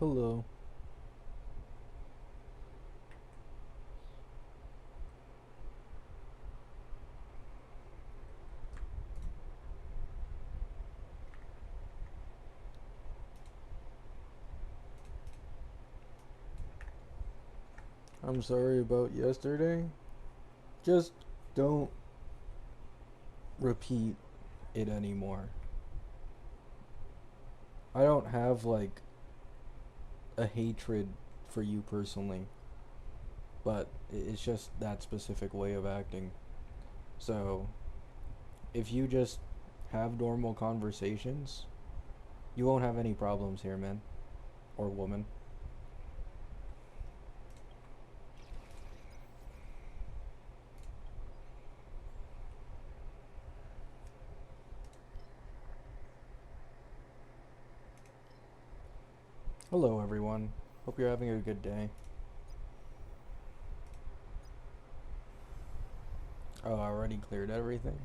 Hello. I'm sorry about yesterday. Just don't repeat it anymore. I don't have like a hatred for you personally, but it's just that specific way of acting. So, if you just have normal conversations, you won't have any problems here, man or woman. Hello, everyone. Hope you're having a good day. Oh, I already cleared everything.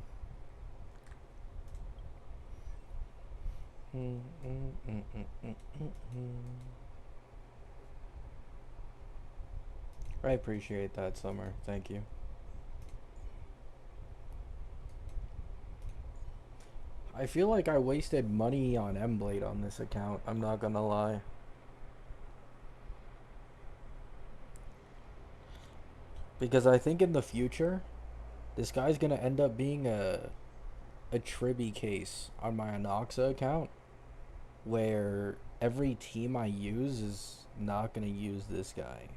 Mm, mm, mm, mm, mm, mm, mm. I appreciate that, Summer. Thank you. I feel like I wasted money on Emblade on this account. I'm not gonna lie. Because I think in the future, this guy's gonna end up being a Tribby case on my Anoxa account, where every team I use is not gonna use this guy.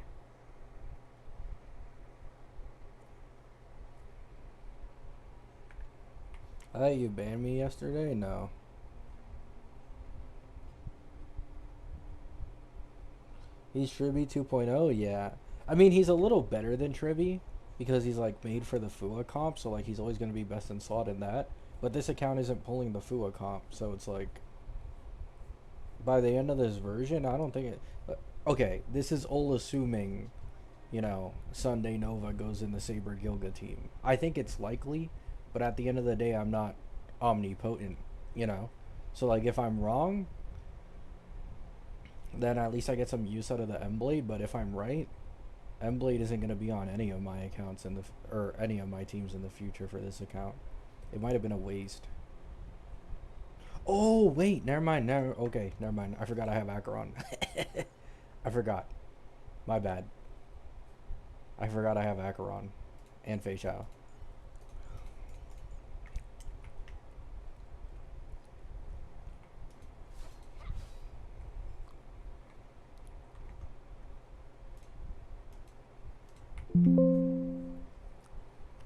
I thought you banned me yesterday? No. He's Tribby 2.0, yeah. I mean, he's a little better than Tribby because he's like made for the Fua comp, so like he's always gonna be best in slot in that. But this account isn't pulling the Fua comp, so it's like by the end of this version, I don't think it. Okay, this is all assuming, Sunday Nova goes in the Saber Gilga team. I think it's likely, but at the end of the day, I'm not omnipotent, you know? So, like, if I'm wrong, then at least I get some use out of the Emblade, but if I'm right, Emblade isn't going to be on any of my accounts or any of my teams in the future for this account. It might have been a waste. Oh wait, never mind. Okay, never mind. I forgot I have Acheron. I forgot. My bad. I forgot I have Acheron and Fei Shao.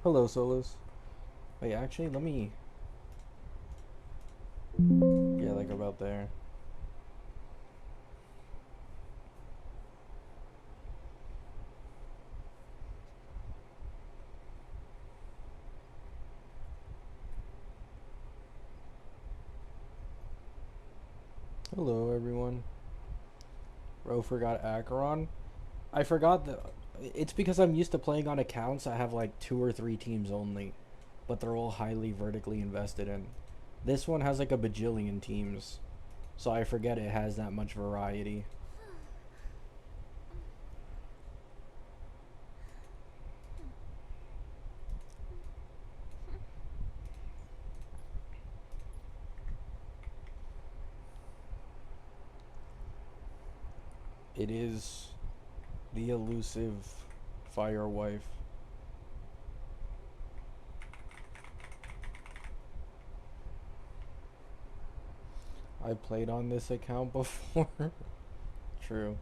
Hello, Solus. Wait, actually, let me. Yeah, like about there. Hello, everyone. Ro forgot Acheron. I forgot that. It's because I'm used to playing on accounts that have like 2 or 3 teams only, but they're all highly vertically invested in. This one has like a bajillion teams, so I forget it has that much variety. It is the elusive fire wife. I played on this account before. True.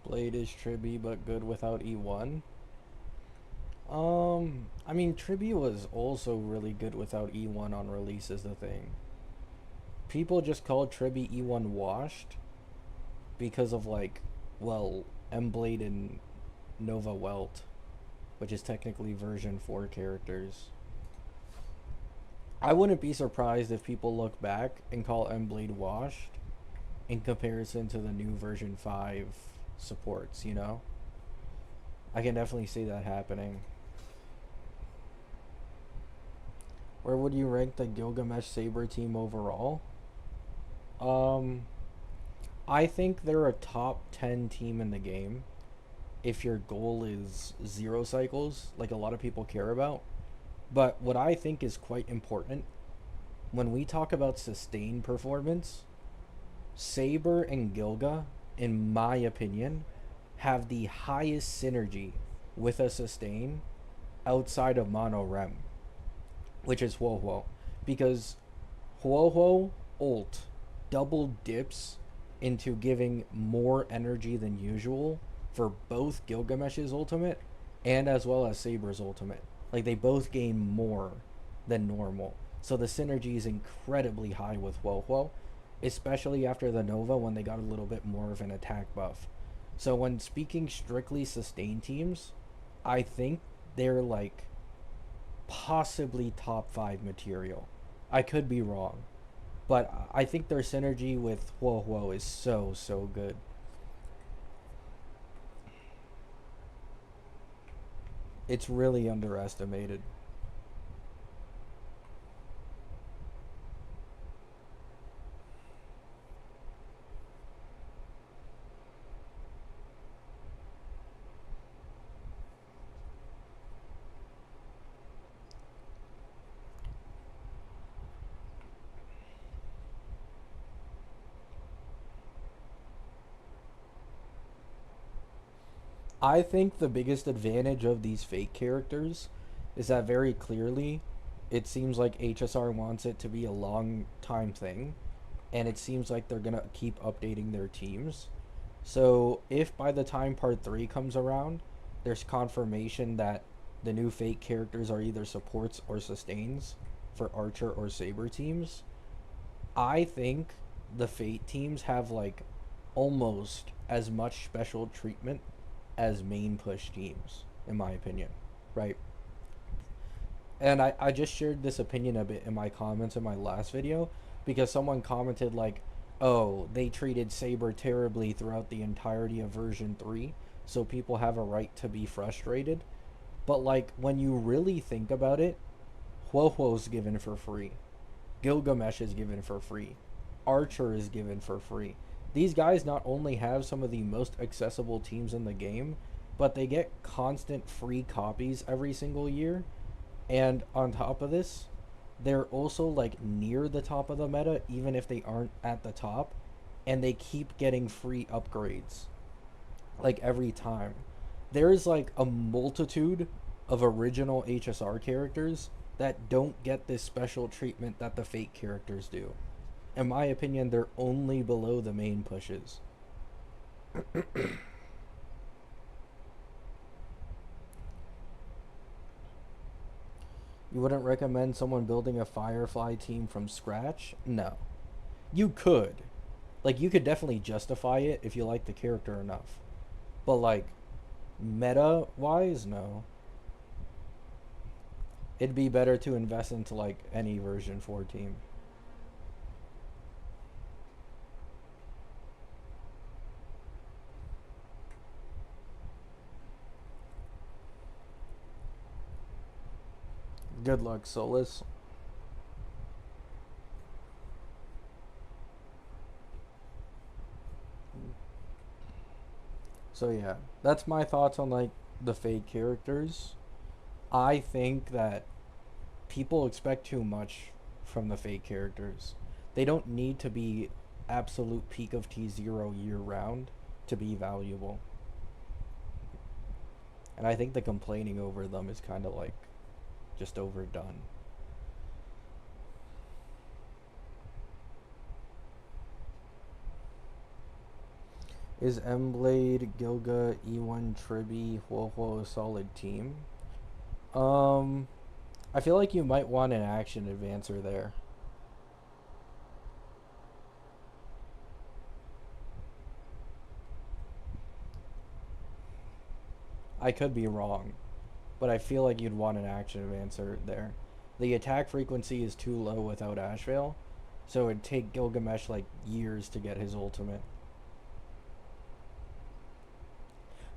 Blade is Tribby, but good without E1. I mean, Tribby was also really good without E1 on release, is the thing. People just called Tribby E1 washed because of, like, well, Emblade and Nova Welt, which is technically version 4 characters. I wouldn't be surprised if people look back and call Emblade washed in comparison to the new version 5 supports, you know? I can definitely see that happening. Where would you rank the Gilgamesh Saber team overall? Um, I think they're a top 10 team in the game if your goal is zero cycles, like a lot of people care about. But what I think is quite important when we talk about sustained performance, Saber and Gilga, in my opinion, have the highest synergy with a sustain outside of Mono Rem, which is Huo Huo. Because Huo Huo ult double dips into giving more energy than usual for both Gilgamesh's ultimate and as well as Saber's ultimate. Like they both gain more than normal. So the synergy is incredibly high with Huo Huo, especially after the Nova when they got a little bit more of an attack buff. So when speaking strictly sustain teams, I think they're like possibly top 5 material. I could be wrong, but I think their synergy with Huo Huo is so good. It's really underestimated. I think the biggest advantage of these fake characters is that very clearly it seems like HSR wants it to be a long time thing, and it seems like they're going to keep updating their teams. So, if by the time part 3 comes around, there's confirmation that the new fake characters are either supports or sustains for Archer or Saber teams, I think the Fate teams have like almost as much special treatment as main push teams, in my opinion, right? And I just shared this opinion a bit in my comments in my last video because someone commented like, oh, they treated Saber terribly throughout the entirety of version 3, so people have a right to be frustrated. But like when you really think about it, Huohuo's given for free. Gilgamesh is given for free. Archer is given for free. These guys not only have some of the most accessible teams in the game, but they get constant free copies every single year. And on top of this, they're also like near the top of the meta, even if they aren't at the top. And they keep getting free upgrades like every time. There is like a multitude of original HSR characters that don't get this special treatment that the fake characters do. In my opinion, they're only below the main pushes. You wouldn't recommend someone building a Firefly team from scratch? No. You could. Like, you could definitely justify it if you like the character enough. But, like, meta wise, no. It'd be better to invest into, like, any version 4 team. Good luck, Solus. So yeah, that's my thoughts on like the fake characters. I think that people expect too much from the fake characters. They don't need to be absolute peak of T0 year round to be valuable. And I think the complaining over them is kind of like just overdone. Is M-Blade, Gilga, E1, Tribi, Huohuo a solid team? Um, I feel like you might want an action advancer there. I could be wrong, but I feel like you'd want an action advancer there. The attack frequency is too low without Ashvale, so it'd take Gilgamesh like years to get his ultimate.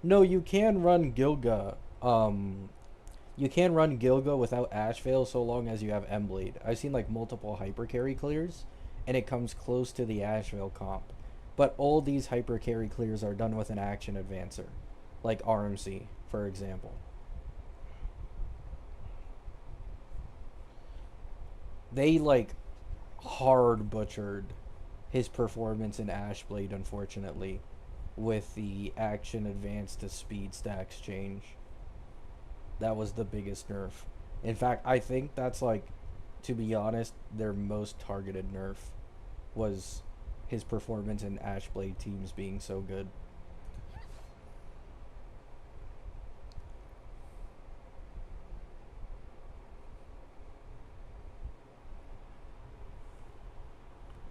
No, you can run Gilga. You can run Gilga without Ash Veil so long as you have Emblade. I've seen like multiple hyper carry clears, and it comes close to the Ash Veil comp. But all these hyper carry clears are done with an action advancer, like RMC, for example. They like hard butchered his performance in Ashblade, unfortunately, with the action advance to speed stacks change. That was the biggest nerf. In fact, I think that's like, to be honest, their most targeted nerf was his performance in Ashblade teams being so good.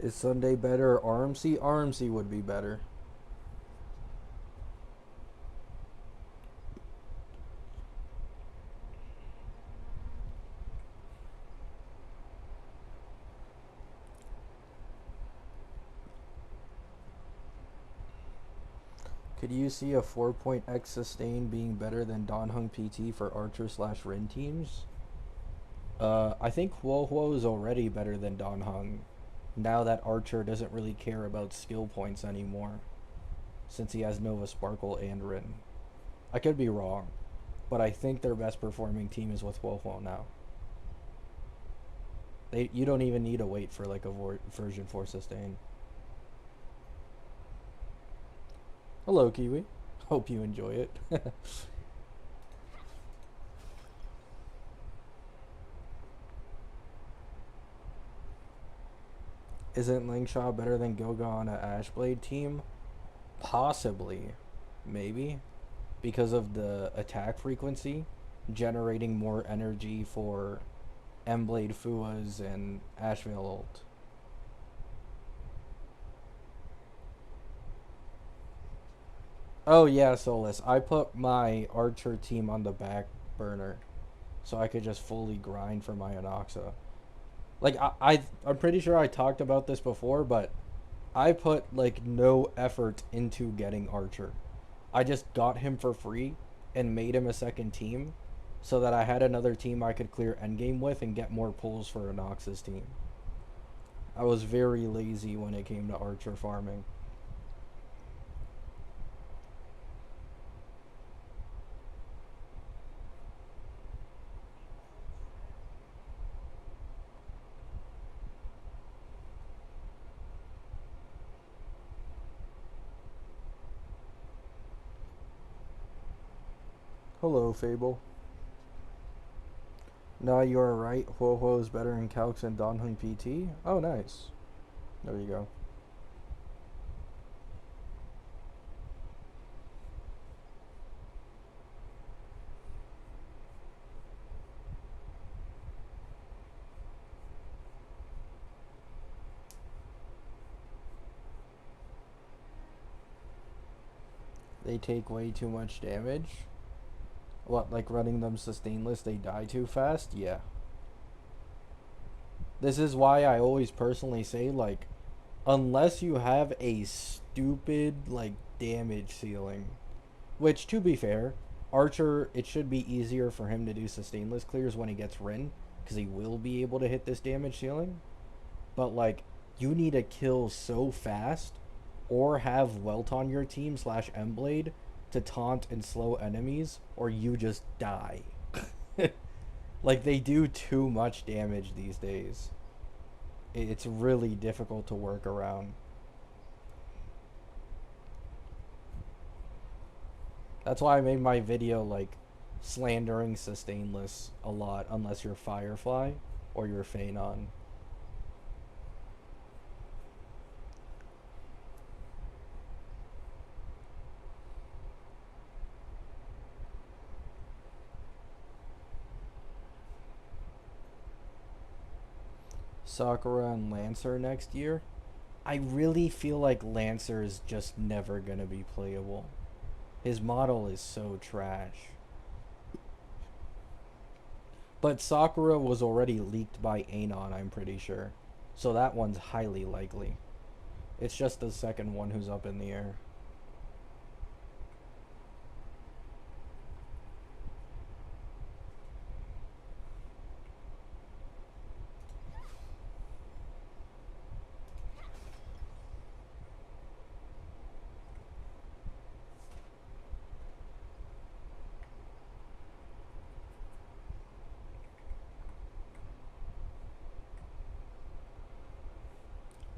Is Sunday better or RMC? RMC would be better. Could you see a 4-point-X sustain being better than Donhung PT for Archer slash Rin teams? I think Huo Huo is already better than Donhung. Now that Archer doesn't really care about skill points anymore, since he has Nova Sparkle and Rin. I could be wrong, but I think their best performing team is with Huo Huo now. You don't even need to wait for like a version 4 sustain. Hello, Kiwi. Hope you enjoy it. Isn't Lingshaw better than Gilga on a Ashblade team? Possibly. Maybe. Because of the attack frequency, generating more energy for Emblade Fuas and Ashvale ult. Oh yeah, Solus. I put my Archer team on the back burner so I could just fully grind for my Anoxa. Like I'm pretty sure I talked about this before, but I put like no effort into getting Archer. I just got him for free and made him a second team so that I had another team I could clear endgame with and get more pulls for Anox's team. I was very lazy when it came to Archer farming. Hello, Fable. No, you are right. Huo Huo is better in Calcs than Donhung PT. Oh, nice. There you go. They take way too much damage. What, like running them sustainless, they die too fast? Yeah. This is why I always personally say, like, unless you have a stupid, like, damage ceiling, which, to be fair, Archer, it should be easier for him to do sustainless clears when he gets Rin, because he will be able to hit this damage ceiling. But, like, you need to kill so fast, or have Welt on your team slash Emblade to taunt and slow enemies, or you just die. Like, they do too much damage these days. It's really difficult to work around. That's why I made my video, like, slandering sustainless a lot, unless you're Firefly or you're Phanon. Sakura and Lancer next year. I really feel like Lancer is just never gonna be playable. His model is so trash. But Sakura was already leaked by Anon, I'm pretty sure. So that one's highly likely. It's just the second one who's up in the air.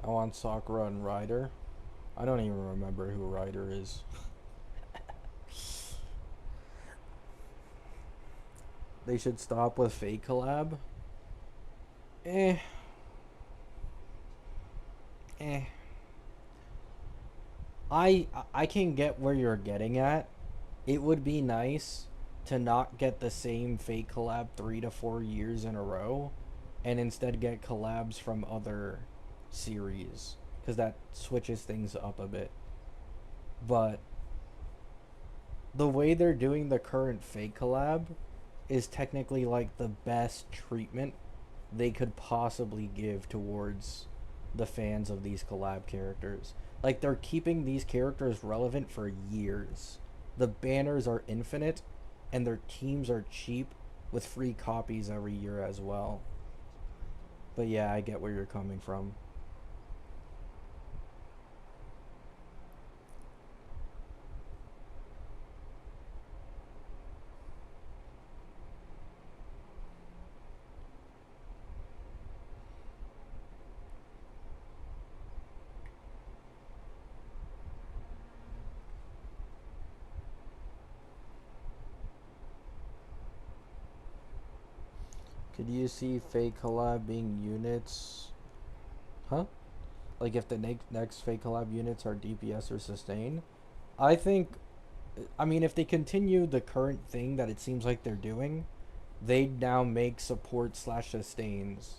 I want Sakura and Ryder. I don't even remember who Ryder is. They should stop with Fate collab. Eh, eh. I can get where you're getting at. It would be nice to not get the same Fate collab 3 to 4 years in a row, and instead get collabs from other series, because that switches things up a bit. But the way they're doing the current Fate collab is technically like the best treatment they could possibly give towards the fans of these collab characters. Like, they're keeping these characters relevant for years. The banners are infinite, and their teams are cheap with free copies every year as well. But yeah, I get where you're coming from. Could you see Fate collab being units? Huh? Like, if the next Fate collab units are DPS or sustain? I think, I mean, if they continue the current thing that it seems like they're doing, they'd now make support slash sustains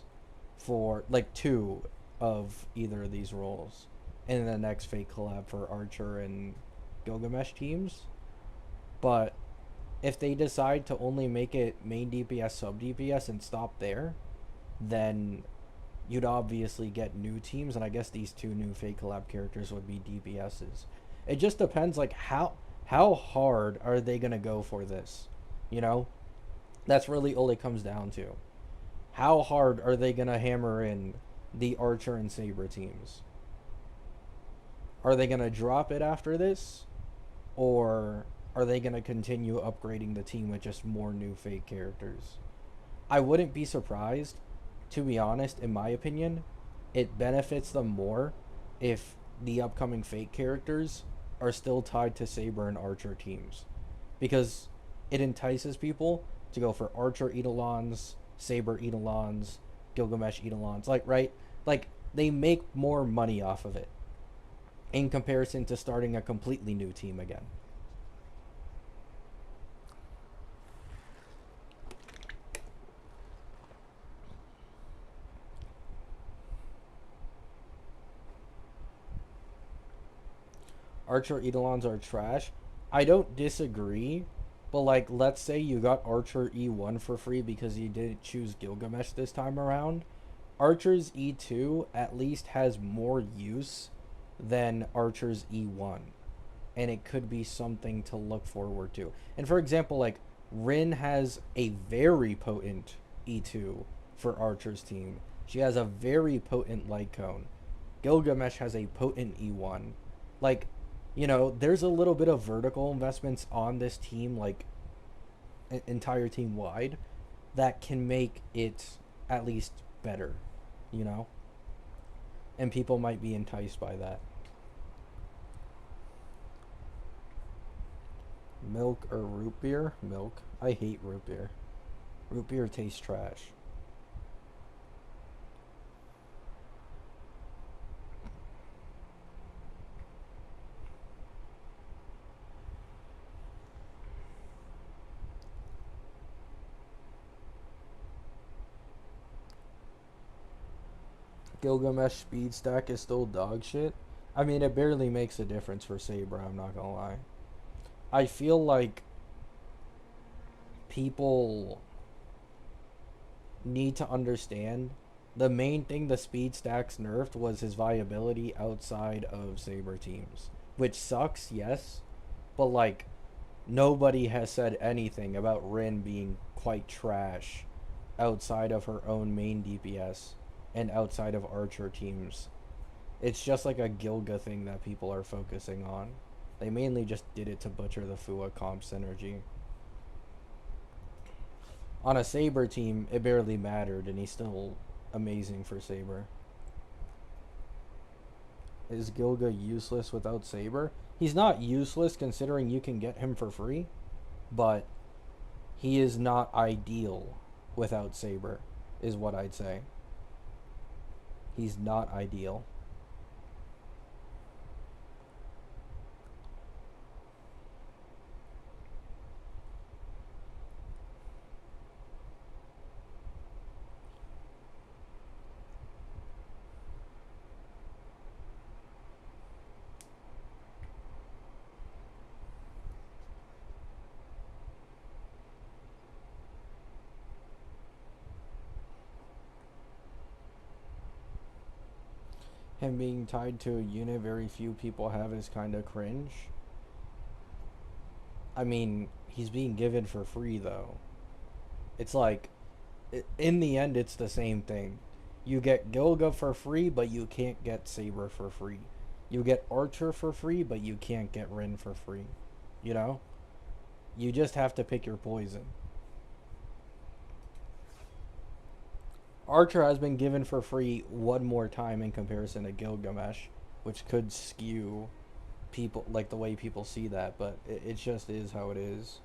for like two of either of these roles in the next Fate collab for Archer and Gilgamesh teams. But if they decide to only make it main DPS, sub DPS, and stop there, then you'd obviously get new teams, and I guess these two new Fate collab characters would be DPSs. It just depends, like, how hard are they gonna go for this? You know, that's really all it comes down to. How hard are they gonna hammer in the Archer and Saber teams? Are they gonna drop it after this, or are they gonna continue upgrading the team with just more new Fate characters? I wouldn't be surprised, to be honest. In my opinion, it benefits them more if the upcoming Fate characters are still tied to Saber and Archer teams, because it entices people to go for Archer Eidolons, Saber Eidolons, Gilgamesh Eidolons. Like, right? Like, they make more money off of it in comparison to starting a completely new team again. Archer Eidolons are trash. I don't disagree, but like, let's say you got Archer E1 for free because you didn't choose Gilgamesh this time around. Archer's E2 at least has more use than Archer's E1, and it could be something to look forward to. And for example, like, Rin has a very potent E2 for Archer's team. She has a very potent light cone. Gilgamesh has a potent E1. Like, there's a little bit of vertical investments on this team, like, entire team wide, that can make it at least better, you know? And people might be enticed by that. Milk or root beer? Milk. I hate root beer. Root beer tastes trash. Gilgamesh speed stack is still dog shit. I mean, it barely makes a difference for Saber, I'm not gonna lie. I feel like people need to understand the main thing the speed stacks nerfed was his viability outside of Saber teams. Which sucks, yes, but like, nobody has said anything about Rin being quite trash outside of her own main DPS and outside of Archer teams. It's just like a Gilga thing that people are focusing on. They mainly just did it to butcher the Fua comp synergy. On a Saber team, it barely mattered, and he's still amazing for Saber. Is Gilga useless without Saber? He's not useless considering you can get him for free, but he is not ideal without Saber, is what I'd say. He's not ideal. Him being tied to a unit very few people have is kind of cringe. I mean, he's being given for free though. It's like, in the end, it's the same thing. You get Gilga for free, but you can't get Saber for free. You get Archer for free, but you can't get Rin for free. You know? You just have to pick your poison. Archer has been given for free one more time in comparison to Gilgamesh, which could skew people, like the way people see that, but it just is how it is.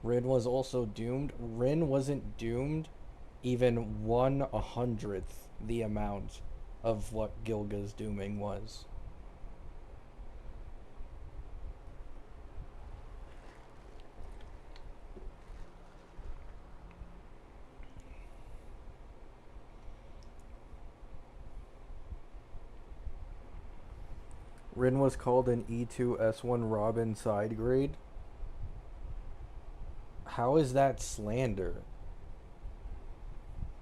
Rin was also doomed. Rin wasn't doomed even 1/100th the amount of what Gilga's dooming was. Rin was called an E2S1 Robin side grade. How is that slander?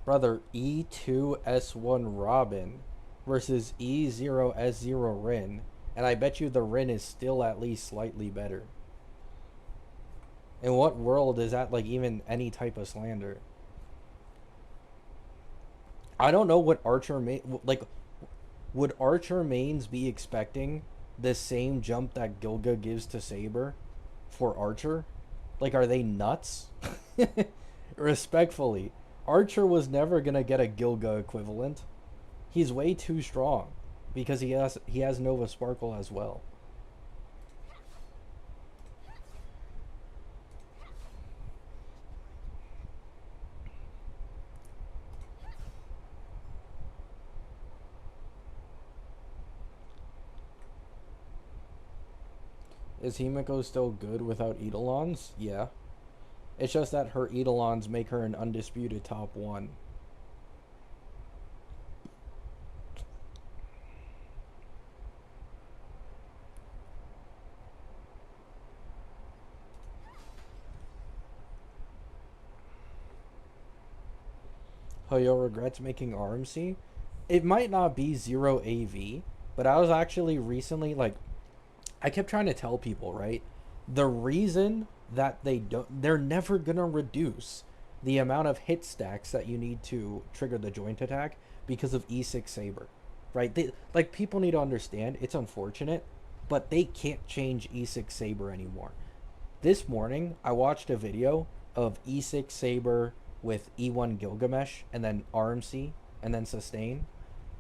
Brother, E2S1 Robin versus E0S0 Rin, and I bet you the Rin is still at least slightly better. In what world is that like even any type of slander? I don't know what Archer like. Would Archer mains be expecting the same jump that Gilga gives to Saber for Archer? Like, are they nuts? Respectfully, Archer was never gonna get a Gilga equivalent. He's way too strong because he has Nova Sparkle as well. Is Himiko still good without Eidolons? Yeah. It's just that her Eidolons make her an undisputed top 1. Hoyo regrets making RMC. It might not be 0 AV, but I was actually recently like, I kept trying to tell people, right? The reason that they're never gonna reduce the amount of hit stacks that you need to trigger the joint attack because of E6 Saber, right? Like, people need to understand it's unfortunate, but they can't change E6 Saber anymore. This morning, I watched a video of E6 Saber with E1 Gilgamesh and then RMC and then Sustain,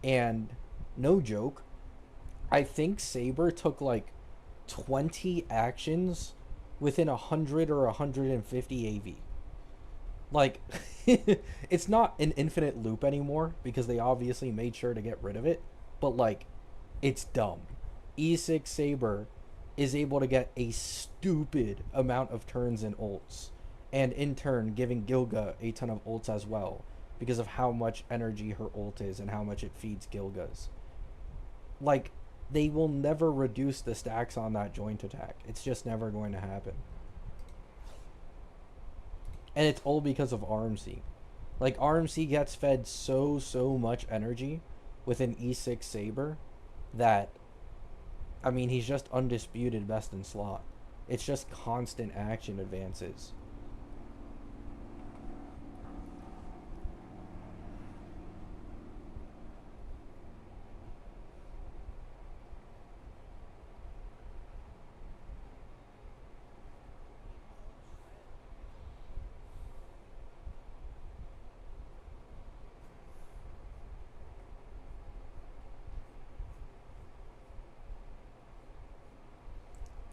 and no joke, I think Saber took like 20 actions within 100 or 150 AV. Like, it's not an infinite loop anymore because they obviously made sure to get rid of it, but like, it's dumb. E6 Saber is able to get a stupid amount of turns and ults, and in turn giving Gilga a ton of ults as well because of how much energy her ult is and how much it feeds Gilga's. Like, they will never reduce the stacks on that joint attack. It's just never going to happen. And it's all because of RMC. Like, RMC gets fed so much energy with an E6 Saber that, I mean, he's just undisputed best in slot. It's just constant action advances.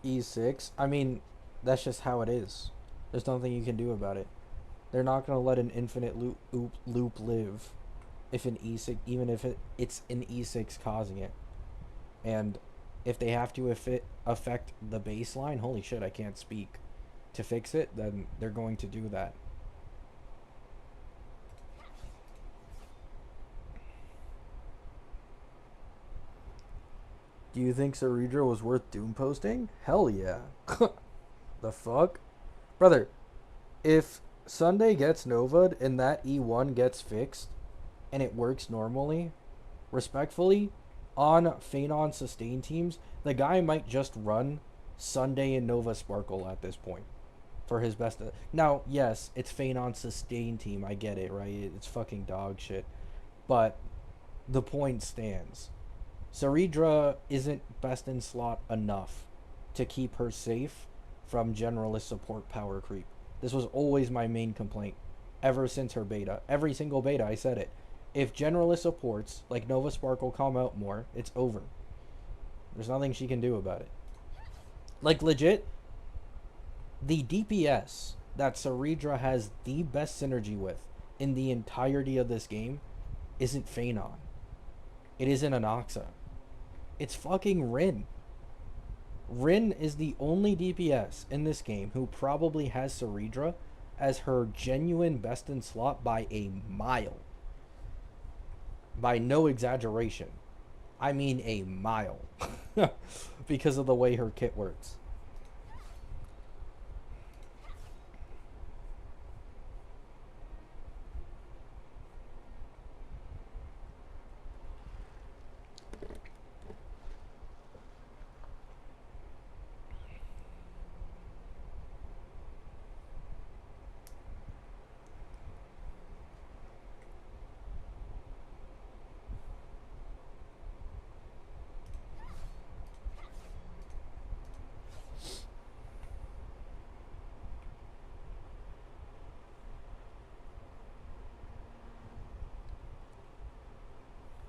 E6. I mean, that's just how it is. There's nothing you can do about it. They're not gonna let an infinite loop live if an E6, even if it's an E6 causing it. And if they have to affect the baseline, holy shit, I can't speak, to fix it, then they're going to do that. Do you think Saridra was worth doom posting? Hell yeah. The fuck? Brother, if Sunday gets Nova'd and that E1 gets fixed and it works normally, respectfully, on Phenon sustain teams, the guy might just run Sunday and Nova Sparkle at this point for his best. Now, yes, it's Phenon sustain team. I get it, right? It's fucking dog shit. But the point stands. Saridra isn't best in slot enough to keep her safe from generalist support power creep. This was always my main complaint ever since her beta. Every single beta, I said it. If generalist supports, like Nova Sparkle, come out more, it's over. There's nothing she can do about it. Like, legit, the DPS that Saridra has the best synergy with in the entirety of this game isn't Phenon. It isn't Anoxa. It's fucking Rin. Rin is the only DPS in this game who probably has Saridra as her genuine best in slot by a mile. By no exaggeration. I mean a mile. Because of the way her kit works.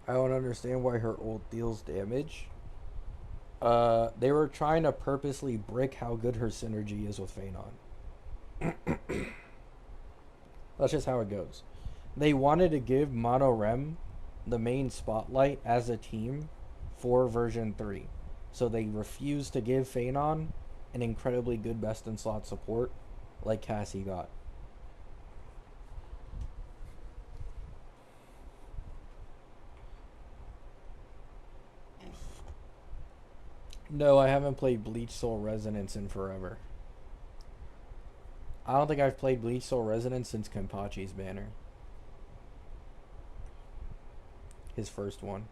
I don't understand why her ult deals damage. They were trying to purposely brick how good her synergy is with Phenon. That's just how it goes. They wanted to give Monorem the main spotlight as a team for version 3. So they refused to give Phenon an incredibly good best in slot support like Cassie got. No, I haven't played Bleach Soul Resonance in forever. I don't think I've played Bleach Soul Resonance since Kenpachi's banner. His first one.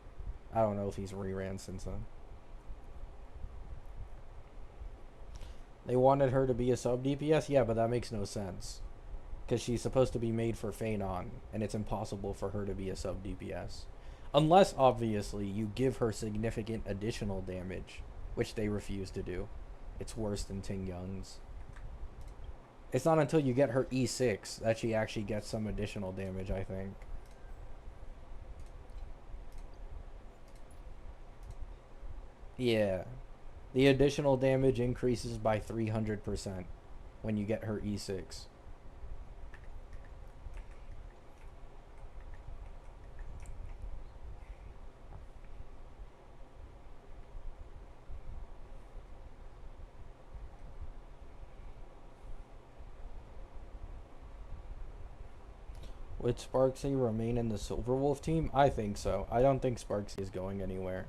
I don't know if he's reran since then. They wanted her to be a sub DPS? Yeah, but that makes no sense. Because she's supposed to be made for Phenon, and it's impossible for her to be a sub DPS. Unless, obviously, you give her significant additional damage, which they refuse to do. It's worse than Ting Young's. It's not until you get her E6 that she actually gets some additional damage, I think. Yeah. The additional damage increases by 300% when you get her E6. Would Sparksy remain in the Silverwolf team? I think so. I don't think Sparksy is going anywhere.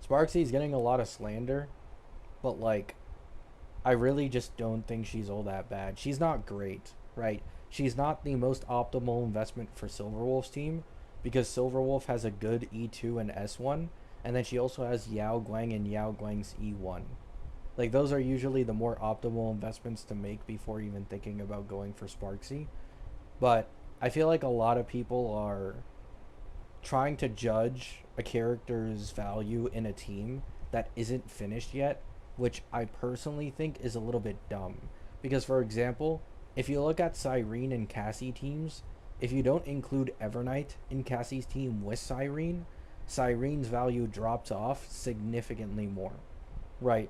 Sparksy's getting a lot of slander, but like, I really just don't think she's all that bad. She's not great, right? She's not the most optimal investment for Silverwolf's team because Silverwolf has a good E2 and S1, and then she also has Yao Guang and Yao Guang's E1. Like, those are usually the more optimal investments to make before even thinking about going for Sparksy. But I feel like a lot of people are trying to judge a character's value in a team that isn't finished yet, which I personally think is a little bit dumb. Because, for example, if you look at Cyrene and Cassie teams, if you don't include Evernight in Cassie's team with Cyrene's value drops off significantly more. Right.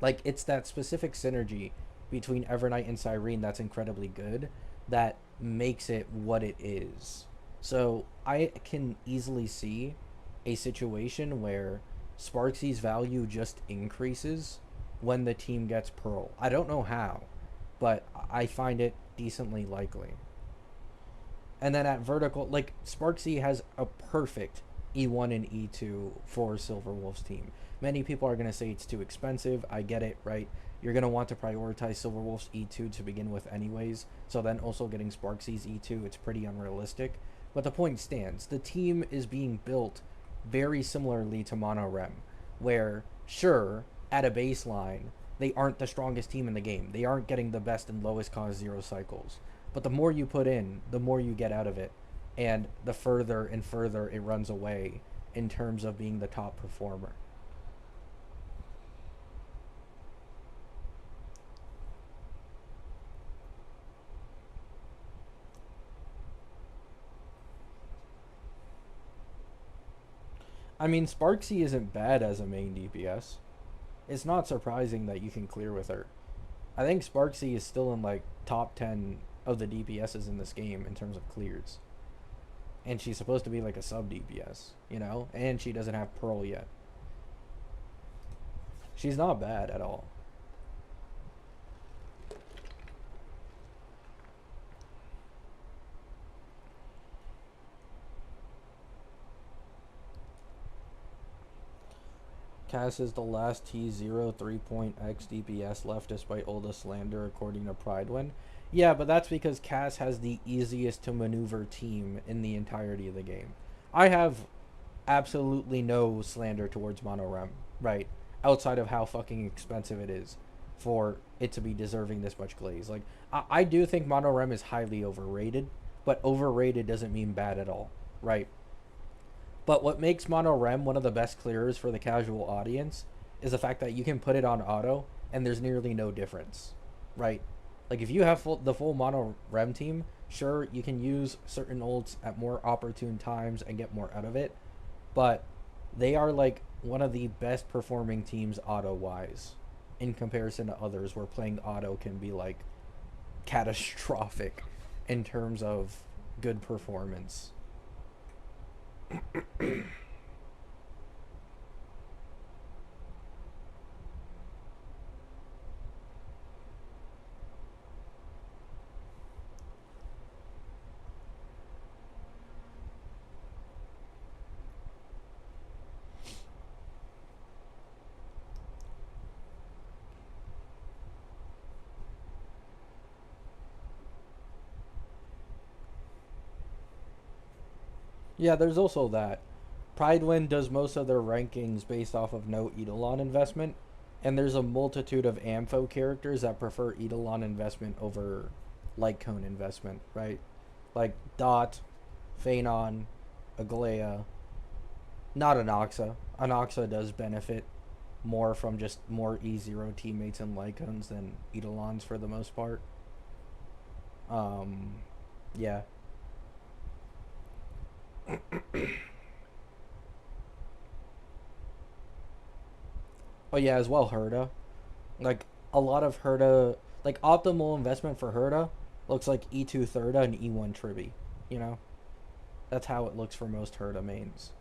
Like, it's that specific synergy between Evernight and Cyrene that's incredibly good that makes it what it is. So I can easily see a situation where Sparksy's value just increases when the team gets Pearl. I don't know how, but I find it decently likely. And then at vertical, like, Sparksy has a perfect E1 and E2 for Silverwolf's team. Many people are going to say it's too expensive. I get it, right? You're going to want to prioritize Silverwolf's E2 to begin with, anyways. So then also getting Sparksy's E2, it's pretty unrealistic. But the point stands. The team is being built very similarly to Mono Rem, where, sure, at a baseline, they aren't the strongest team in the game. They aren't getting the best and lowest cost zero cycles. But the more you put in, the more you get out of it. And the further and further it runs away in terms of being the top performer. I mean, Sparksy isn't bad as a main DPS. It's not surprising that you can clear with her. I think Sparksy is still in like top 10 of the DPSs in this game in terms of clears. And she's supposed to be like a sub DPS, you know? And she doesn't have Pearl yet. She's not bad at all. Cass is the last T0 3-point X DPS left despite all the slander according to Pridewin. Yeah, but that's because Cass has the easiest to maneuver team in the entirety of the game. I have absolutely no slander towards Mono Rem, right? Outside of how fucking expensive it is for it to be deserving this much glaze. Like, I do think Mono Rem is highly overrated, but overrated doesn't mean bad at all, right? But what makes Mono Rem one of the best clearers for the casual audience is the fact that you can put it on auto and there's nearly no difference, right? Like, if you have the full Mono Rem team, sure, you can use certain ults at more opportune times and get more out of it, but they are like one of the best performing teams auto wise in comparison to others where playing auto can be like catastrophic in terms of good performance. Yeah, there's also that. Pridewin does most of their rankings based off of no Eidolon investment, and there's a multitude of Ampho characters that prefer Eidolon investment over Lytcone investment, right? Like Dot, Phanon, Aglaya, not Anoxa. Anoxa does benefit more from just more E0 teammates and Lycones than Eidolons for the most part. Um, yeah. Oh yeah, as well Herda. Like, a lot of Herda, like, optimal investment for Herda looks like E2 Thirda and E1 Tribby. You know, that's how it looks for most Herda mains.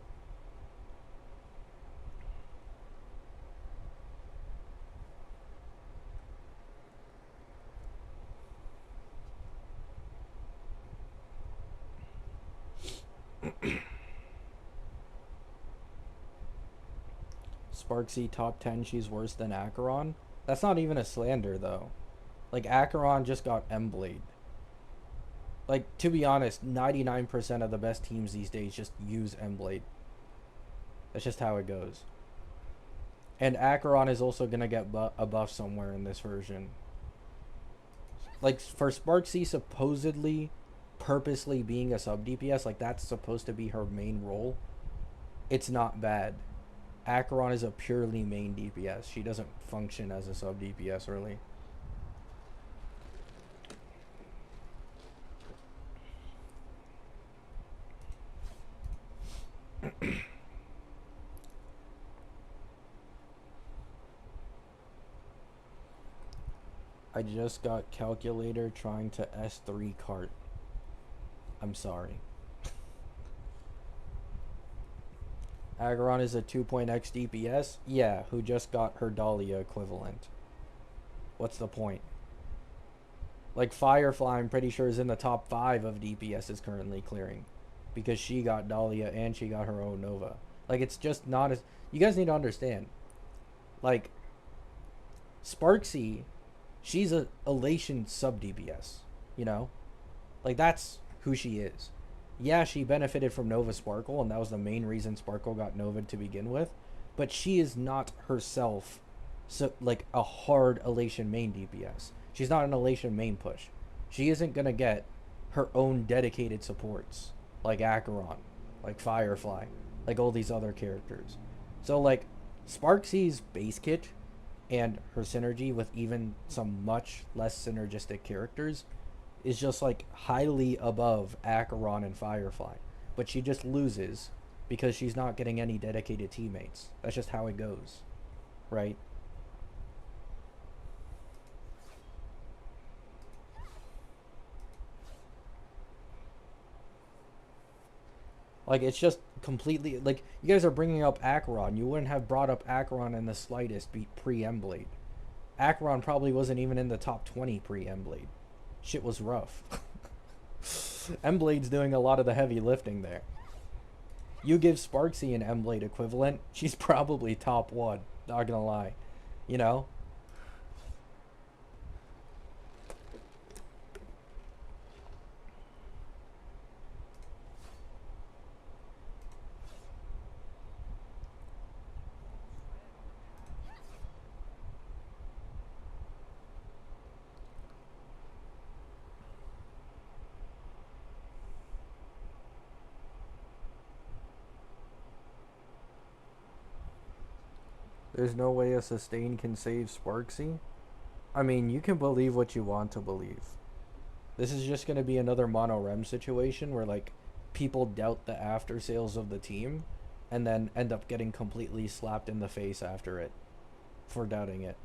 Sparksy top 10, she's worse than Acheron. That's not even a slander though. Like, Acheron just got M-Blade. Like, to be honest, 99% of the best teams these days just use M-Blade. That's just how it goes. And Acheron is also gonna get a buff somewhere in this version. Like, for Sparksy supposedly purposely being a sub DPS, like, that's supposed to be her main role. It's not bad. Acheron is a purely main DPS. She doesn't function as a sub DPS really. I just got calculator trying to S3 cart. I'm sorry. Aggron is a 2.x DPS? Yeah, who just got her Dahlia equivalent. What's the point? Like Firefly, I'm pretty sure is in the top 5 of DPS is currently clearing. Because she got Dahlia and she got her own Nova. Like, it's just not as... You guys need to understand. Like, Sparksy, she's a Elation sub DPS. You know? Like, that's who she is. Yeah, she benefited from Nova Sparkle, and that was the main reason Sparkle got Nova to begin with. But she is not herself like a hard Elation main DPS. She's not an Elation main push. She isn't going to get her own dedicated supports like Acheron, like Firefly, like all these other characters. So like Sparksy's base kit and her synergy with even some much less synergistic characters is just like highly above Acheron and Firefly. But she just loses because she's not getting any dedicated teammates. That's just how it goes, right? Like, it's just completely... Like, you guys are bringing up Acheron. You wouldn't have brought up Acheron in the slightest pre-Emblade. Acheron probably wasn't even in the top 20 pre-Emblade. Shit was rough. Emblade's doing a lot of the heavy lifting there. You give Sparksy an Emblade equivalent, she's probably top 1. Not gonna lie. You know? There's no way a sustain can save Sparksy? I mean, you can believe what you want to believe. This is just going to be another mono rem situation where like people doubt the after sales of the team and then end up getting completely slapped in the face after it for doubting it.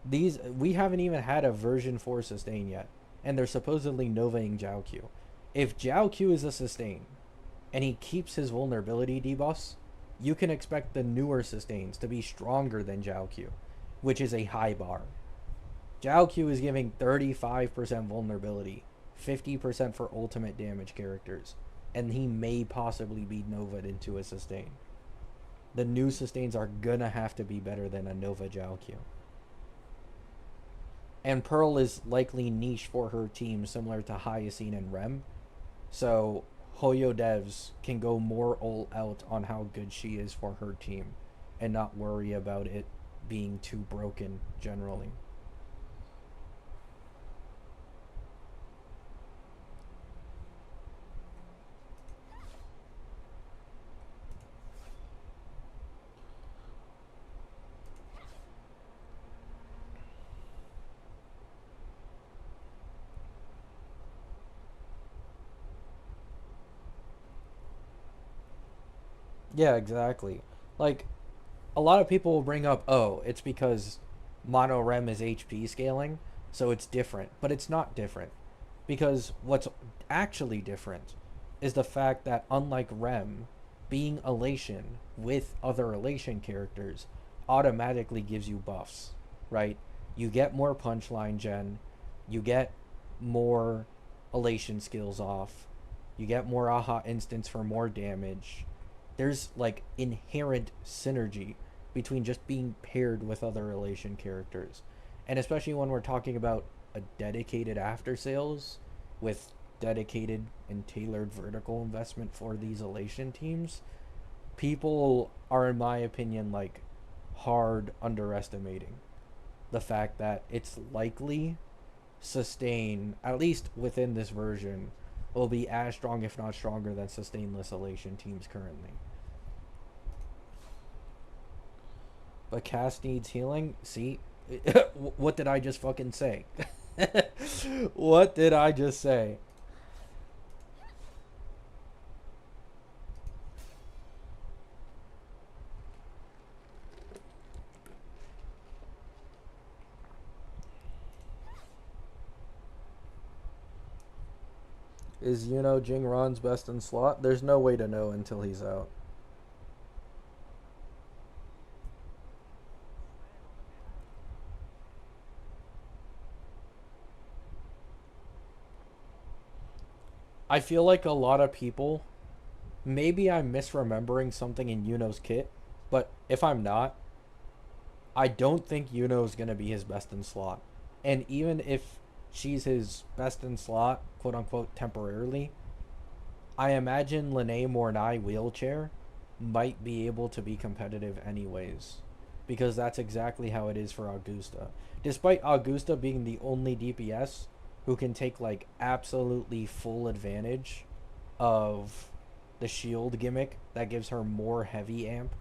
We haven't even had a version 4 sustain yet, and they're supposedly novaing Jiaoqiu. If Jiaoqiu is a sustain and he keeps his vulnerability debuffs, you can expect the newer sustains to be stronger than Jiaoqiu, which is a high bar. Jiaoqiu is giving 35% vulnerability, 50% for ultimate damage characters, and he may possibly be Nova'd into a sustain. The new sustains are gonna have to be better than a Nova Jiaoqiu. And Pearl is likely niche for her team, similar to Hyacine and Rem. So Hoyo devs can go more all out on how good she is for her team and not worry about it being too broken generally. Yeah, exactly. Like, a lot of people will bring up, oh, it's because mono rem is HP scaling, so it's different. But it's not different. Because what's actually different is the fact that unlike rem, being elation with other elation characters automatically gives you buffs, right? You get more punchline gen, you get more elation skills off, you get more aha instants for more damage. There's like inherent synergy between just being paired with other relation characters. And especially when we're talking about a dedicated after sales with dedicated and tailored vertical investment for these elation teams, people are, in my opinion, like hard underestimating the fact that it's likely sustain, at least within this version, will be as strong if not stronger than sustainless elation teams currently. But Cass needs healing. See, what did I just fucking say? What did I just say? Is Jingron's best in slot? There's no way to know until he's out. I feel like a lot of people, maybe I'm misremembering something in Yuno's kit, but if I'm not, I don't think Yuno's going to be his best in slot. And even if she's his best in slot, quote unquote, temporarily, I imagine Lene Mornai wheelchair might be able to be competitive anyways. Because that's exactly how it is for Augusta. Despite Augusta being the only DPS who can take like absolutely full advantage of the shield gimmick that gives her more heavy amp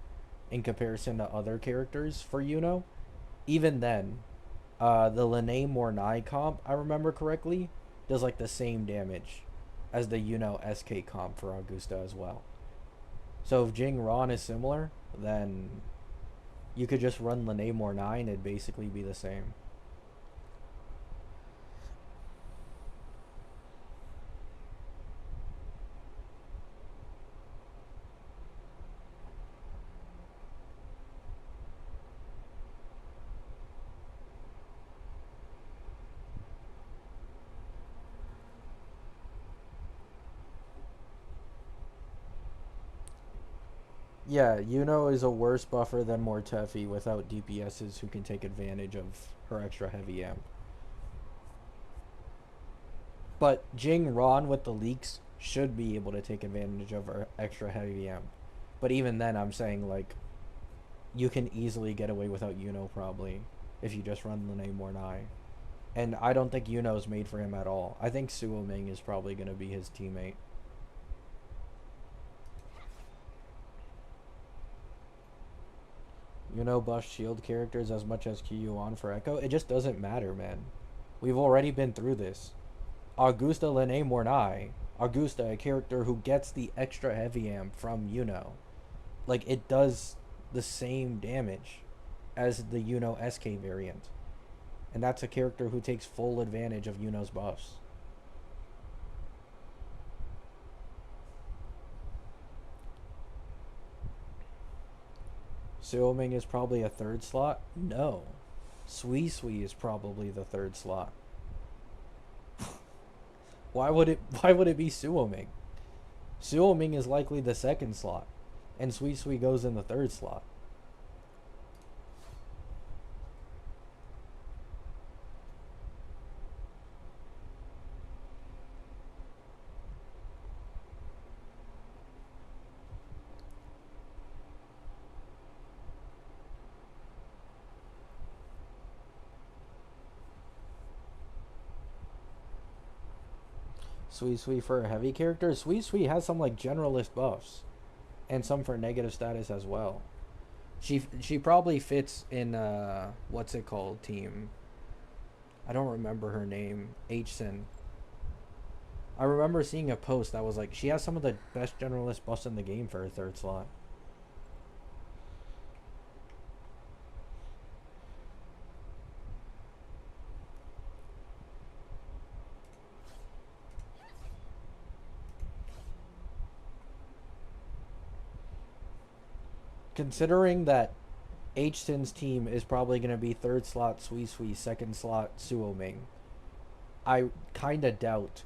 in comparison to other characters for even then, the Lene Mornai comp, I remember correctly, does like the same damage as the SK comp for Augusta as well. So if Jing Ron is similar, then you could just run Lene Mornai and it'd basically be the same. Yeah, is a worse buffer than Mortefi without DPSs who can take advantage of her extra heavy amp. But Jing Ron with the leaks should be able to take advantage of her extra heavy amp. But even then, I'm saying like you can easily get away without probably if you just run Lene Mornai. And I don't think is made for him at all. I think Suo Ming is probably going to be his teammate. Buff shield characters as much as Kyuan for Echo. It just doesn't matter, man. We've already been through this. Augusta Lene Mornai. Augusta, a character who gets the extra heavy amp from Like, it does the same damage as the SK variant. And that's a character who takes full advantage of Yuno's buffs. Suo Ming is probably a third slot? No. Sui Sui is probably the third slot. why would it be Suo Ming? Suo Ming is likely the second slot, and Sui Sui goes in the third slot. Sui Sui for a heavy character? Sui Sui has some like generalist buffs, and some for negative status as well. She probably fits in what's it called team? I don't remember her name. Hsin. I remember seeing a post that was like she has some of the best generalist buffs in the game for her third slot. Considering that Hsin's team is probably going to be third slot Sui Sui, second slot Suo Ming, I kind of doubt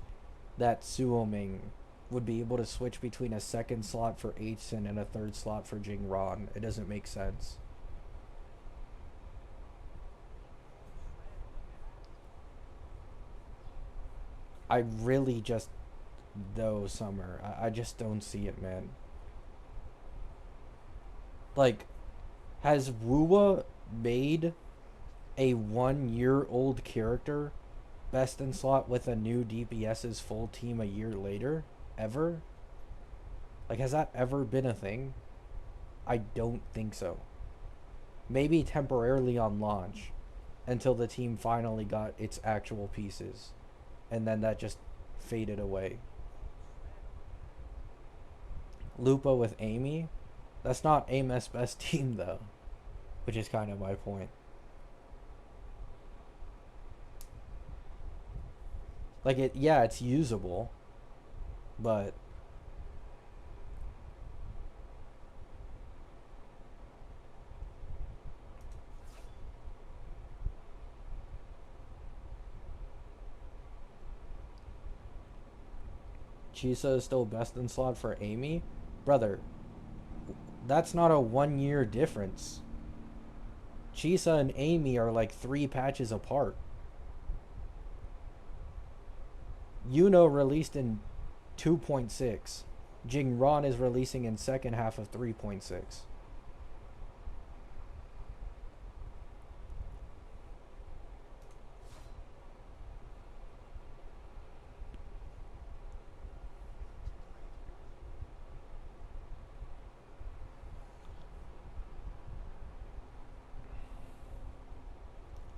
that Suo Ming would be able to switch between a second slot for Hsin and a third slot for Jing Ron. It doesn't make sense. I really just, though, Summer, I just don't see it, man. Like, has Wuwa made a 1 year old character best in slot with a new DPS's full team a year later? Ever? Like, has that ever been a thing? I don't think so. Maybe temporarily on launch until the team finally got its actual pieces. And then that just faded away. Lupa with Amy? That's not Amy's best team, though. Which is kind of my point. Like, yeah, it's usable. But Chisa is still best in slot for Amy. Brother, that's not a 1 year difference. Chisa and Amy are like 3 patches apart. Yuno released in 2.6. Jingron is releasing in second half of 3.6.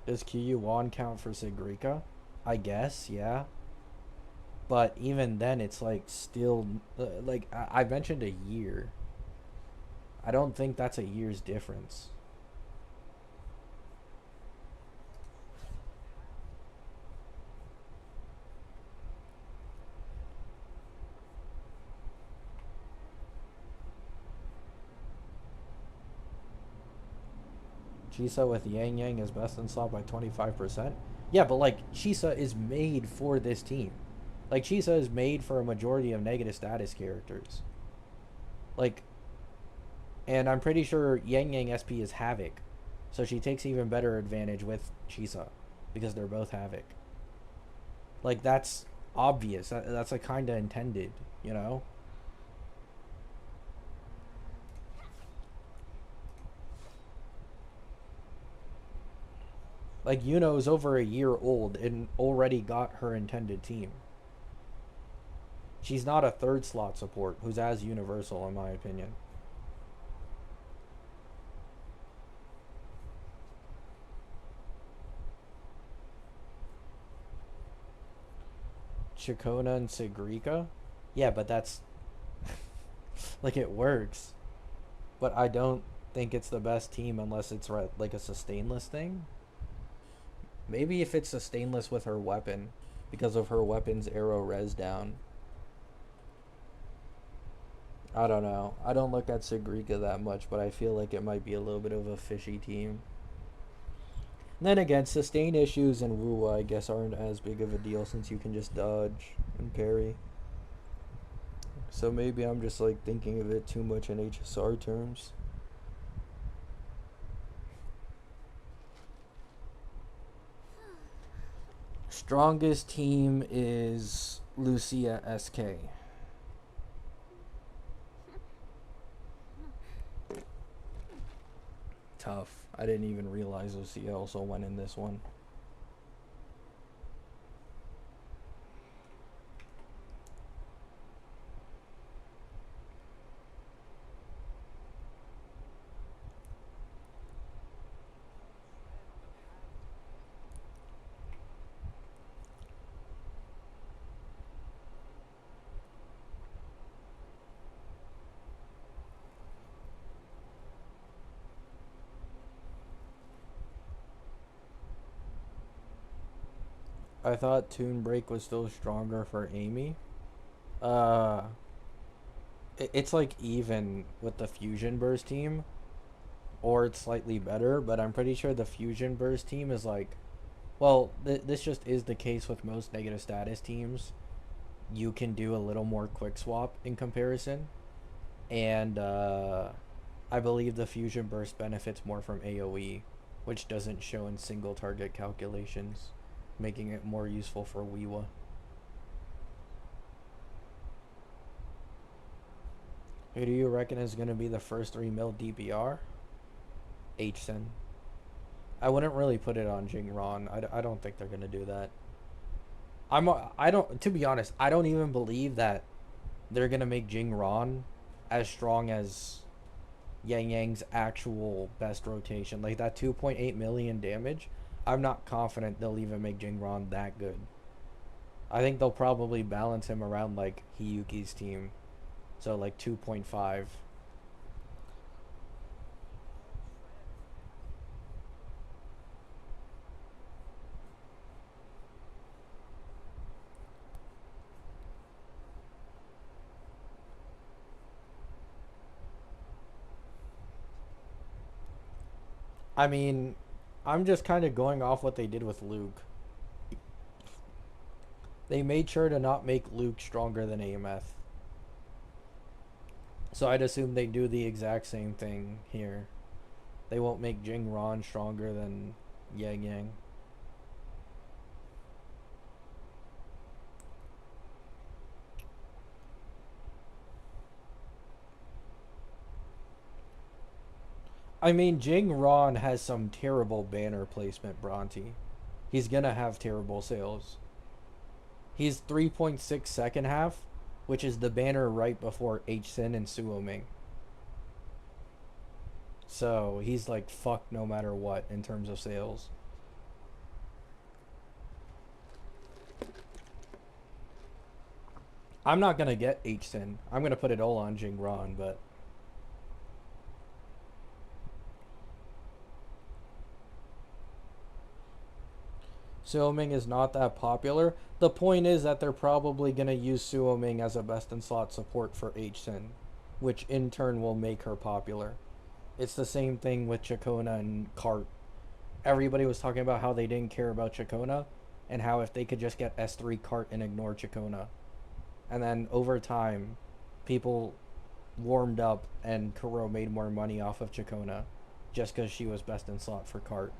Does QU1 count for Sigrika? I guess, yeah. But even then, it's like still like I mentioned a year. I don't think that's a year's difference. Chisa with Yang Yang is best in slot by 25%. Yeah, but like Chisa is made for this team. Like Chisa is made for a majority of negative status characters. Like, and I'm pretty sure Yang Yang SP is Havoc, so she takes even better advantage with Chisa because they're both Havoc. Like that's obvious. That's like kind of intended, you know. Like Yuno is over a year old and already got her intended team. She's not a third slot support who's as universal in my opinion. Chikona and Sigrika? Yeah, but that's like it works. But I don't think it's the best team unless it's like a sustainless thing. Maybe if it's sustainless with her weapon because of her weapon's arrow res down. I don't know. I don't look at Sigrika that much, but I feel like it might be a little bit of a fishy team. And then again, sustain issues and Wuwa I guess aren't as big of a deal since you can just dodge and parry. So maybe I'm just like thinking of it too much in HSR terms. Strongest team is Lucia SK. Tough. I didn't even realize Lucia also went in this one. I thought Toon Break was still stronger for Amy. Uh, it's like even with the Fusion Burst team, or it's slightly better, but I'm pretty sure the Fusion Burst team is like, well, this just is the case with most negative status teams. You can do a little more quick swap in comparison, and I believe the Fusion Burst benefits more from AoE, which doesn't show in single target calculations, making it more useful for Weewa. Who do you reckon is going to be the first 3 mil DPR? Hsen. I wouldn't really put it on Jingron. I don't think they're going to do that. I don't, to be honest, I don't even believe that they're going to make Jingron as strong as Yang Yang's actual best rotation. Like that 2.8 million damage, I'm not confident they'll even make Jingron that good. I think they'll probably balance him around like Hiyuki's team. So like 2.5. I mean, I'm just kind of going off what they did with Luke. They made sure to not make Luke stronger than Ameth. So I'd assume they do the exact same thing here. They won't make Jing Ron stronger than Yang Yang. I mean, Jing Ron has some terrible banner placement, Bronte. He's gonna have terrible sales. He's 3.6 second half, which is the banner right before H Sin and Suoming. So he's like fucked no matter what in terms of sales. I'm not gonna get H Sin. I'm gonna put it all on Jing Ron, but Suoming is not that popular. The point is that they're probably going to use Suoming as a best in slot support for H-Sin, which in turn will make her popular. It's the same thing with Chacona and Cart. Everybody was talking about how they didn't care about Chacona and how if they could just get S3 Cart and ignore Chacona. And then over time, people warmed up and Kuro made more money off of Chacona just because she was best in slot for Cart.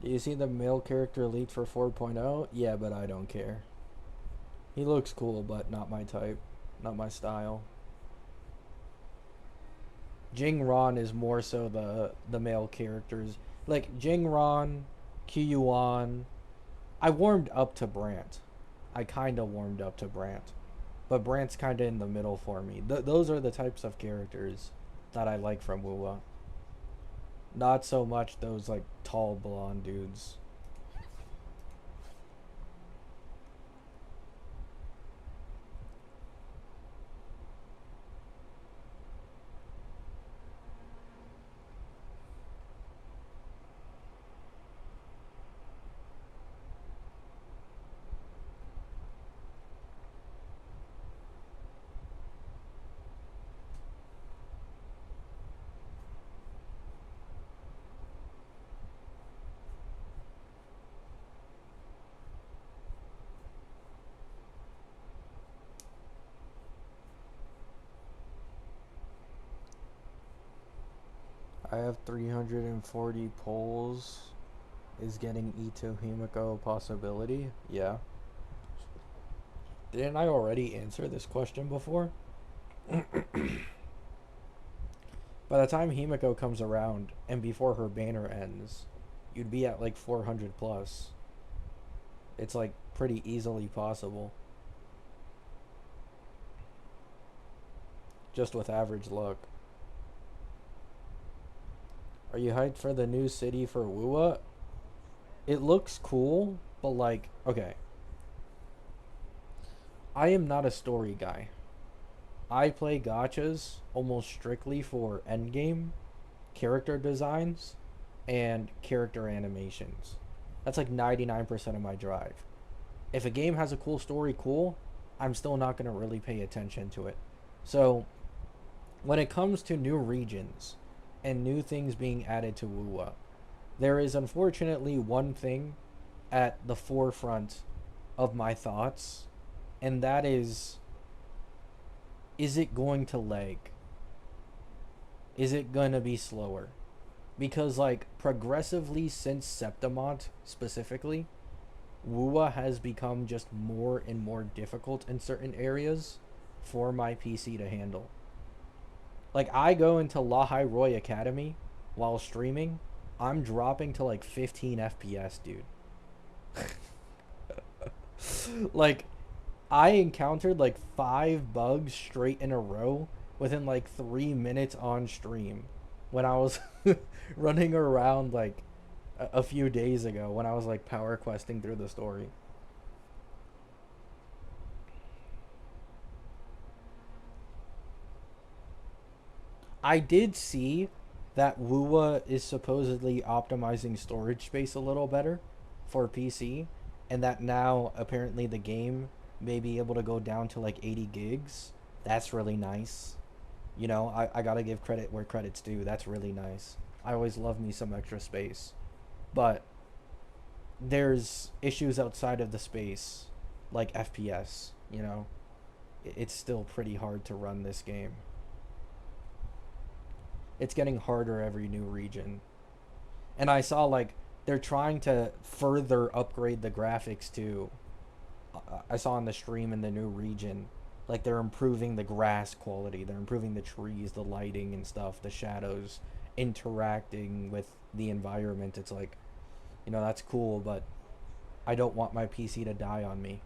Do you see the male character leaked for 4.0? Yeah, but I don't care. He looks cool, but not my type. Not my style. Jing Ron is more so the male characters. Like Jing Ron, Kyuan. I warmed up to Brant. I kind of warmed up to Brant. But Brant's kind of in the middle for me. Those are the types of characters that I like from Wuwa. Not so much those like tall blonde dudes. I have 340 polls. Is getting Ito Himiko a possibility? Yeah. Didn't I already answer this question before? By the time Himiko comes around and before her banner ends, you'd be at like 400 plus. It's like pretty easily possible. Just with average luck. Are you hyped for the new city for Wuwa? It looks cool, but like, okay. I am not a story guy. I play gachas almost strictly for endgame, character designs, and character animations. That's like 99% of my drive. If a game has a cool story, cool. I'm still not going to really pay attention to it. So, when it comes to new regions and new things being added to Wuwa, there is unfortunately one thing at the forefront of my thoughts, and that is it going to lag? Is it going to be slower? Because, like, progressively since Septimont specifically, Wuwa has become just more and more difficult in certain areas for my PC to handle. Like, I go into Lahai Roy Academy while streaming, I'm dropping to like 15 FPS, dude. Like, I encountered like 5 bugs straight in a row within like 3 minutes on stream when I was running around like a few days ago when I was like power questing through the story. I did see that Wuwa is supposedly optimizing storage space a little better for PC, and that now apparently the game may be able to go down to like 80 gigs. That's really nice. You know, I gotta give credit where credit's due. That's really nice. I always love me some extra space. But there's issues outside of the space, like FPS, you know? It's still pretty hard to run this game. It's getting harder every new region. And I saw like they're trying to further upgrade the graphics too. I saw on the stream in the new region, like they're improving the grass quality, they're improving the trees, the lighting and stuff, the shadows, interacting with the environment. It's like, you know, that's cool, but I don't want my PC to die on me.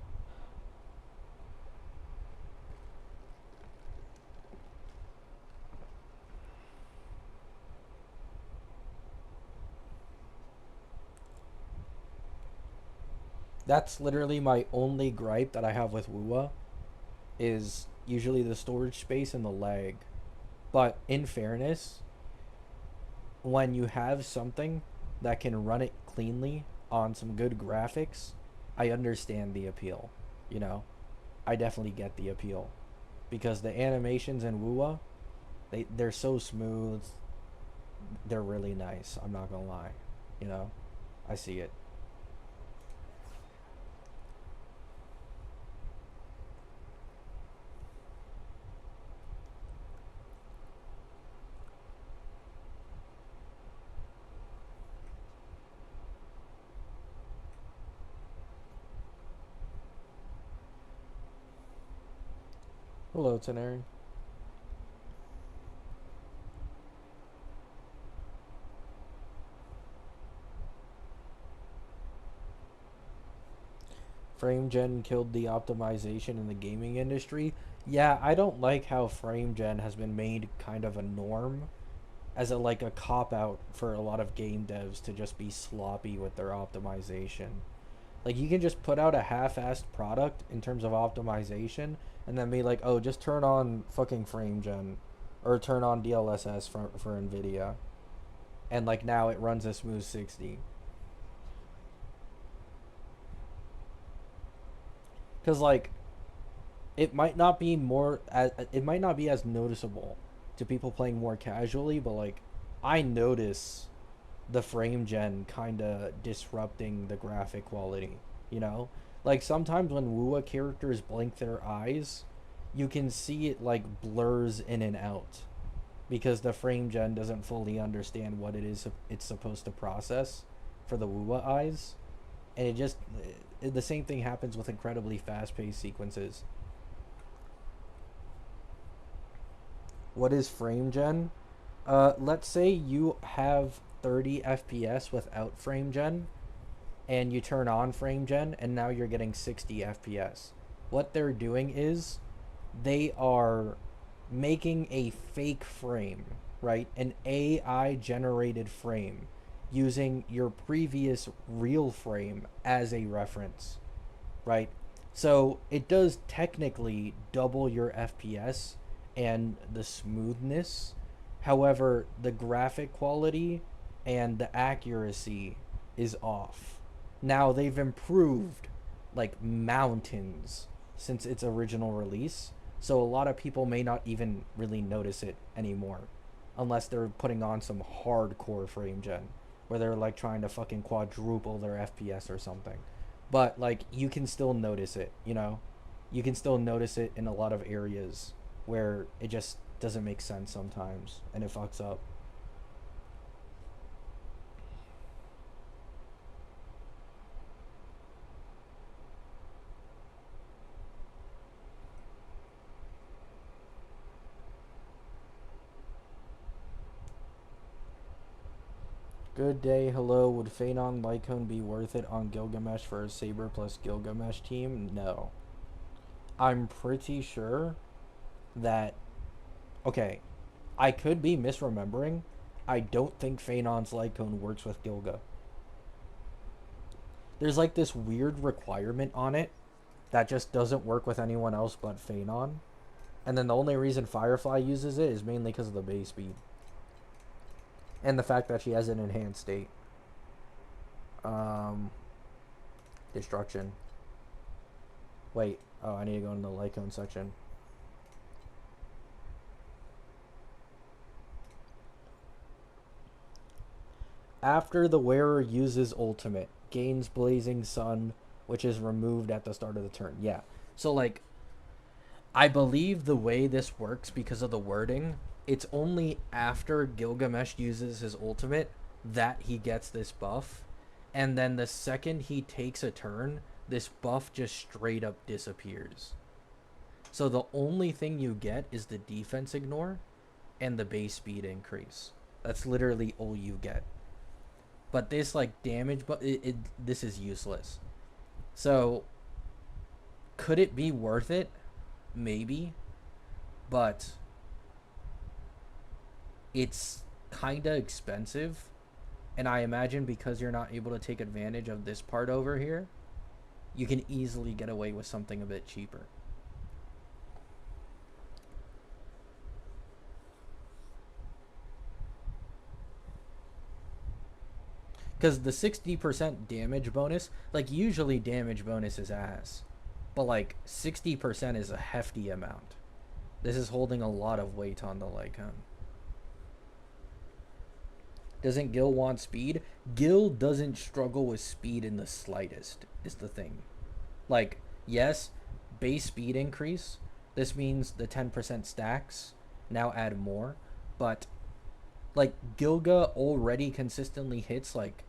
That's literally my only gripe that I have with Wuwa is usually the storage space and the lag. But in fairness, when you have something that can run it cleanly on some good graphics, I understand the appeal. You know, I definitely get the appeal because the animations in Wuwa, they're so smooth. They're really nice. I'm not gonna lie. You know, I see it. Hello, Teneri. Frame gen killed the optimization in the gaming industry. Yeah, I don't like how frame gen has been made kind of a norm as a like a cop out for a lot of game devs to just be sloppy with their optimization. Like you can just put out a half-assed product in terms of optimization and then be like, "Oh, just turn on fucking frame gen or turn on DLSS for Nvidia." And like now it runs a smooth 60. Cuz like it might not be as noticeable to people playing more casually, but like I notice the frame gen kind of disrupting the graphic quality, you know? Like sometimes when Wuwa characters blink their eyes, you can see it like blurs in and out because the frame gen doesn't fully understand what it is it's supposed to process for the Wuwa eyes. And the same thing happens with incredibly fast-paced sequences. What is frame gen? Let's say you have 30 FPS without frame gen, and you turn on frame gen, and now you're getting 60 FPS. What they're doing is they are making a fake frame, right? An AI generated frame using your previous real frame as a reference, right? So it does technically double your FPS and the smoothness. However, the graphic quality and the accuracy is off. Now they've improved like mountains since its original release. So a lot of people may not even really notice it anymore unless they're putting on some hardcore frame gen where they're like trying to fucking quadruple their FPS or something. But like you can still notice it, you know? You can still notice it in a lot of areas where it just doesn't make sense sometimes and it fucks up. Good day, hello. Would Phanon Lycone be worth it on Gilgamesh for a Saber plus Gilgamesh team? No. I'm pretty sure that. Okay, I could be misremembering. I don't think Phanon's Lycone works with Gilga. There's like this weird requirement on it that just doesn't work with anyone else but Phanon. And then the only reason Firefly uses it is mainly because of the base speed. And the fact that she has an enhanced state. Um, Destruction. Wait. Oh, I need to go in the Lycone section. After the wearer uses ultimate, gains Blazing Sun, which is removed at the start of the turn. Yeah. So, like, I believe the way this works because of the wording, it's only after Gilgamesh uses his ultimate that he gets this buff. And then the second he takes a turn, this buff just straight up disappears. So the only thing you get is the defense ignore and the base speed increase. That's literally all you get. But this like damage, but this is useless. So could it be worth it? Maybe, but it's kind of expensive. And I imagine because you're not able to take advantage of this part over here, you can easily get away with something a bit cheaper. Because the 60% damage bonus, like usually damage bonus is ass. But like 60% is a hefty amount. This is holding a lot of weight on the Lycone. Doesn't Gil want speed? Gil doesn't struggle with speed in the slightest, is the thing. Like, yes, base speed increase. This means the 10% stacks. Now add more. But, like, Gilga already consistently hits, like,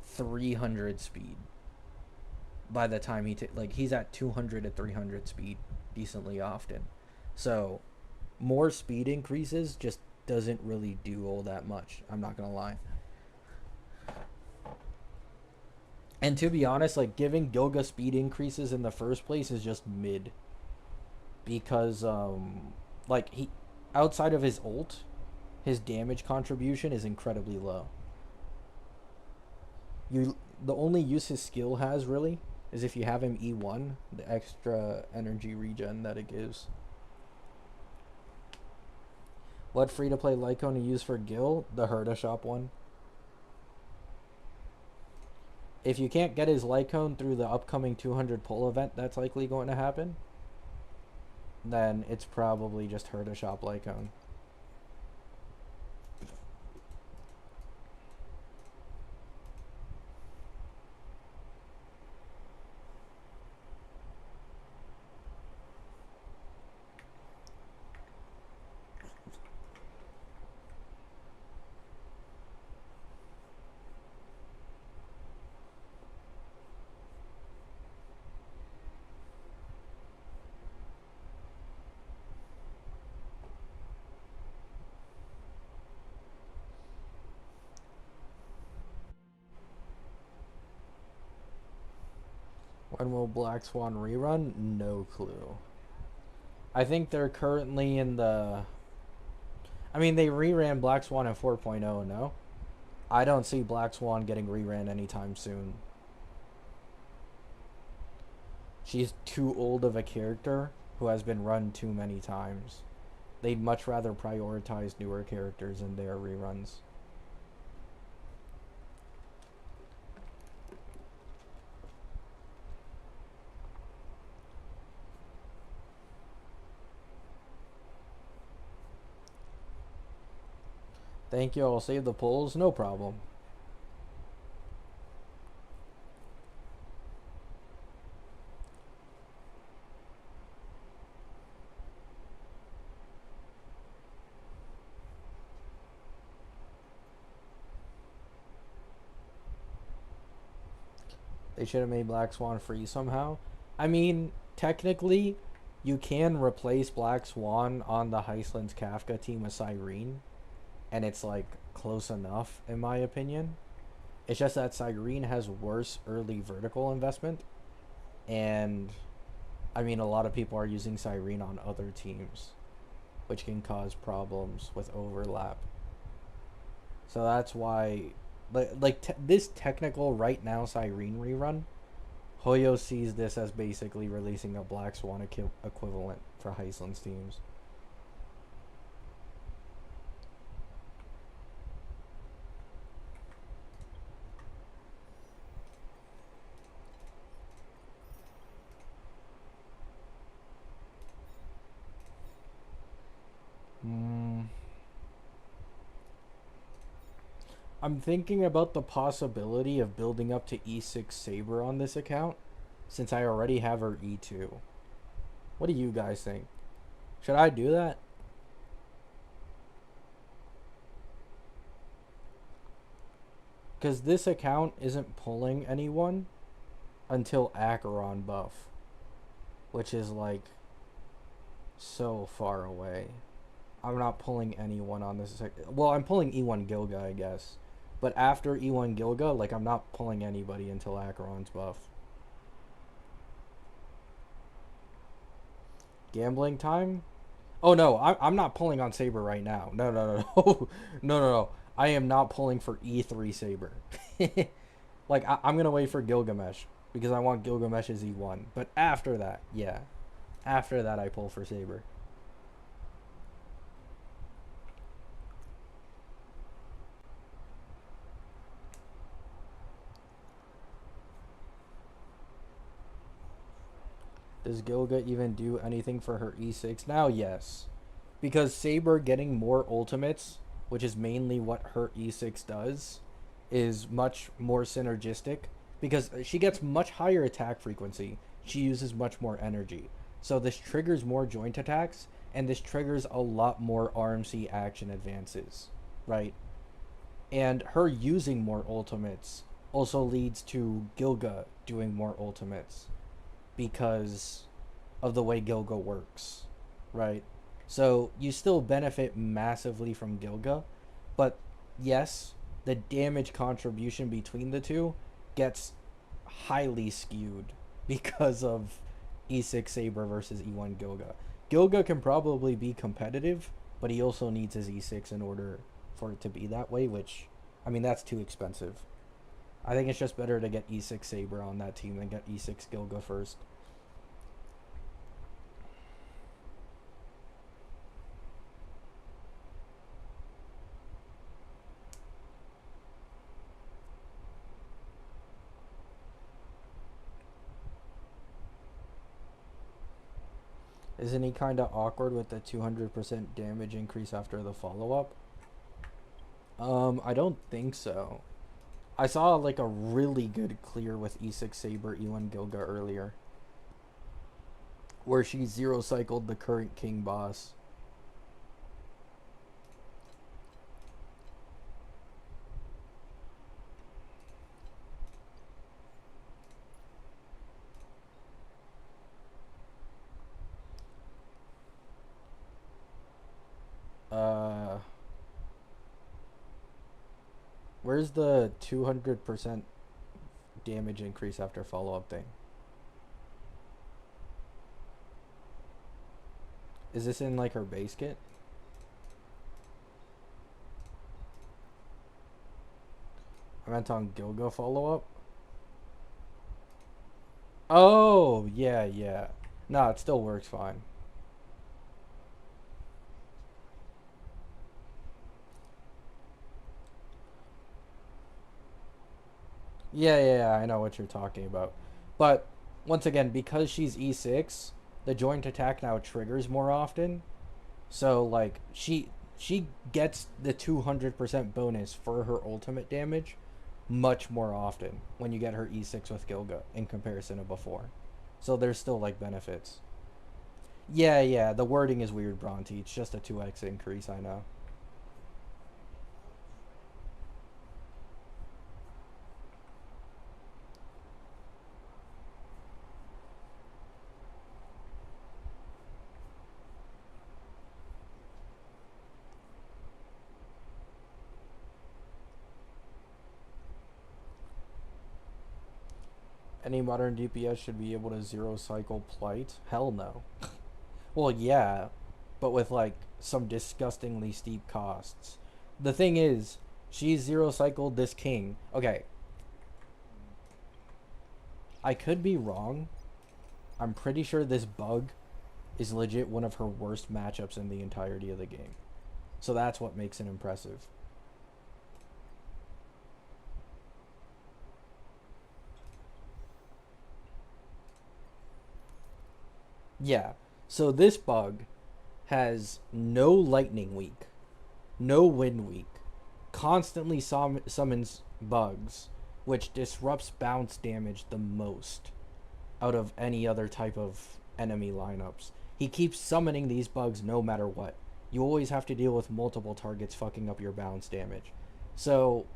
300 speed. By the time he's at 200 to 300 speed decently often. So, more speed increases just doesn't really do all that much. I'm not gonna lie. And to be honest, like giving Gilga speed increases in the first place is just mid. Because like he outside of his ult, his damage contribution is incredibly low. The only use his skill has really is if you have him E1, the extra energy regen that it gives. What free-to-play Lycone to use for Gil? The Herda Shop one. If you can't get his Lycone through the upcoming 200 pull event that's likely going to happen, then it's probably just Herda Shop Lycone. When will Black Swan rerun? No clue. I think they're currently in the... I mean, they reran Black Swan in 4.0, no? I don't see Black Swan getting reran anytime soon. She's too old of a character who has been run too many times. They'd much rather prioritize newer characters in their reruns. Thank you, I'll save the polls, no problem. They should have made Black Swan free somehow. I mean, technically, you can replace Black Swan on the Heisland's Kafka team with Cyrene, and it's like close enough in my opinion. It's just that Cyrene has worse early vertical investment, and I mean a lot of people are using Cyrene on other teams, which can cause problems with overlap. So that's why, this technical right now Cyrene rerun, Hoyo sees this as basically releasing a Black Swan equivalent for Heisland's teams. Mm, I'm thinking about the possibility of building up to E6 Saber on this account, since I already have her E2. What do you guys think? Should I do that? Because this account isn't pulling anyone until Acheron buff, which is like so far away. I'm not pulling anyone on this. Well, I'm pulling E1 Gilga, I guess. But after E1 Gilga, like, I'm not pulling anybody until Acheron's buff. Gambling time? Oh no, I'm not pulling on Saber right now. No, no, no, no. No, no, no. I am not pulling for E3 Saber. Like, I'm going to wait for Gilgamesh because I want Gilgamesh's E1. But after that, yeah. After that, I pull for Saber. Does Gilga even do anything for her E6 now? Yes. Because Saber getting more ultimates, which is mainly what her E6 does, is much more synergistic because she gets much higher attack frequency. She uses much more energy. So this triggers more joint attacks and this triggers a lot more RMC action advances, right? And her using more ultimates also leads to Gilga doing more ultimates because of the way Gilga works, right? So you still benefit massively from Gilga, but yes, the damage contribution between the two gets highly skewed because of E6 Saber versus E1 Gilga. Gilga can probably be competitive, but he also needs his E6 in order for it to be that way, which, I mean, that's too expensive. I think it's just better to get E6 Saber on that team than get E6 Gilga first. Isn't he kind of awkward with the 200% damage increase after the follow up? I don't think so. I saw like a really good clear with E6 Saber E1 Gilga earlier, where she zero cycled the current king boss. Uh, where's the 200% damage increase after follow up thing? Is this in like her base kit? I meant on Gilga follow up. Oh, yeah, yeah. Nah, it still works fine. Yeah, yeah, yeah, I know what you're talking about. But once again, because she's E6, the joint attack now triggers more often. So like she gets the 200% bonus for her ultimate damage much more often when you get her E6 with Gilga in comparison to before. So there's still like benefits. Yeah, yeah, the wording is weird, Bronte. It's just a 2x increase, I know. Any modern DPS should be able to zero cycle Plight? Hell no. Well, yeah, but with like some disgustingly steep costs. The thing is, she zero cycled this king. Okay, I could be wrong. I'm pretty sure this bug is legit one of her worst matchups in the entirety of the game. So that's what makes it impressive. Yeah. So this bug has no lightning weak, no wind weak, constantly summons bugs, which disrupts bounce damage the most out of any other type of enemy lineups. He keeps summoning these bugs no matter what. You always have to deal with multiple targets fucking up your bounce damage. So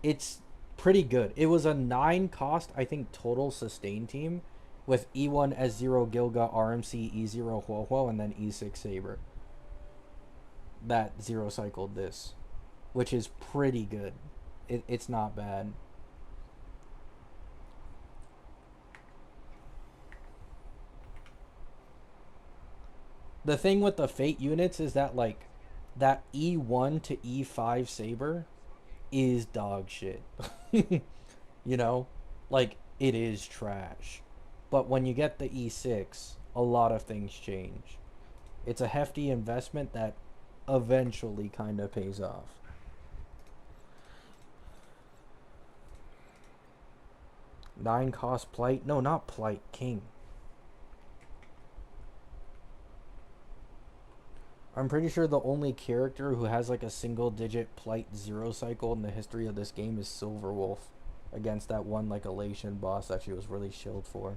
it's pretty good. It was a 9 cost, I think, total sustain team with E1 S0 Gilga, RMC, E0 Huohuo, and then E6 Saber. That zero cycled this, which is pretty good. It's not bad. The thing with the Fate units is that, like, that E1 to E5 Saber is dog shit. You know? Like, it is trash. But when you get the E6, a lot of things change. It's a hefty investment that eventually kind of pays off. Nine cost Plight? No, not Plight. King. I'm pretty sure the only character who has like a single digit Plight zero cycle in the history of this game is Silverwolf, against that one like Elation boss that she was really shilled for.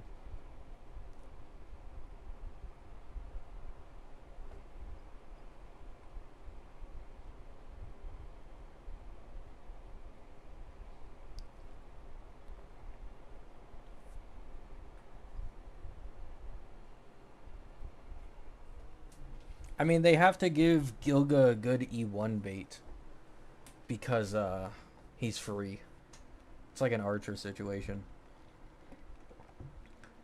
I mean, they have to give Gilga a good E1 bait because he's free. It's like an Archer situation.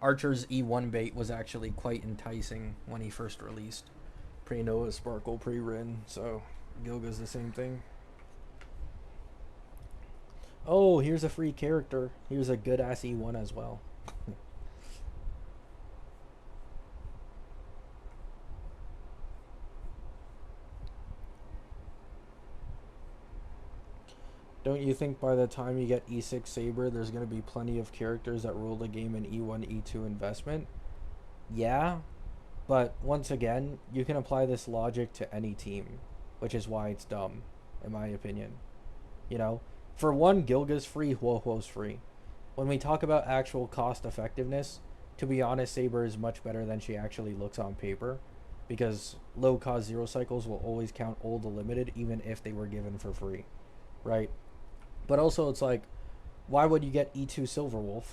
Archer's E1 bait was actually quite enticing when he first released. Pre-Nova Sparkle, pre-Rin, so Gilga's the same thing. Oh, here's a free character. Here's a good-ass E1 as well. Don't you think by the time you get E6 Saber, there's going to be plenty of characters that rule the game in E1, E2 investment? Yeah, but once again, you can apply this logic to any team, which is why it's dumb, in my opinion. You know, for one, Gilga's free, Huohuo's free. When we talk about actual cost effectiveness, to be honest, Saber is much better than she actually looks on paper, because low cost zero cycles will always count old to limited, even if they were given for free, right? But also, it's like, why would you get E2 Silverwolf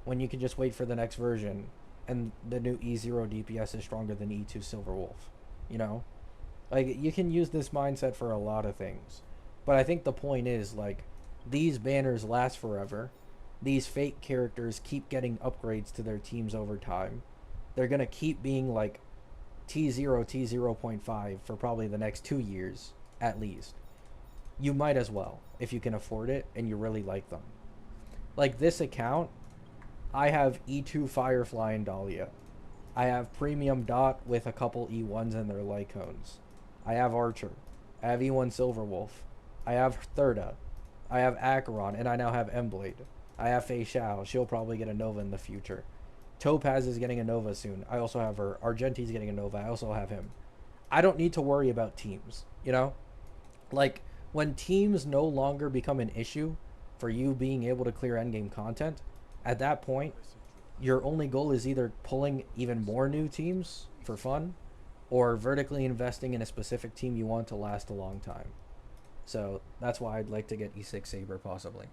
when you can just wait for the next version and the new E0 DPS is stronger than E2 Silverwolf? You know? Like, you can use this mindset for a lot of things. But I think the point is, like, these banners last forever. These fake characters keep getting upgrades to their teams over time. They're going to keep being, like, T0, T0.5 for probably the next 2 years, at least. You might as well, if you can afford it and you really like them. Like this account, I have E2 Firefly and Dahlia. I have Premium Dot with a couple E1s and their Lycones. I have Archer. I have E1 Silverwolf. I have Thurda. I have Acheron, and I now have Emblade. I have Fei Xiao. She'll probably get a Nova in the future. Topaz is getting a Nova soon. I also have her. Argenti's getting a Nova. I also have him. I don't need to worry about teams, you know? Like, when teams no longer become an issue for you being able to clear endgame content, at that point, your only goal is either pulling even more new teams for fun or vertically investing in a specific team you want to last a long time. So that's why I'd like to get E6 Saber possibly.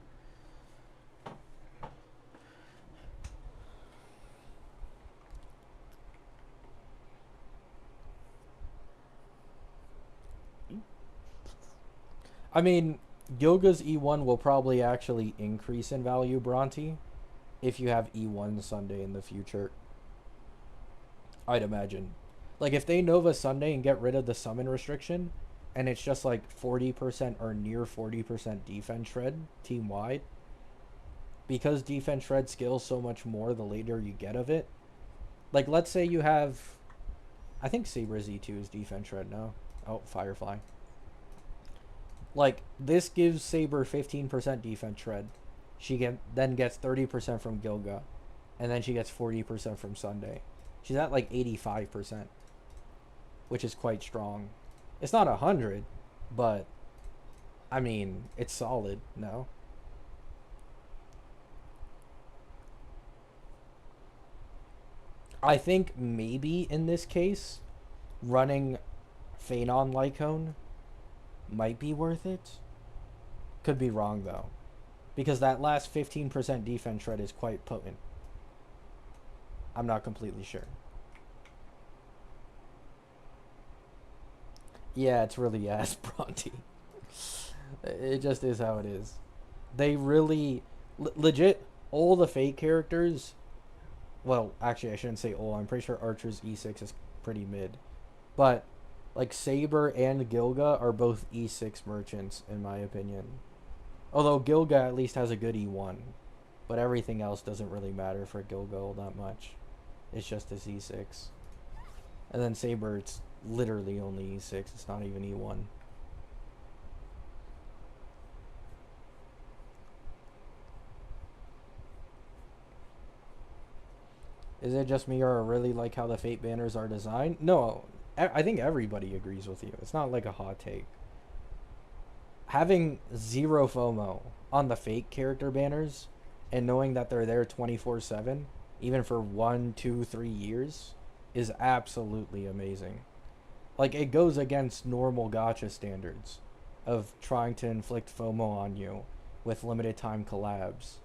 I mean, Gilga's E1 will probably actually increase in value, Bronte, if you have E1 Sunday in the future. I'd imagine. Like, if they Nova Sunday and get rid of the summon restriction, and it's just like 40% or near 40% defense shred team-wide, because defense shred scales so much more the later you get of it. Like, let's say you have... I think Saber's E2 is defense shred, no? Oh, Firefly. Like, this gives Saber 15% defense shred. She then gets 30% from Gilga. And then she gets 40% from Sunday. She's at like 85%. which is quite strong. It's not 100, but I mean, it's solid, no? I think maybe in this case, running Phanon Lycone might be worth it. Could be wrong though, because that last 15% defense shred is quite potent. I'm not completely sure. Yeah, it's really ass Bronte. It just is how it is. They really, legit, all the fake characters. Well, actually, I shouldn't say all. I'm pretty sure Archer's E6 is pretty mid, but like Saber and Gilga are both E6 merchants in my opinion. Although Gilga at least has a good E1, but everything else doesn't really matter for Gilga all that much. It's just his E6, and then Saber, it's literally only E6. It's not even E1. Is it just me, or I really like how the Fate banners are designed? No, I think everybody agrees with you. It's not like a hot take. Having zero FOMO on the fake character banners and knowing that they're there 24/7, even for 1, 2, 3 years, is absolutely amazing. Like, it goes against normal gacha standards of trying to inflict FOMO on you with limited time collabs.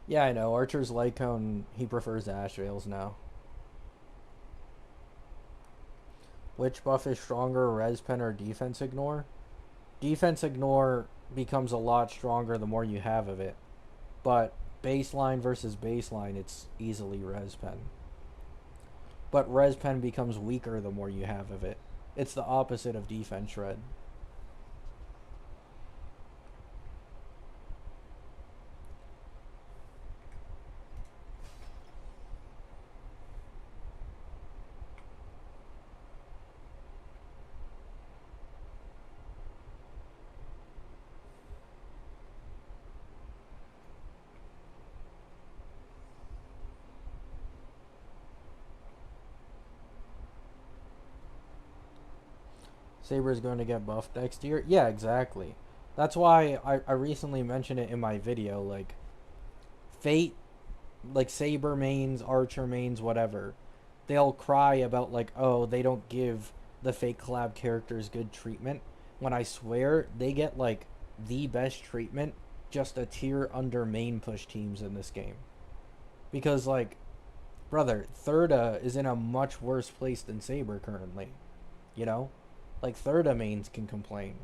Yeah, I know. Archer's Lycone, he prefers Ash Veils now. Which buff is stronger, Res Pen or Defense Ignore? Defense Ignore becomes a lot stronger the more you have of it. But baseline versus baseline, it's easily Res Pen. But Res Pen becomes weaker the more you have of it. It's the opposite of Defense Shred. Saber's going to get buffed next year? Yeah, exactly. That's why I recently mentioned it in my video. Like, Fate, like Saber mains, Archer mains, whatever, they'll cry about, like, oh, they don't give the fake collab characters good treatment. When I swear, they get, like, the best treatment just a tier under main push teams in this game. Because, like, brother, Thirda is in a much worse place than Saber currently. You know? Like, Thirda mains can complain.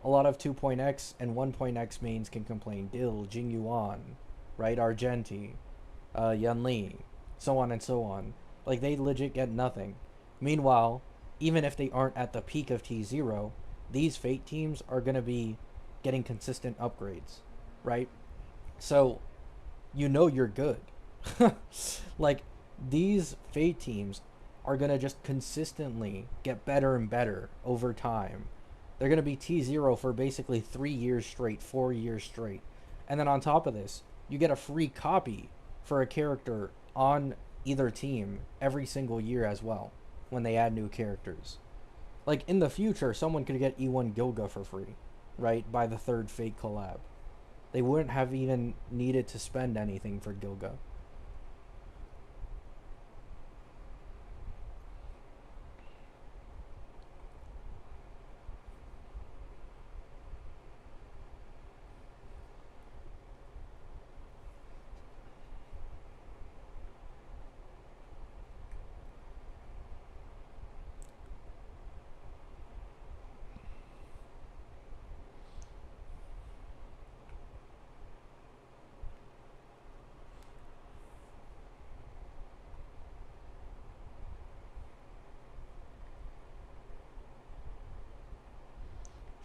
A lot of 2.x and 1.x mains can complain. Dill, Jing Yuan, right? Argenti, Yun Li, so on and so on. Like, they legit get nothing. Meanwhile, even if they aren't at the peak of T0, these Fate teams are going to be getting consistent upgrades, right? So, you know you're good. Like, these Fate teams are going to just consistently get better and better over time. They're going to be T0 for basically 3 years straight, 4 years straight. And then on top of this, you get a free copy for a character on either team every single year as well when they add new characters. Like, in the future, someone could get E1 Gilga for free, right, by the third Fate collab. They wouldn't have even needed to spend anything for Gilga.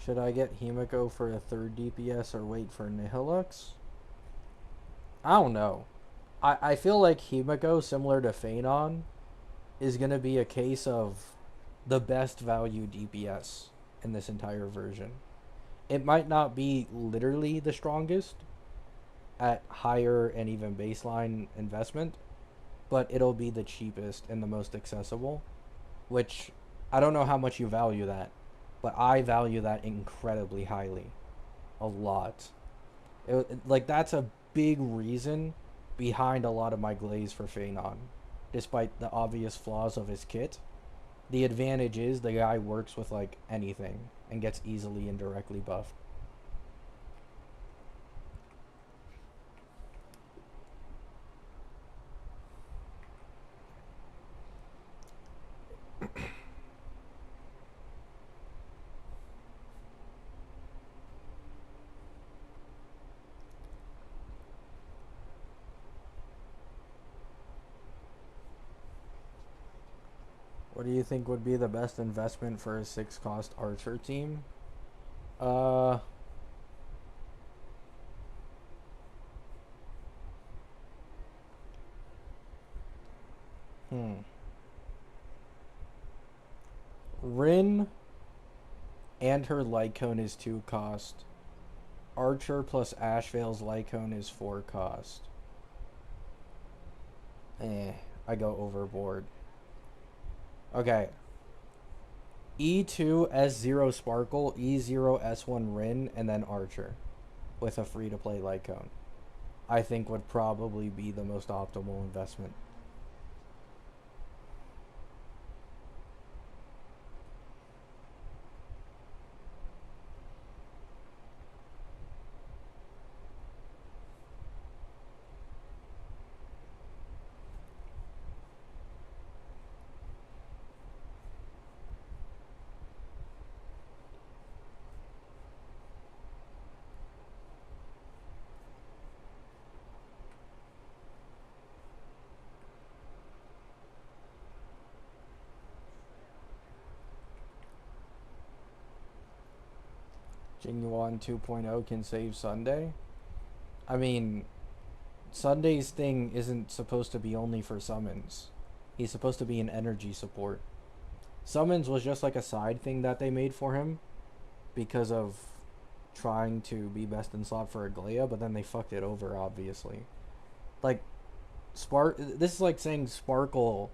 Should I get Himiko for a third DPS or wait for Nihilux? I don't know. I feel like Himiko, similar to Phanon, is going to be a case of the best value DPS in this entire version. It might not be literally the strongest, at higher and even baseline investment, but it'll be the cheapest and the most accessible, which I don't know how much you value that, but I value that incredibly highly. A lot. Like, that's a big reason behind a lot of my glaze for Phanon. Despite the obvious flaws of his kit, the advantage is the guy works with, like, anything and gets easily and directly buffed. What do you think would be the best investment for a 6 cost archer team? Uh, hmm. Rin and her Lycone is 2 cost. Archer plus Ashvale's Lycone is 4 cost. I go overboard. Okay. E2 S0 Sparkle, E0 S1 Rin, and then Archer with a free to play Lycone. I think would probably be the most optimal investment. Jingyuan 2.0 can save Sunday. I mean, Sunday's thing isn't supposed to be only for summons. He's supposed to be an energy support. Summons was just like a side thing that they made for him because of trying to be best in slot for Aglaya, but then they fucked it over, obviously. Like, this is like saying Sparkle,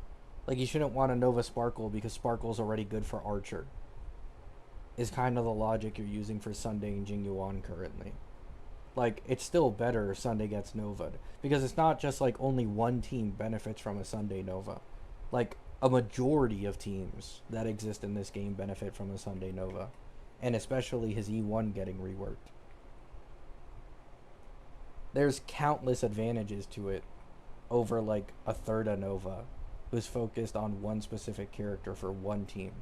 like you shouldn't want a Nova Sparkle because Sparkle's already good for Archer. Is kind of the logic you're using for Sunday and Jingyuan currently. Like, it's still better if Sunday gets Nova'd. Because it's not just like only one team benefits from a Sunday Nova. Like, a majority of teams that exist in this game benefit from a Sunday Nova. And especially his E1 getting reworked. There's countless advantages to it over like a Thirda Nova who's focused on one specific character for one team.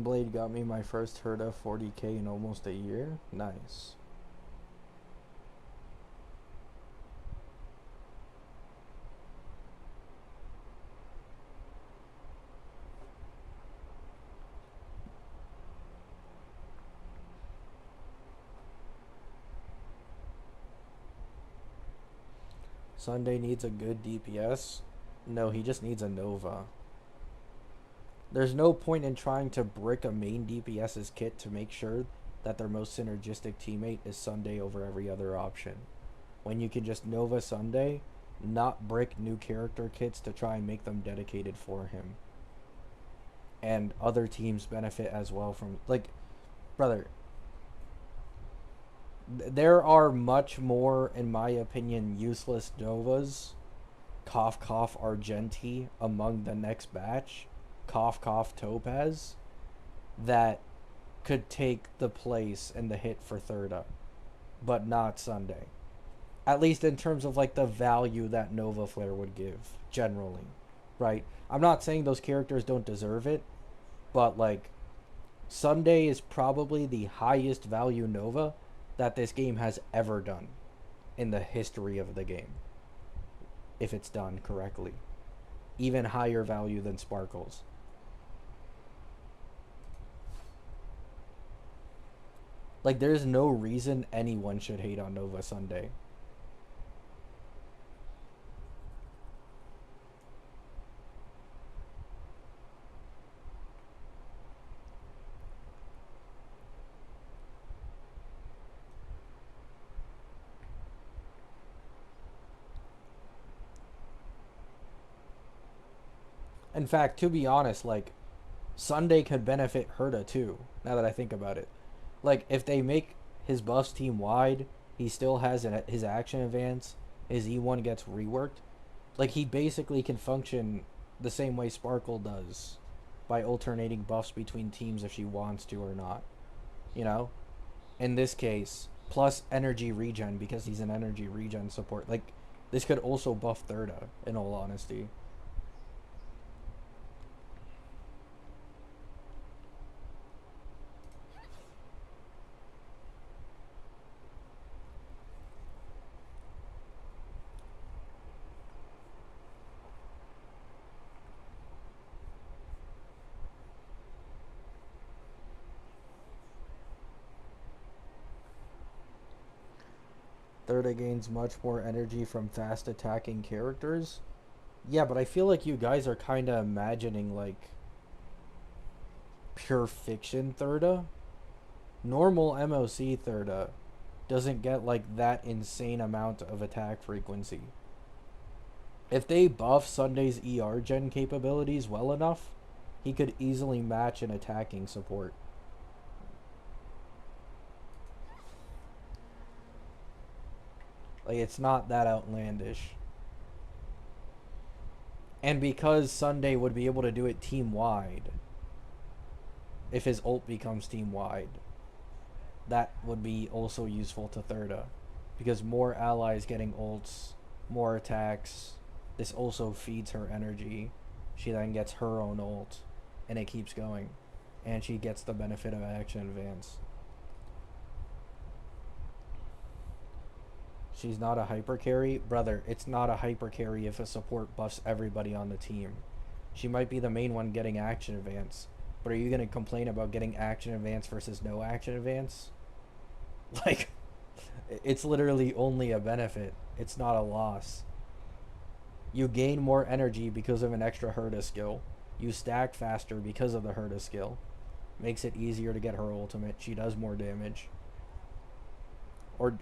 Blade got me my first Herda 40k in almost a year. Nice. Sunday needs a good DPS. No, he just needs a Nova. There's no point in trying to brick a main DPS's kit to make sure that their most synergistic teammate is Sunday over every other option. When you can just Nova Sunday, not brick new character kits to try and make them dedicated for him. And other teams benefit as well from, like, brother, there are much more, in my opinion, useless Novas, cough cough Argenti, among the next batch, cough cough Topaz, that could take the place and the hit for Thirda, but not Sunday. At least in terms of like the value that Nova Flare would give, generally. Right? I'm not saying those characters don't deserve it, but like Sunday is probably the highest value Nova that this game has ever done in the history of the game. If it's done correctly. even higher value than Sparkles. Like, there's no reason anyone should hate on Nova Sunday. In fact, to be honest, like, Sunday could benefit Herta too, now that I think about it. Like, if they make his buffs team wide, he still has his action advance, his E1 gets reworked. Like, he basically can function the same way Sparkle does by alternating buffs between teams if she wants to or not. You know? In this case, plus energy regen because he's an energy regen support. Like, this could also buff Thurda, in all honesty. Thirda gains much more energy from fast attacking characters. Yeah, but I feel like you guys are kind of imagining like pure fiction Thirda. Normal MOC Thirda doesn't get like that insane amount of attack frequency. If they buff Sunday's ER gen capabilities well enough, he could easily match an attacking support. Like, it's not that outlandish. And because Sunday would be able to do it team wide, if his ult becomes team wide, that would be also useful to Thurda. Because more allies getting ults, more attacks, this also feeds her energy. She then gets her own ult, and it keeps going. And she gets the benefit of action advance. She's not a hyper carry. Brother, it's not a hyper carry if a support buffs everybody on the team. She might be the main one getting action advance. But are you going to complain about getting action advance versus no action advance? Like, it's literally only a benefit. It's not a loss. You gain more energy because of an extra Herta skill. You stack faster because of the Herta skill. Makes it easier to get her ultimate. She does more damage. Or...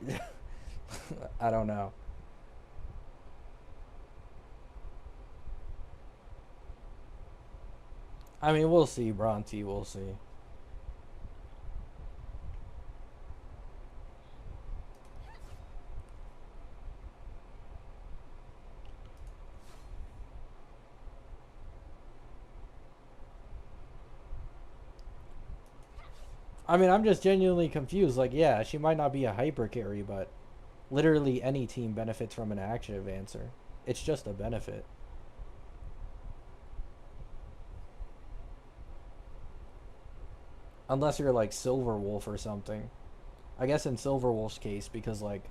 I don't know. I mean, we'll see, Bronte. We'll see. I mean, I'm just genuinely confused. Like, yeah, she might not be a hyper carry, but literally any team benefits from an action advancer. It's just a benefit. Unless you're like Silverwolf or something. I guess in Silverwolf's case, because like,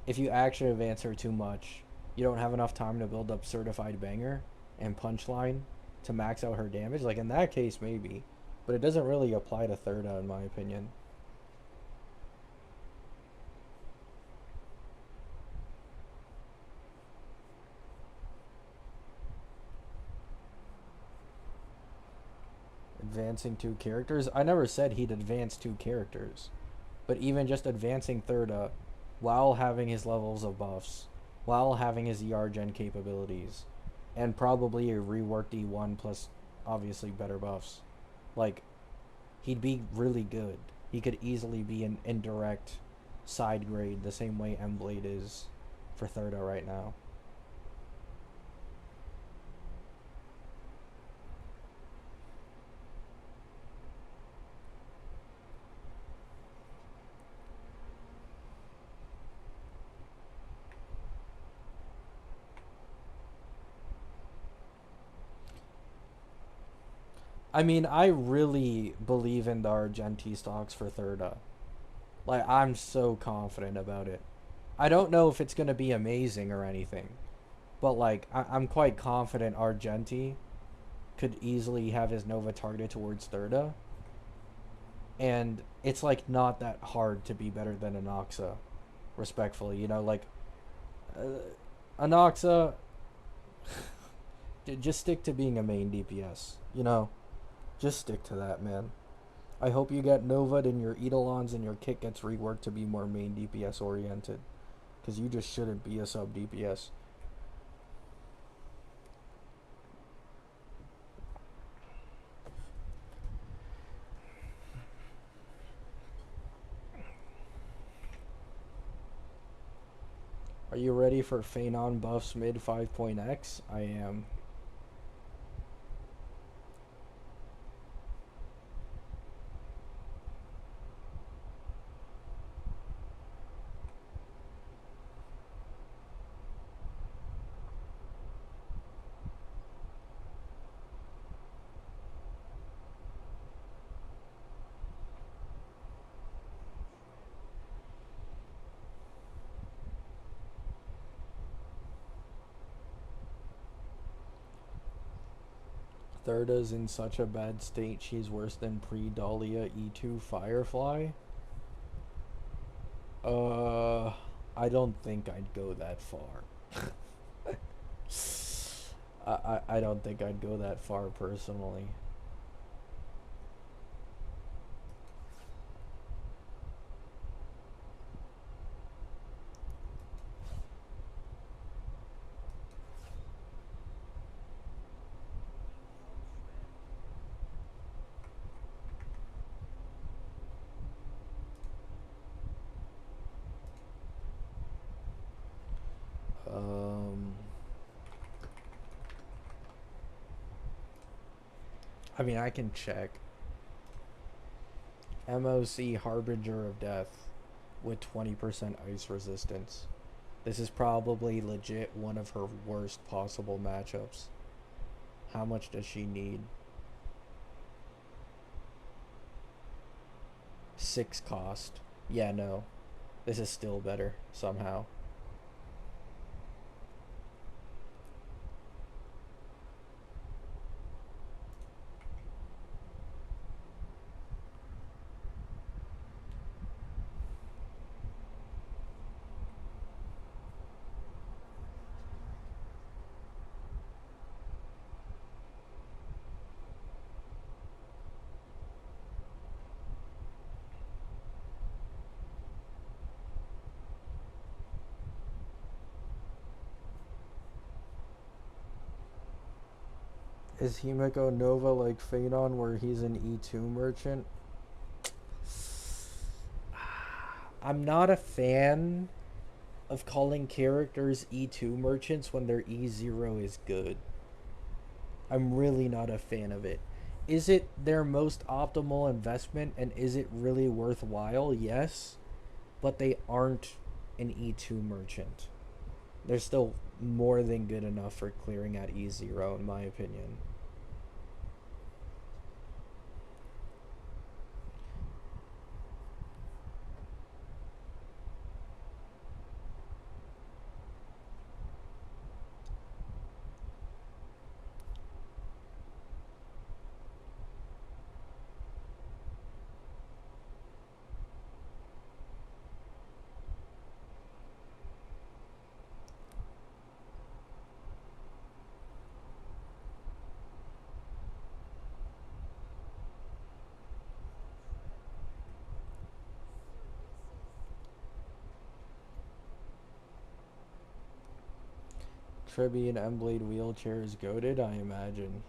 if you action advance her too much, you don't have enough time to build up Certified Banger and Punchline to max out her damage. Like, in that case, maybe. But it doesn't really apply to Thurda, in my opinion. Advancing two characters? I never said he'd advance two characters. But even just advancing Thurda while having his levels of buffs, while having his ER gen capabilities, and probably a reworked E1 plus obviously better buffs. Like, he'd be really good. He could easily be an indirect side grade the same way Emblade is for Thurda right now. I mean, I really believe in the Argenti stocks for Thurda. Like, I'm so confident about it. I don't know if it's going to be amazing or anything, But like, I'm quite confident Argenti could easily have his Nova targeted towards Thirda, and it's like not that hard to be better than Anoxa, respectfully. You know, like uh, Anoxa, just stick to being a main DPS. You know, just stick to that, man. I hope you get Nova'd and your Eidolons and your kit gets reworked to be more main DPS oriented, because you just shouldn't be a sub DPS. Are you ready for Phanon buffs mid 5.x? I am. Thirda's in such a bad state she's worse than pre-Dahlia E2 Firefly? Uh, I don't think I'd go that far. I don't think I'd go that far personally. Um, I mean, I can check. MOC Harbinger of Death with 20% ice resistance. This is probably legit one of her worst possible matchups. How much does she need? 6 cost. Yeah, no. This is still better, somehow. Is Himeko Nova like Phanon where he's an E2 merchant? I'm not a fan of calling characters E2 merchants when their E0 is good. I'm really not a fan of it. Is it their most optimal investment and is it really worthwhile? Yes, but they aren't an E2 merchant. They're still more than good enough for clearing at E0 in my opinion. Tribby and Emblade wheelchair is goated, I imagine.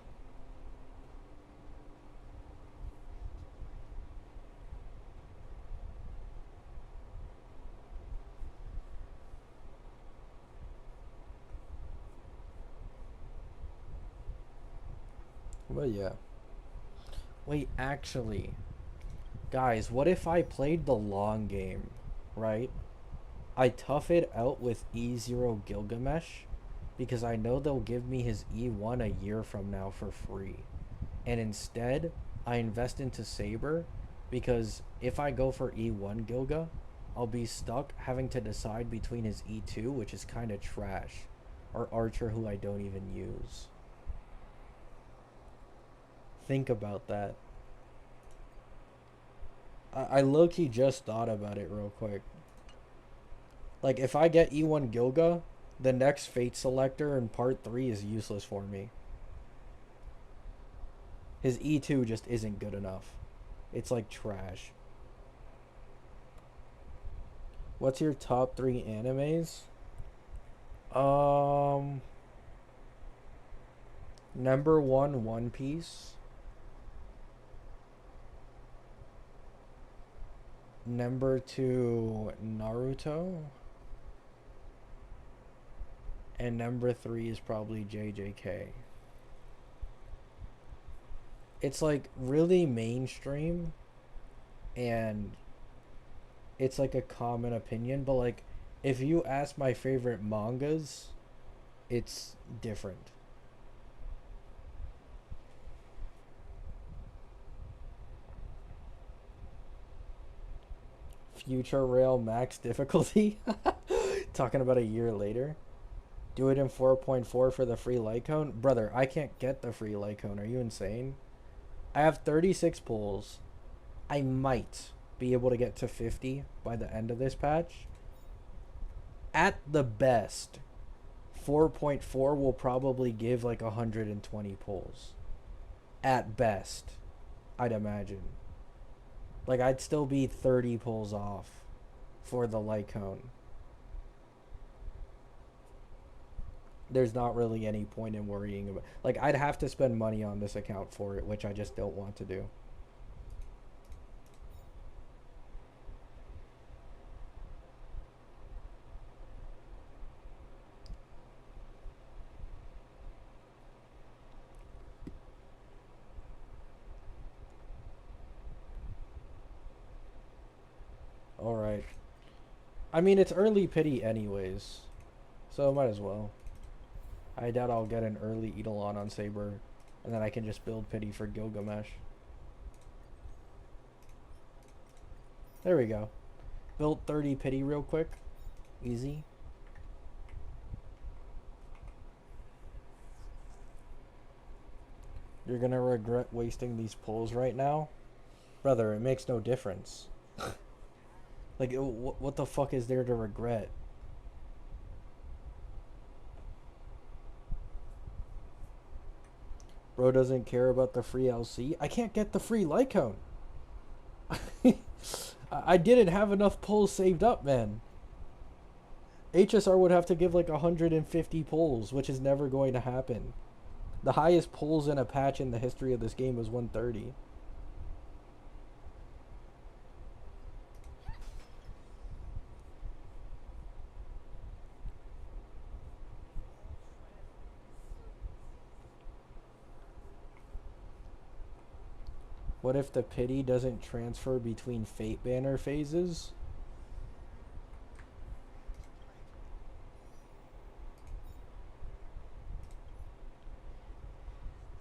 But yeah. Wait, actually, guys, what if I played the long game, right? I tough it out with E0 Gilgamesh because I know they'll give me his E1 a year from now for free. And instead, I invest into Saber because if I go for E1 Gilga, I'll be stuck having to decide between his E2, which is kind of trash, or Archer who I don't even use. Think about that. I low-key just thought about it real quick. Like, if I get E1 Gilga, the next Fate Selector in Part 3 is useless for me. His E2 just isn't good enough. It's like trash. What's your top 3 animes? Um, Number 1, One Piece. Number 2, Naruto. And number 3 is probably JJK. It's like really mainstream and it's like a common opinion, but like if you ask my favorite mangas, it's different. Future Rail max difficulty. Talking about a year later. Do it in 4.4 for the free light cone. Brother, I can't get the free light cone. Are you insane? I have 36 pulls. I might be able to get to 50 by the end of this patch. At the best, 4.4 will probably give like 120 pulls. At best, I'd imagine. Like, I'd still be 30 pulls off for the light cone. There's not really any point in worrying about. Like, I'd have to spend money on this account for it, which I just don't want to do. Alright. I mean, it's early pity anyways. So might as well. I doubt I'll get an early Eidolon on Saber. And then I can just build pity for Gilgamesh. There we go. Built 30 pity real quick. Easy. You're gonna regret wasting these pulls right now? Brother, it makes no difference. Like, what the fuck is there to regret? Bro doesn't care about the free LC. I can't get the free Lycone. I didn't have enough pulls saved up, man. HSR would have to give like 150 pulls, which is never going to happen. The highest pulls in a patch in the history of this game was 130. What if the pity doesn't transfer between Fate Banner phases?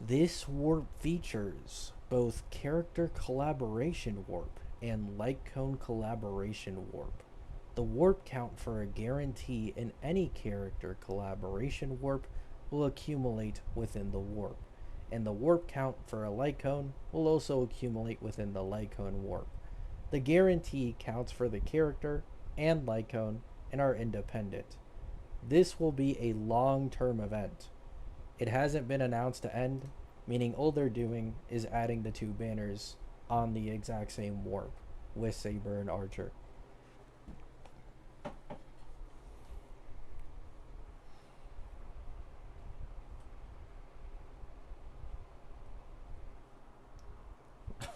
This warp features both character collaboration warp and light cone collaboration warp. The warp count for a guarantee in any character collaboration warp will accumulate within the warp, and the warp count for a light cone will also accumulate within the light cone warp. The guarantee counts for the character and light cone and are independent. This will be a long-term event. It hasn't been announced to end, meaning all they're doing is adding the two banners on the exact same warp with Saber and Archer.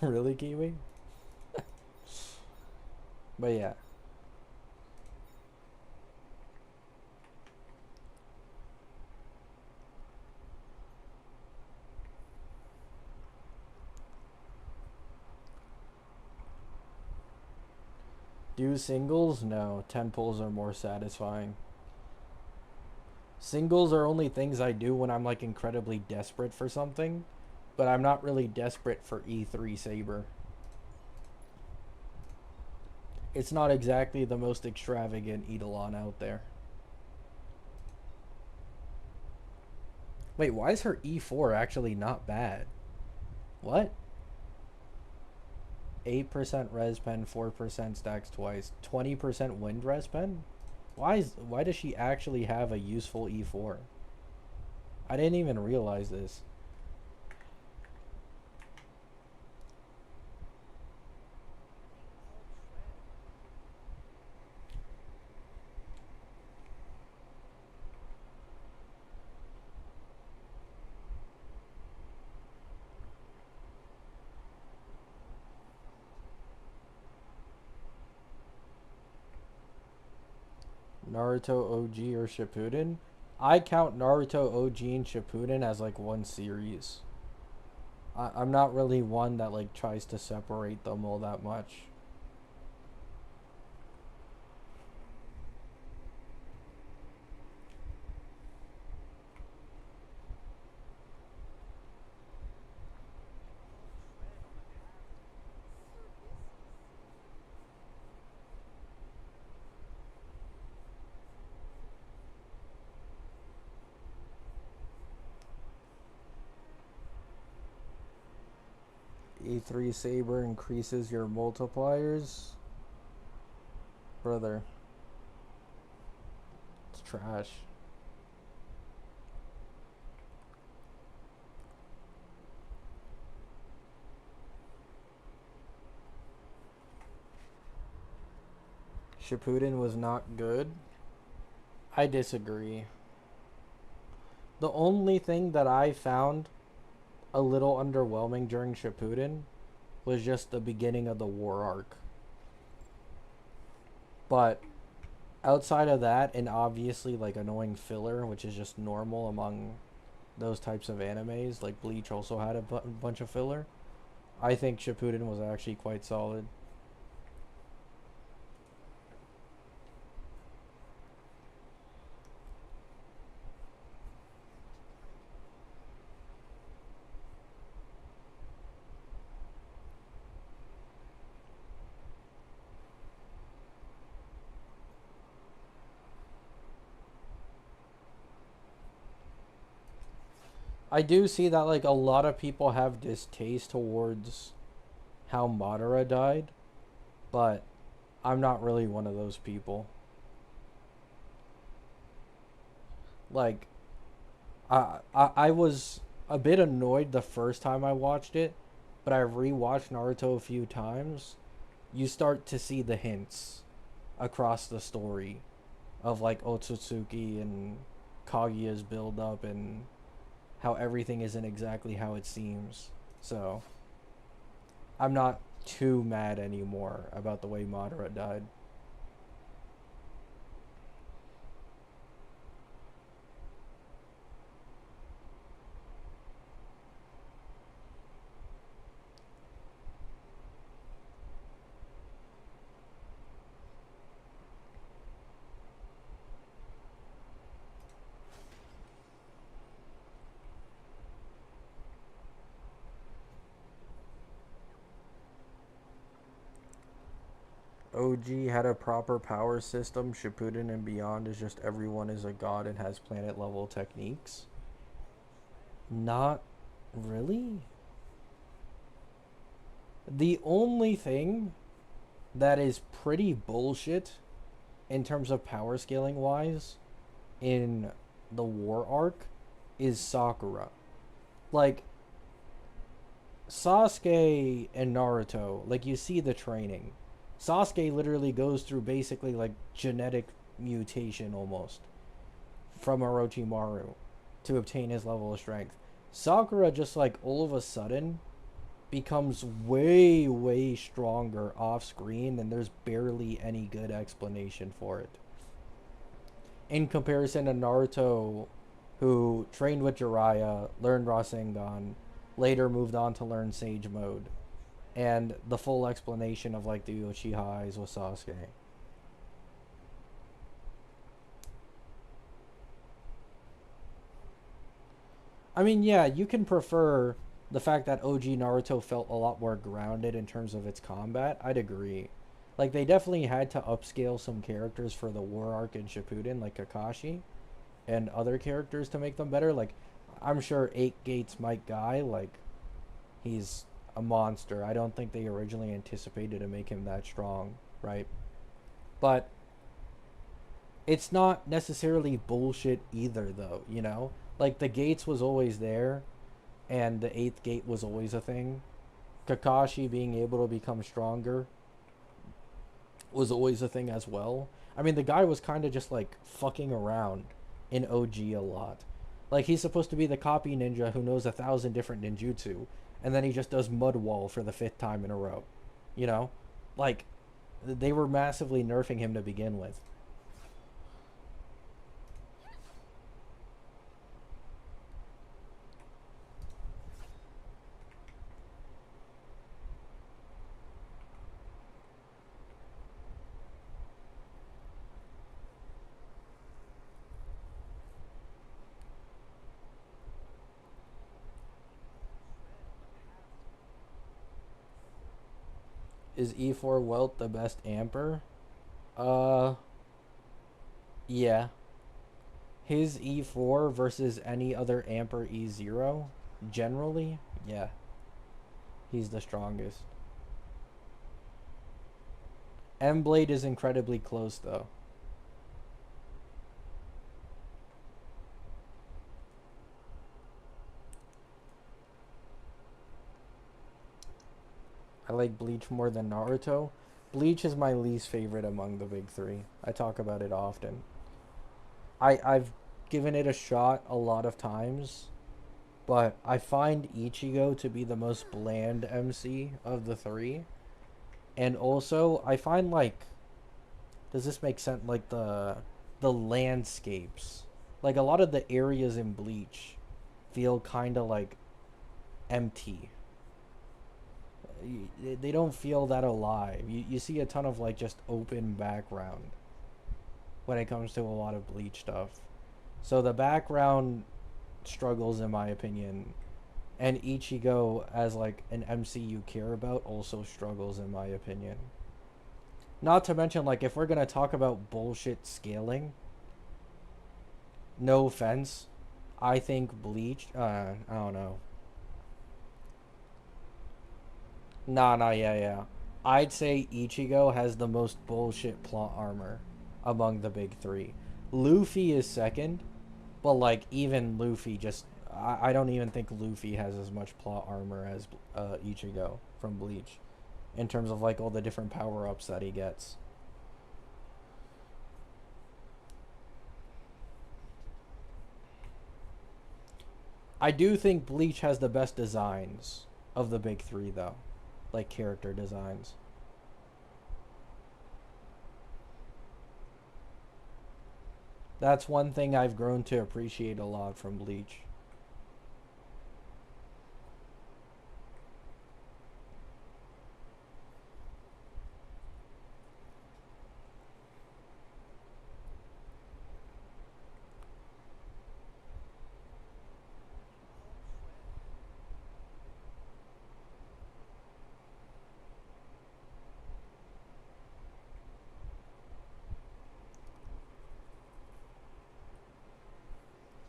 Really, Kiwi? But yeah. Do singles? No. 10 pulls are more satisfying. Singles are only things I do when I'm like incredibly desperate for something, but I'm not really desperate for E3 Saber. It's not exactly the most extravagant Eidolon out there. Wait, why is her E4 actually not bad? What? 8% res pen, 4% stacks twice, 20% wind res pen? Why does she actually have a useful E4? I didn't even realize this. Naruto OG or Shippuden? I count Naruto OG and Shippuden as like one series. I'm not really one that like tries to separate them all that much. E3 Saber increases your multipliers. Brother, it's trash. Shippuden was not good. I disagree. The only thing that I found a little underwhelming during Shippuden was just the beginning of the war arc. But outside of that, and obviously like annoying filler, which is just normal among those types of animes, like Bleach also had a bunch of filler. I think Shippuden was actually quite solid. I do see that like a lot of people have distaste towards how Madara died, but I'm not really one of those people. Like I was a bit annoyed the first time I watched it, but I rewatched Naruto a few times. You start to see the hints across the story of like Otsutsuki and Kaguya's build up and how everything isn't exactly how it seems. So I'm not too mad anymore about the way Madara died. OG had a proper power system. Shippuden and beyond is just everyone is a god and has planet level techniques. Not really. The only thing that is pretty bullshit in terms of power scaling wise in the war arc is Sakura. Like Sasuke and Naruto, like you see the training. Sasuke literally goes through basically like genetic mutation almost from Orochimaru to obtain his level of strength. Sakura just like all of a sudden becomes way stronger off screen and there's barely any good explanation for it. In comparison to Naruto, who trained with Jiraiya, learned Rasengan, later moved on to learn Sage Mode, and the full explanation of like the Uchihas with Sasuke. I mean, yeah, you can prefer the fact that OG Naruto felt a lot more grounded in terms of its combat. I'd agree. Like they definitely had to upscale some characters for the war arc in Shippuden, like Kakashi, and other characters to make them better. Like I'm sure Eight Gates Mike Guy, like, he's a monster. I don't think they originally anticipated to make him that strong, right? But it's not necessarily bullshit either, though, you know? Like, the Gates was always there, and the eighth gate was always a thing. Kakashi being able to become stronger was always a thing as well. I mean, the guy was kind of just like fucking around in OG a lot. Like, he's supposed to be the copy ninja who knows 1,000 different ninjutsu, and then he just does mud wall for the fifth time in a row. You know? Like, they were massively nerfing him to begin with. Is E4 Welt the best amper? Uh, yeah. His E4 versus any other amper E0, generally, yeah, he's the strongest. M Blade is incredibly close though. I like Bleach more than Naruto. Bleach is my least favorite among the big three. I talk about it often. I've given it a shot a lot of times, but I find Ichigo to be the most bland MC of the three. And also, I find like, does this make sense? Like the landscapes, like a lot of the areas in Bleach, feel kind of like empty. They don't feel that alive. You see a ton of like just open background when it comes to a lot of Bleach stuff. So the background struggles, in my opinion, and Ichigo as like an MC you care about also struggles, in my opinion. Not to mention, like, if we're gonna talk about bullshit scaling, no offense, I think Bleach. I don't know. Nah, yeah, yeah. I'd say Ichigo has the most bullshit plot armor among the big three. Luffy is second, but like even Luffy just I don't even think Luffy has as much plot armor as Ichigo from Bleach in terms of like all the different power ups that he gets. I do think Bleach has the best designs of the big three though, like character designs. That's one thing I've grown to appreciate a lot from Bleach.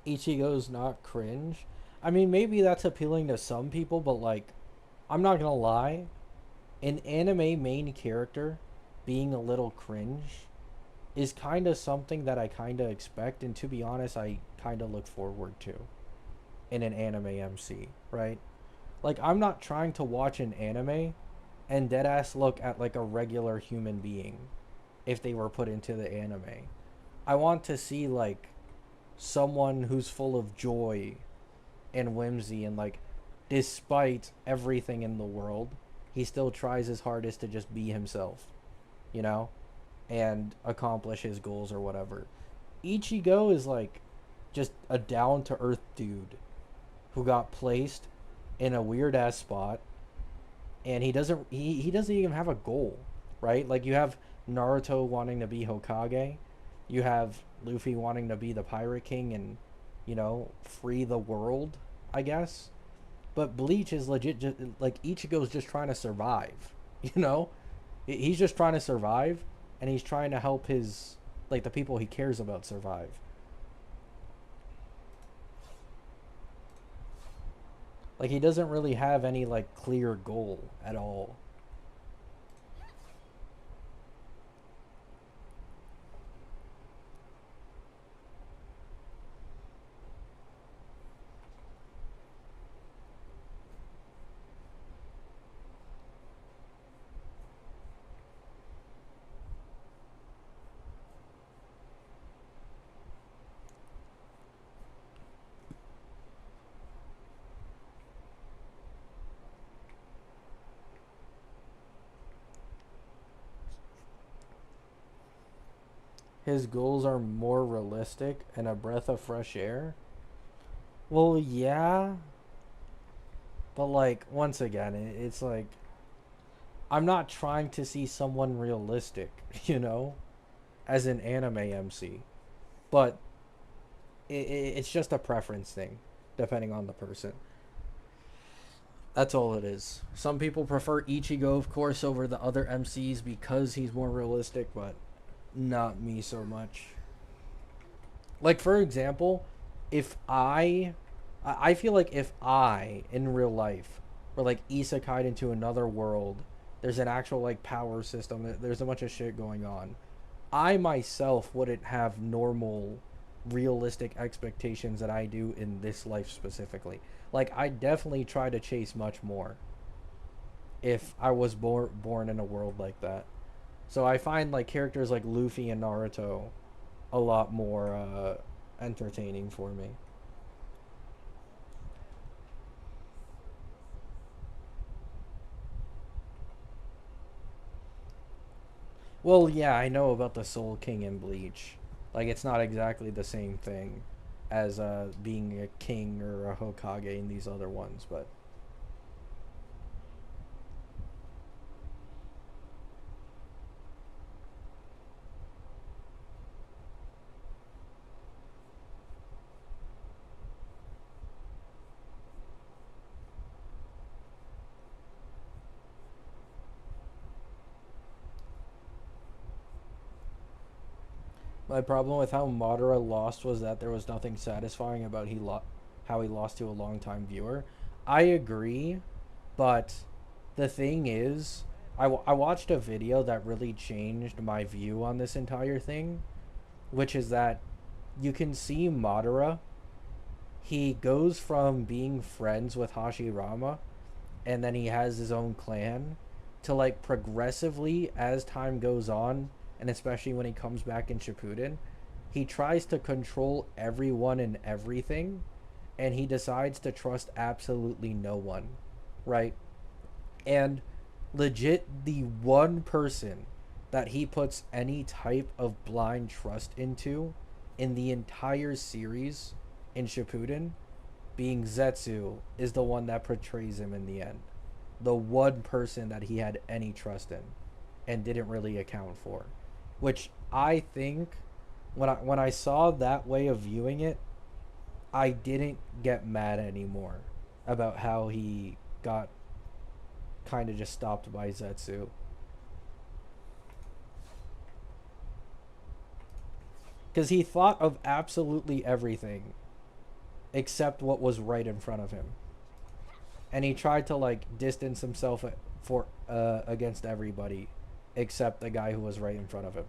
Ichigo's not cringe. I mean, maybe that's appealing to some people, but like, I'm not gonna lie, an anime main character being a little cringe is kind of something that I kind of expect, and to be honest, I kind of look forward to in an anime MC, right? Like, I'm not trying to watch an anime and deadass look at like a regular human being if they were put into the anime. I want to see like someone who's full of joy and whimsy, and like, despite everything in the world, he still tries his hardest to just be himself, you know, and accomplish his goals or whatever. Ichigo is like just a down to earth dude who got placed in a weird ass spot, and he doesn't even have a goal, right? Like, you have Naruto wanting to be Hokage, you have Luffy wanting to be the Pirate King and, you know, free the world, I guess. But Bleach is legit just like Ichigo's just trying to survive, you know? He's just trying to survive, and he's trying to help his, like, the people he cares about survive. Like he doesn't really have any like clear goal at all. His goals are more realistic and a breath of fresh air. Well, yeah, but like once again, it's like I'm not trying to see someone realistic, you know, as an anime MC, but it's just a preference thing, depending on the person. That's all it is. Some people prefer Ichigo, of course, over the other MCs because he's more realistic, but not me so much. Like for example, if I feel like if I in real life were like isekai into another world, there's an actual like power system. There's a bunch of shit going on. I myself wouldn't have normal, realistic expectations that I do in this life specifically. Like I definitely try to chase much more if I was born in a world like that. So I find like characters like Luffy and Naruto a lot more entertaining for me. Well, yeah, I know about the Soul King in Bleach. Like, it's not exactly the same thing as being a king or a Hokage in these other ones, but my problem with how Madara lost was that there was nothing satisfying about how he lost to a longtime viewer. I agree, but the thing is, I watched a video that really changed my view on this entire thing, which is that you can see Madara. He goes from being friends with Hashirama and then he has his own clan to like progressively as time goes on and especially when he comes back in Shippuden, he tries to control everyone and everything and he decides to trust absolutely no one, right? And legit the one person that he puts any type of blind trust into in the entire series in Shippuden being Zetsu is the one that portrays him in the end. The one person that he had any trust in and didn't really account for. Which I think when I saw that way of viewing it, I didn't get mad anymore about how he got kind of just stopped by Zetsu. Because he thought of absolutely everything except what was right in front of him. And he tried to like distance himself for against everybody except the guy who was right in front of him.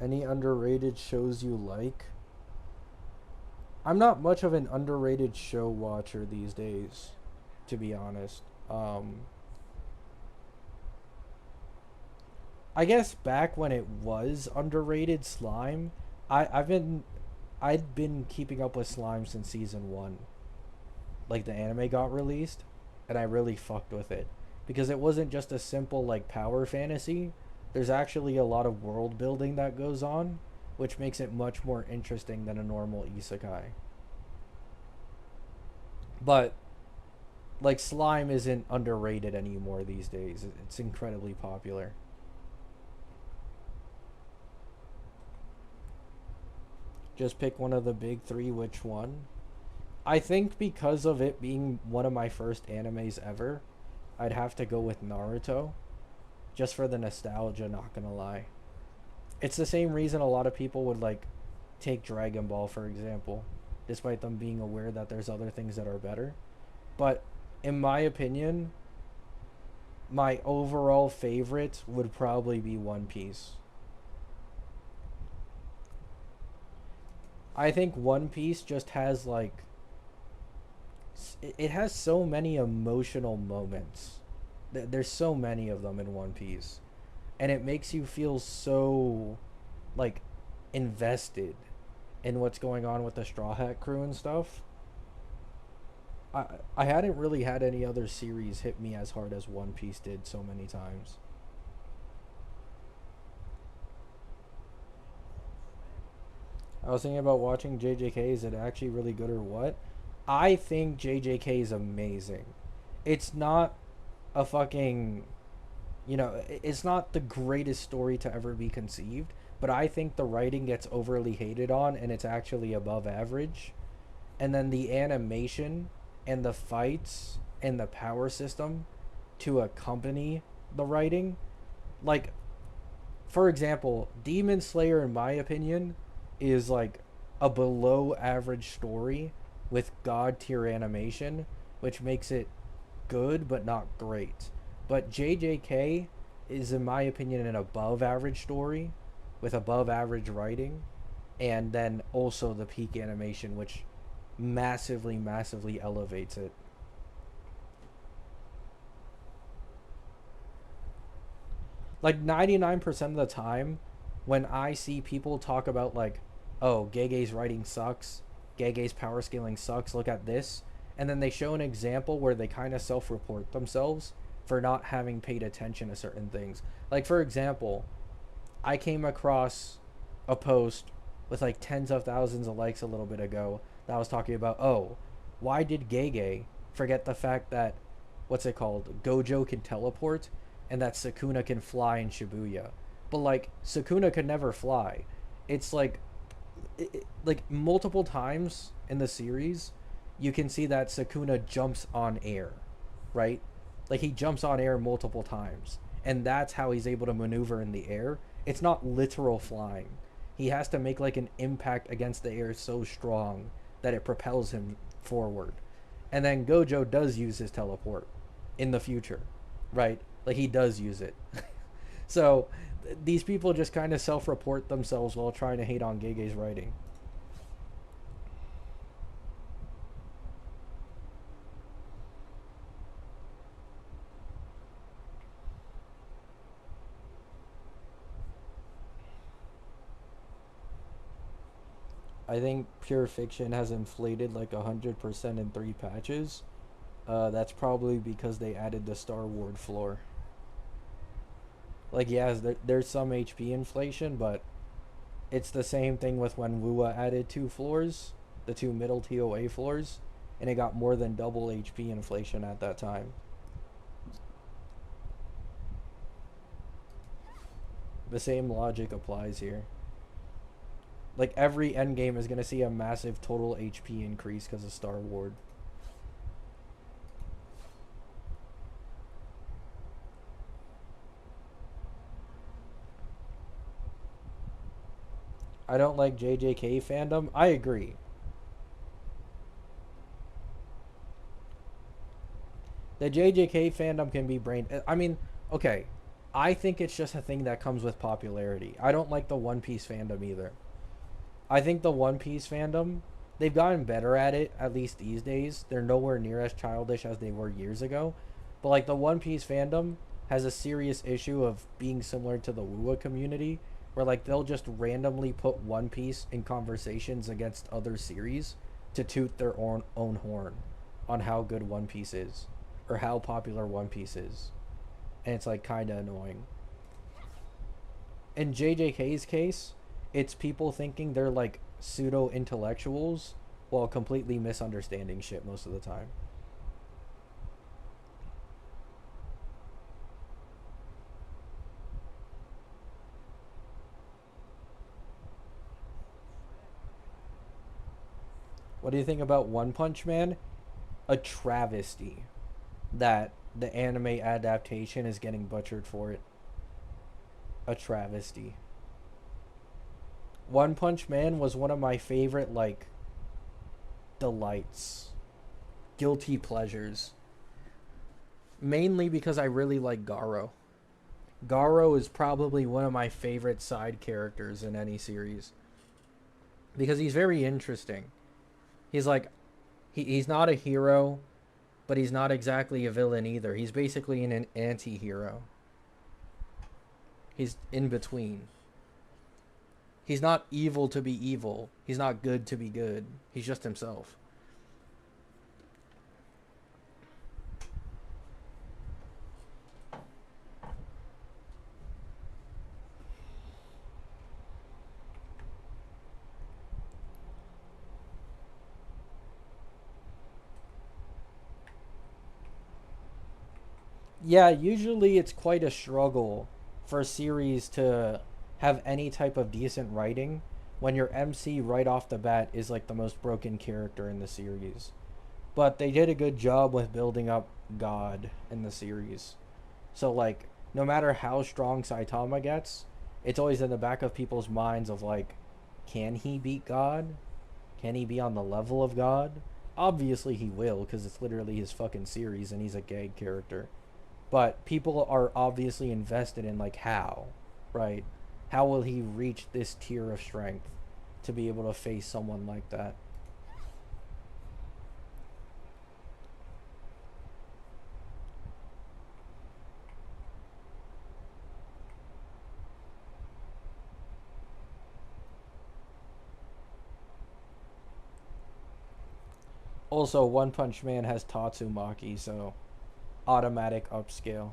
Any underrated shows you like? I'm not much of an underrated show watcher these days, to be honest. I guess back when it was underrated, Slime, I've been I'd been keeping up with Slime since season one. Like the anime got released, and I really fucked with it because it wasn't just a simple like power fantasy. There's actually a lot of world building that goes on, which makes it much more interesting than a normal isekai. But like Slime isn't underrated anymore these days. It's incredibly popular. Just pick one of the big three. Which one? I think because of it being one of my first animes ever, I'd have to go with Naruto. Just for the nostalgia, not gonna lie. It's the same reason a lot of people would like take Dragon Ball for example, despite them being aware that there's other things that are better. But in my opinion, my overall favorite would probably be One Piece. I think One Piece just has like it has so many emotional moments. There's so many of them in One Piece, and it makes you feel so like invested in what's going on with the Straw Hat crew and stuff. I hadn't really had any other series hit me as hard as One Piece did so many times. I was thinking about watching JJK. Is it actually really good or what? I think JJK is amazing. It's not a fucking, it's not the greatest story to ever be conceived, but I think the writing gets overly hated on and it's actually above average. And then the animation and the fights and the power system to accompany the writing, like for example, Demon Slayer, in my opinion, is like a below average story with god tier animation, which makes it good but not great. But JJK is, in my opinion, an above average story with above average writing, and then also the peak animation, which massively, massively elevates it. Like 99% of the time, when I see people talk about, like, oh, Gege's writing sucks, Gege's power scaling sucks, look at this, and then they show an example where they kind of self report themselves for not having paid attention to certain things. Like, for example, I came across a post with like tens of thousands of likes a little bit ago that was talking about, oh, why did Gege forget the fact that, what's it called, Gojo can teleport and that Sukuna can fly in Shibuya? But like Sukuna could never fly. It's like like multiple times in the series you can see that Sukuna jumps on air, right? Like he jumps on air multiple times, and that's how he's able to maneuver in the air. It's not literal flying. He has to make like an impact against the air so strong that it propels him forward. And then Gojo does use his teleport in the future, right? Like he does use it. So these people just kind of self-report themselves while trying to hate on Gege's writing. I think Pure Fiction has inflated like 100% in 3 patches. That's probably because they added the Star Ward floor. Like, yes, there's some HP inflation, but it's the same thing with when WUA added 2 floors, the 2 middle TOA floors, and it got more than double HP inflation at that time. The same logic applies here. Like, every endgame is going to see a massive total HP increase because of Star Ward. I don't like JJK fandom. I agree. The JJK fandom can be brain. I mean, okay. I think it's just a thing that comes with popularity. I don't like the One Piece fandom either. I think the One Piece fandom, they've gotten better at it, at least these days. They're nowhere near as childish as they were years ago. But like the One Piece fandom has a serious issue of being similar to the WUA community, where like they'll just randomly put One Piece in conversations against other series to toot their own horn on how good One Piece is or how popular One Piece is. And it's like kind of annoying. In JJK's case, it's people thinking they're like pseudo intellectuals while completely misunderstanding shit most of the time. What do you think about One Punch Man? A travesty that the anime adaptation is getting butchered for it. A travesty. One Punch Man was one of my favorite like delights, guilty pleasures. Mainly because I really like Garo. Garo is probably one of my favorite side characters in any series because he's very interesting. He's like he's not a hero, but he's not exactly a villain either. He's basically an anti-hero. He's in between. He's not evil to be evil. He's not good to be good. He's just himself. Yeah, usually it's quite a struggle for a series to have any type of decent writing when your MC right off the bat is like the most broken character in the series. But they did a good job with building up God in the series. So like no matter how strong Saitama gets, it's always in the back of people's minds of like, can he beat God? Can he be on the level of God? Obviously he will because it's literally his fucking series and he's a gag character. But people are obviously invested in like how, right? How will he reach this tier of strength to be able to face someone like that? Also, One Punch Man has Tatsumaki, so automatic upscale.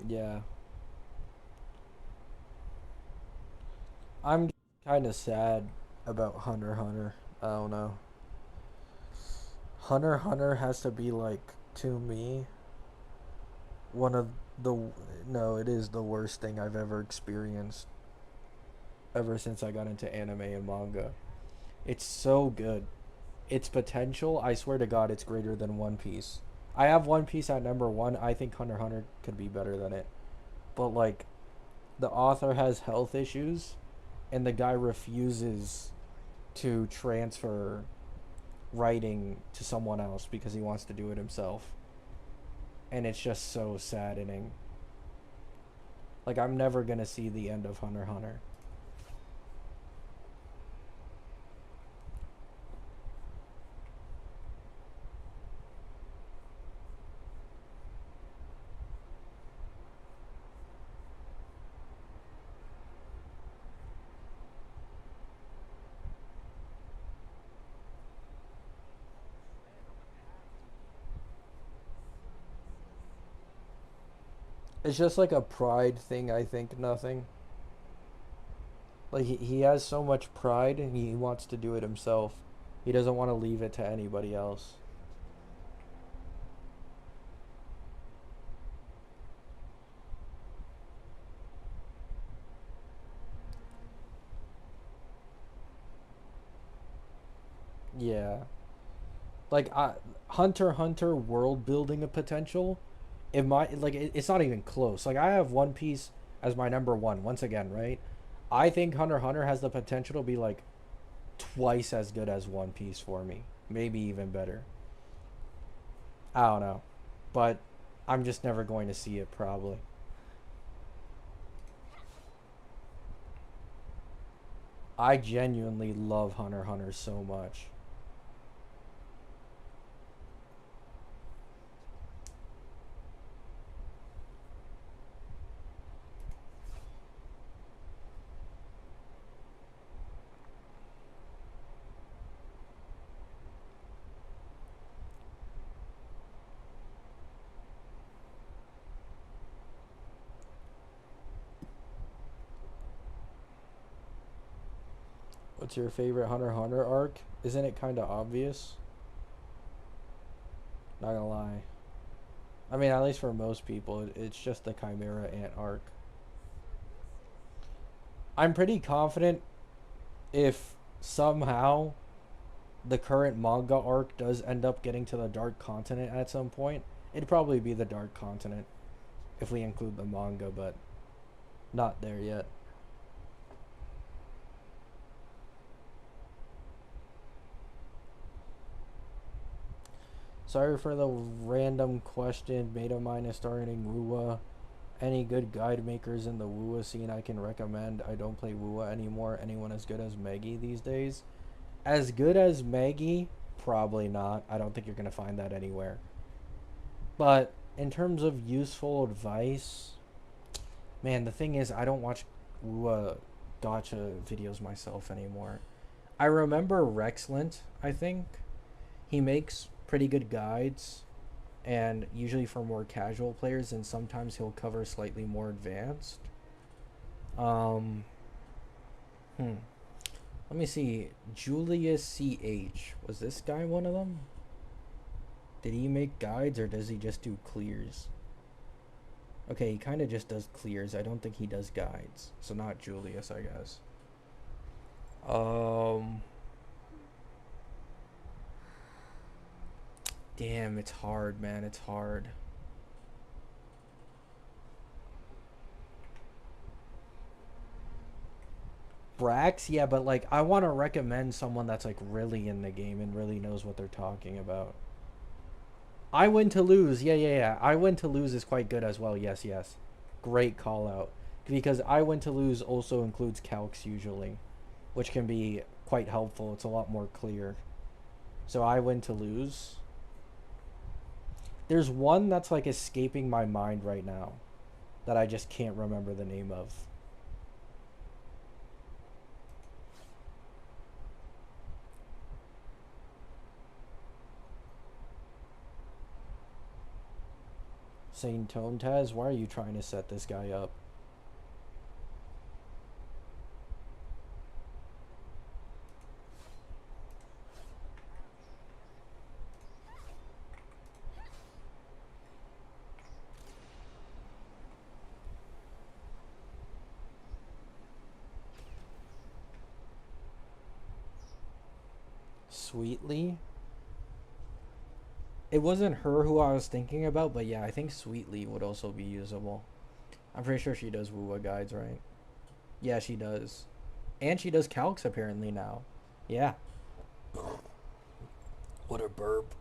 Yeah. I'm kind of sad about Hunter x Hunter. I don't know. Hunter x Hunter has to be like to me one of the no, it is the worst thing I've ever experienced ever since I got into anime and manga. It's so good. Its potential, I swear to God, it's greater than One Piece. I have One Piece at number one. I think Hunter x Hunter could be better than it. But like the author has health issues and the guy refuses to transfer writing to someone else because he wants to do it himself. And it's just so saddening. Like I'm never gonna see the end of Hunter x Hunter. It's just like a pride thing, I think, nothing. Like he has so much pride and he wants to do it himself. He doesn't want to leave it to anybody else. Yeah. Like Hunter x Hunter world building a potential, it's not even close. Like I have One Piece as my number one once again, right? I think Hunter x Hunter has the potential to be like twice as good as One Piece for me, maybe even better. I don't know, but I'm just never going to see it probably. I genuinely love Hunter x Hunter so much. What's your favorite Hunter x Hunter arc? Isn't it kind of obvious? Not gonna lie. I mean, at least for most people, it's just the Chimera Ant arc. I'm pretty confident if somehow the current manga arc does end up getting to the Dark Continent at some point, it'd probably be the Dark Continent if we include the manga, but not there yet. Sorry for the random question. Mate of mine is starting WUA. Any good guide makers in the WUA scene I can recommend? I don't play WUA anymore. Anyone as good as Maggie these days? As good as Maggie? Probably not. I don't think you're going to find that anywhere. But in terms of useful advice, man, the thing is, I don't watch WUA gotcha videos myself anymore. I remember Rexlint, I think. He makes pretty good guides, and usually for more casual players, and sometimes he'll cover slightly more advanced. Um, hmm. Let me see. Julius CH. Was this guy one of them? Did he make guides or does he just do clears? Okay, he kind of just does clears. I don't think he does guides. So not Julius, I guess. Um, Damn, it's hard, man. It's hard. Brax, yeah, but like I want to recommend someone that's like really in the game and really knows what they're talking about. I Win to Lose, yeah, yeah, yeah. I Win to Lose is quite good as well. Yes, yes. Great call out. Because I Win to Lose also includes calcs usually, which can be quite helpful. It's a lot more clear. So I Win to Lose. There's one that's like escaping my mind right now that I just can't remember the name of. Saint Tone Taz, why are you trying to set this guy up? Sweetly? It wasn't her who I was thinking about, but yeah, I think Sweetly would also be usable. I'm pretty sure she does Wuwa guides, right? Yeah, she does. And she does calcs apparently now. Yeah. What a burp.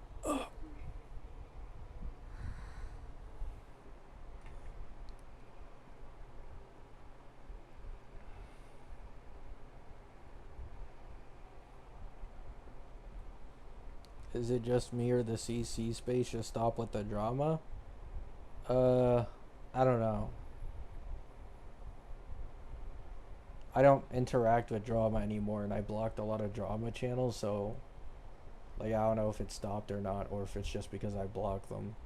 Is it just me or the CC space just stop with the drama? Uh, I don't know. I don't interact with drama anymore, and I blocked a lot of drama channels, so like I don't know if it stopped or not, or if it's just because I blocked them.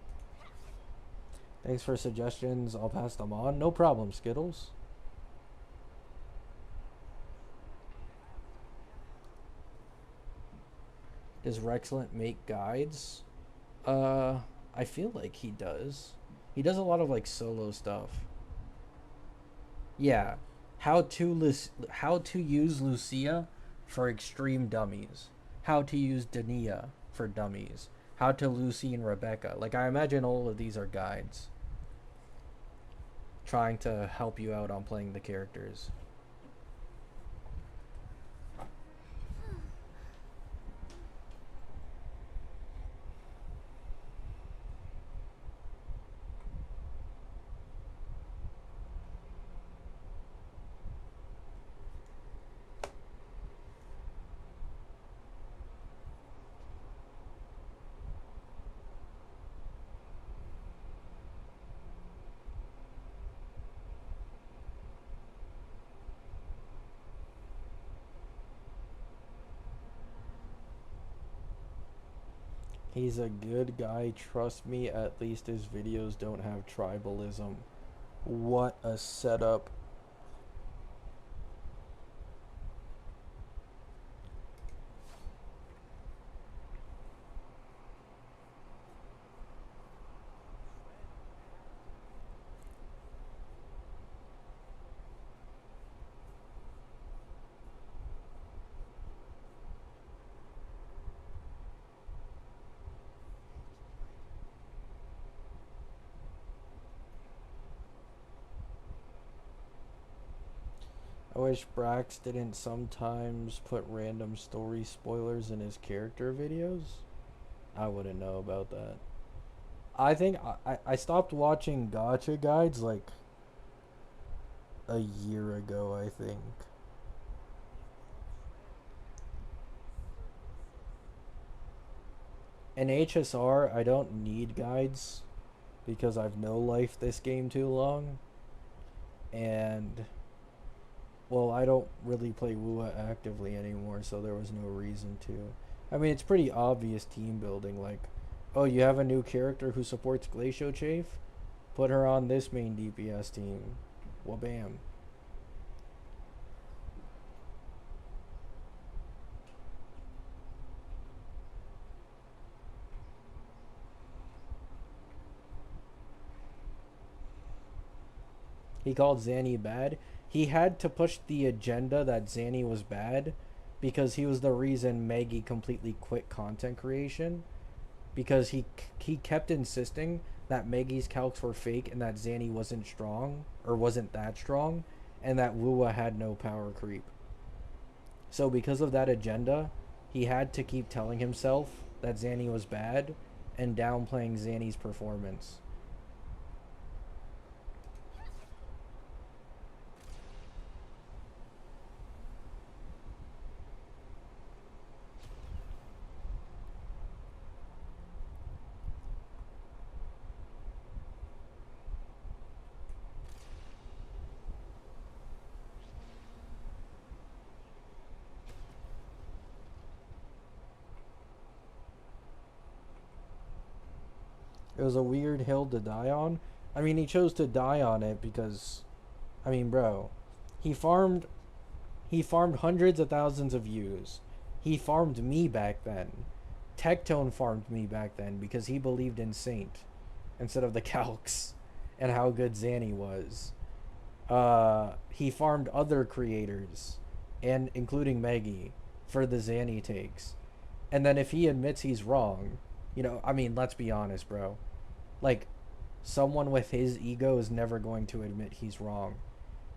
Thanks for suggestions. I'll pass them on. No problem, Skittles. Does Rexlent make guides? Uh, I feel like he does. He does a lot of like solo stuff. Yeah, how to use Lucia for extreme dummies. How to use Dania for dummies. How to Lucy and Rebecca. Like I imagine all of these are guides trying to help you out on playing the characters. He's a good guy, trust me, at least his videos don't have tribalism. What a setup. I wish Brax didn't sometimes put random story spoilers in his character videos. I wouldn't know about that. I think I stopped watching Gotcha Guides like a year ago, I think. In HSR, I don't need guides because I've no life this game too long. And, well, I don't really play WUA actively anymore, so there was no reason to. I mean, it's pretty obvious team building. Like, oh, you have a new character who supports Glacio Chafe? Put her on this main DPS team. Well, bam. He called Zanny bad. He had to push the agenda that Zanny was bad because he was the reason Maggie completely quit content creation because he kept insisting that Maggie's calcs were fake and that Zanny wasn't strong or wasn't that strong and that Wua had no power creep. So because of that agenda, he had to keep telling himself that Zanny was bad and downplaying Zanny's performance. It was a weird hill to die on. I mean, he chose to die on it because, I mean, bro, he farmed he farmed hundreds of thousands of views. He farmed me back then. Tectone farmed me back then because he believed in Saint instead of the calcs and how good Zanny was. He farmed other creators and including Maggie for the Zanny takes. And then if he admits he's wrong, I mean, let's be honest, bro. Like, someone with his ego is never going to admit he's wrong.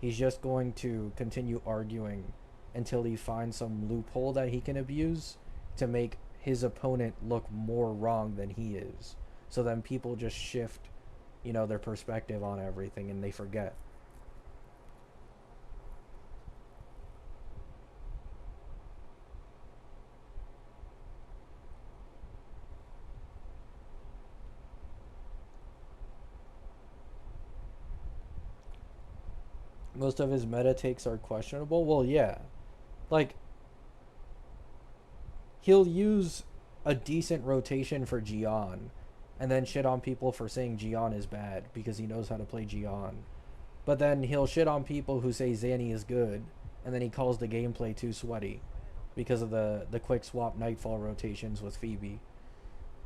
He's just going to continue arguing until he finds some loophole that he can abuse to make his opponent look more wrong than he is. So then people just shift, their perspective on everything and they forget. Most of his meta takes are questionable. Well, yeah. Like, he'll use a decent rotation for Gian and then shit on people for saying Gian is bad because he knows how to play Gian. But then he'll shit on people who say Zanny is good and then he calls the gameplay too sweaty because of the quick swap nightfall rotations with Phoebe.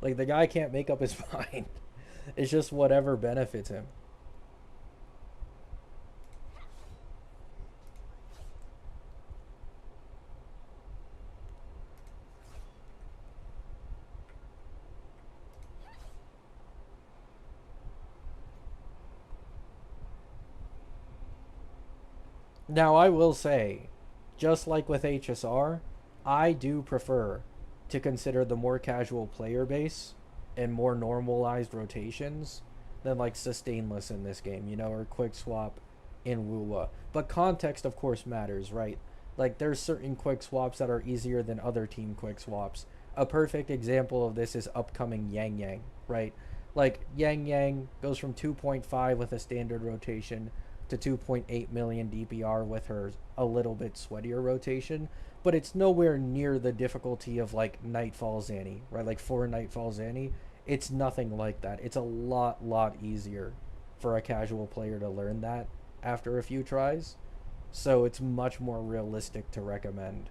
Like, the guy can't make up his mind. It's just whatever benefits him. Now, I will say, just like with HSR, I do prefer to consider the more casual player base and more normalized rotations than like sustainless in this game, or quick swap in Woowa. But context, of course, matters, right? Like, there's certain quick swaps that are easier than other team quick swaps. A perfect example of this is upcoming Yang Yang, right? Like, Yang Yang goes from 2.5 with a standard rotation to 2.8 million DPR with her a little bit sweatier rotation, but it's nowhere near the difficulty of like Nightfall Zanny, right? Like for Nightfall Zanny, it's nothing like that. It's a lot easier for a casual player to learn that after a few tries. So it's much more realistic to recommend.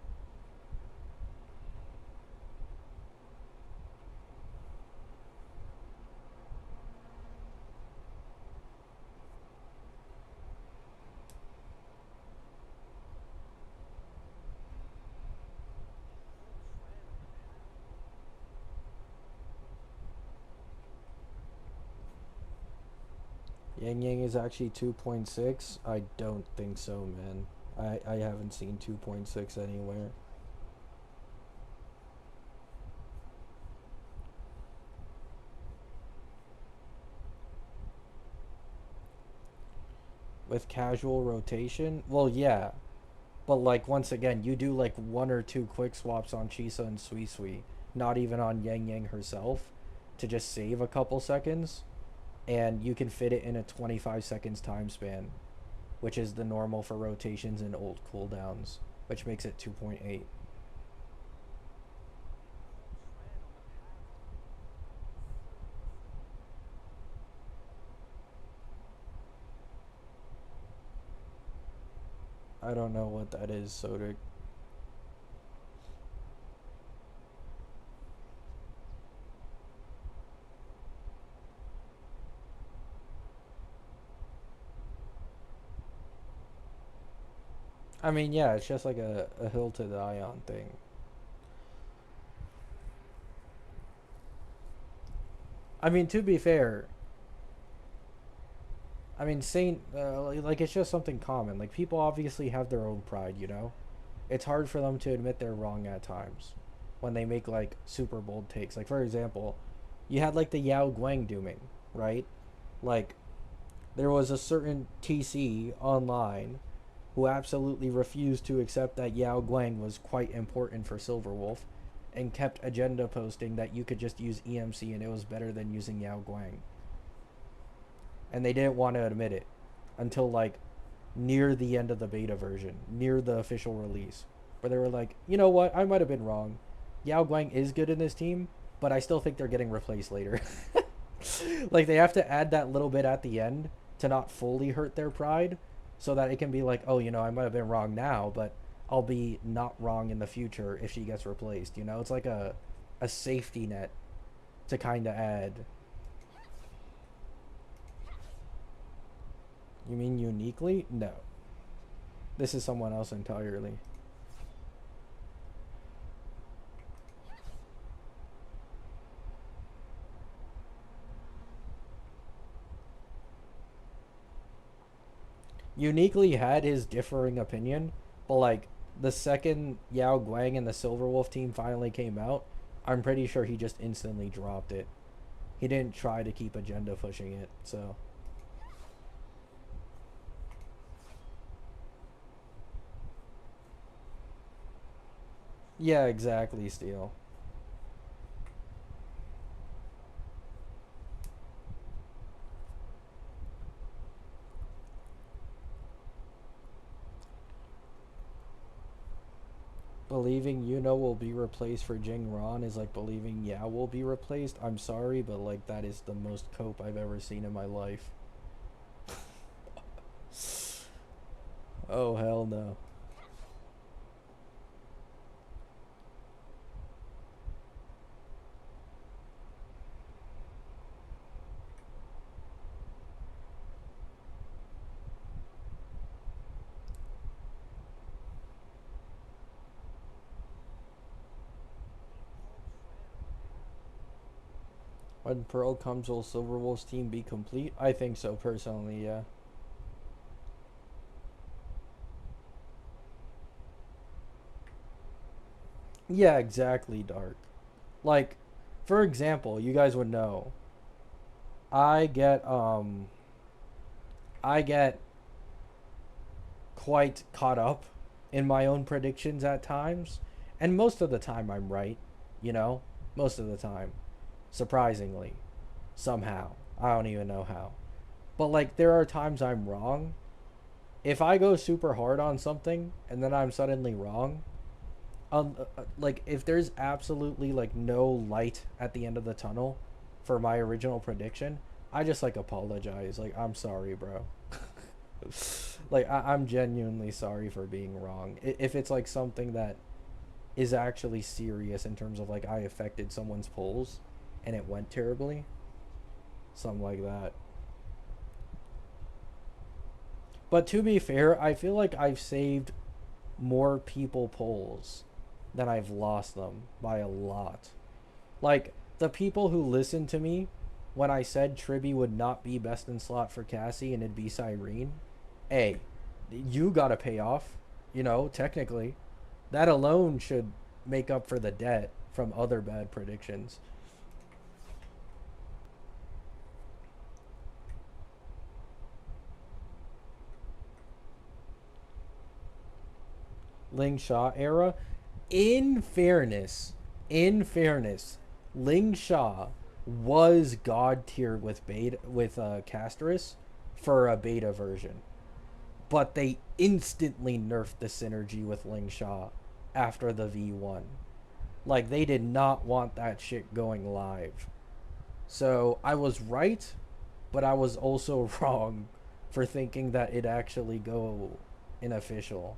Yang Yang is actually 2.6. I don't think so, man. I haven't seen 2.6 anywhere. With casual rotation, well, yeah. But like once again, you do like one or two quick swaps on Chisa and Suisui, not even on Yang Yang herself, to just save a couple seconds, and you can fit it in a 25 seconds time span, which is the normal for rotations and old cooldowns, which makes it 2.8. I don't know what that is, Sodic. I mean, yeah, it's just like a hill to die on thing. I mean, to be fair, I mean, Saint, like, it's just something common. Like, people obviously have their own pride, you know? It's hard for them to admit they're wrong at times when they make, like, super bold takes. Like, for example, you had, like, the Yao Guang dooming, right? Like, there was a certain TC online who absolutely refused to accept that Yao Guang was quite important for Silverwolf and kept agenda posting that you could just use EMC and it was better than using Yao Guang. And they didn't want to admit it until like near the end of the beta version, near the official release, where they were like, you know what, I might have been wrong. Yao Guang is good in this team, but I still think they're getting replaced later. Like they have to add that little bit at the end to not fully hurt their pride, so that it can be like, oh, you know, I might have been wrong now, but I'll be not wrong in the future if she gets replaced. You know, it's like a safety net to kind of add. You mean uniquely? No. This is someone else entirely. Uniquely had his differing opinion, but like the second Yao Guang and the Silverwolf team finally came out, I'm pretty sure he just instantly dropped it. He didn't try to keep agenda pushing it, so yeah, exactly, Steel. Believing Yuno will be replaced for Jing Ron is like believing Yao will be replaced. I'm sorry, but like that is the most cope I've ever seen in my life. Oh hell no. When Pearl comes, will Silverwolf's team be complete? I think so personally, yeah. Yeah, exactly, Dark. Like, for example, you guys would know. I get I get quite caught up in my own predictions at times, and most of the time I'm right, you know? Most of the time, surprisingly, somehow. I don't even know how. But like there are times I'm wrong. If I go super hard on something and then I'm suddenly wrong, like if there's absolutely like no light at the end of the tunnel for my original prediction, I just like apologize. Like I'm sorry, bro. Like I'm genuinely sorry for being wrong. If it's like something that is actually serious in terms of like I affected someone's polls and it went terribly, something like that. But to be fair, I feel like I've saved more people polls than I've lost them by a lot. Like the people who listened to me when I said Tribby would not be best in slot for Cassie and it'd be Cyrene, A, you gotta pay off. You know, technically, that alone should make up for the debt from other bad predictions. Ling Sha era. In fairness, in fairness, Ling Sha was god tier with Casterus for a beta version, but they instantly nerfed the synergy with Ling Sha after the V1. Like they did not want that shit going live. So I was right, but I was also wrong for thinking that it actually go unofficial.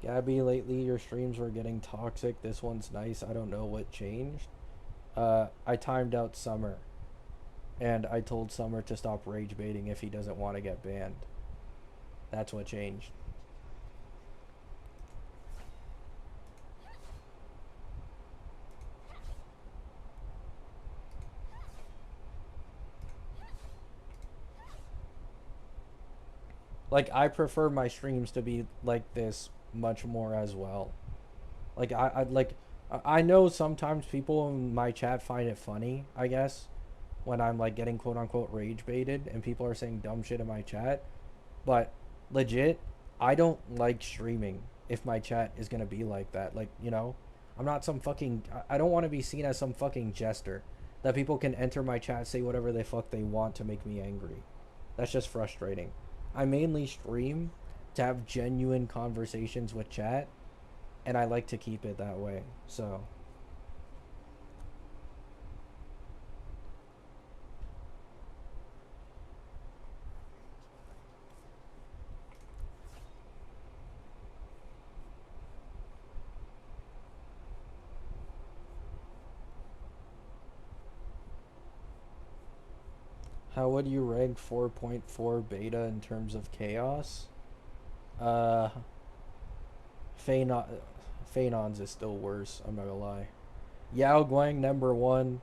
Gabby, lately your streams were getting toxic. This one's nice. I don't know what changed. I timed out Summer, and I told Summer to stop rage baiting if he doesn't want to get banned. That's what changed. Like I prefer my streams to be like this much more as well. Like I know sometimes people in my chat find it funny, I guess, when I'm like getting quote unquote rage baited and people are saying dumb shit in my chat. But legit, I don't like streaming if my chat is gonna be like that. Like, you know, I'm not some fucking. I don't want to be seen as some fucking jester that people can enter my chat, say whatever the fuck they want to make me angry. That's just frustrating. I mainly stream to have genuine conversations with chat, and I like to keep it that way. So, how would you rank 4.4 beta in terms of chaos? Uh, Phanon, Phanon's is still worse. I'm not gonna lie. Yao Guang number one,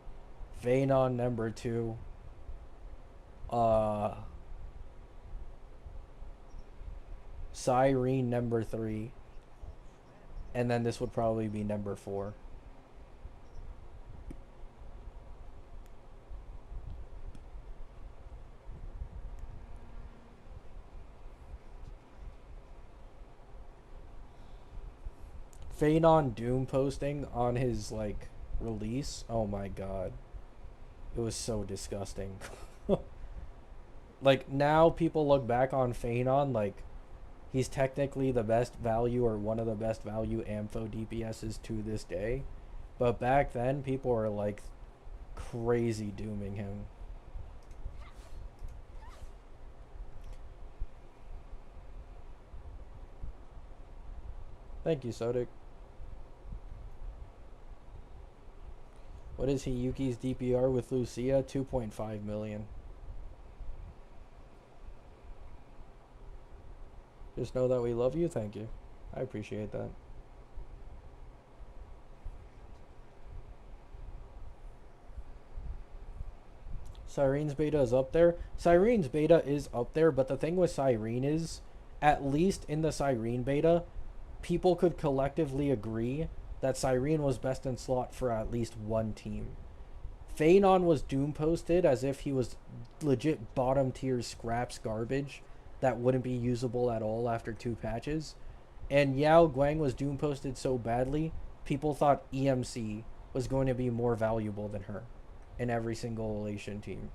Phanon number two, uh, Cyrene number three, and then this would probably be number four. Phanon Doom posting on his like release. Oh my god, it was so disgusting. Like now people look back on Phanon like he's technically the best value or one of the best value Ampho DPSs to this day. But back then people were like crazy dooming him. Thank you, Sodic. What is he Yuki's DPR with Lucia? 2.5 million. Just know that we love you. Thank you. I appreciate that. Cyrene's beta is up there. Cyrene's beta is up there, but the thing with Cyrene is, at least in the Cyrene beta, people could collectively agree that Cyrene was best in slot for at least one team. Phanon was doom posted as if he was legit bottom tier scraps garbage that wouldn't be usable at all after two patches. And Yao Guang was doom posted so badly, people thought EMC was going to be more valuable than her in every single Elation team.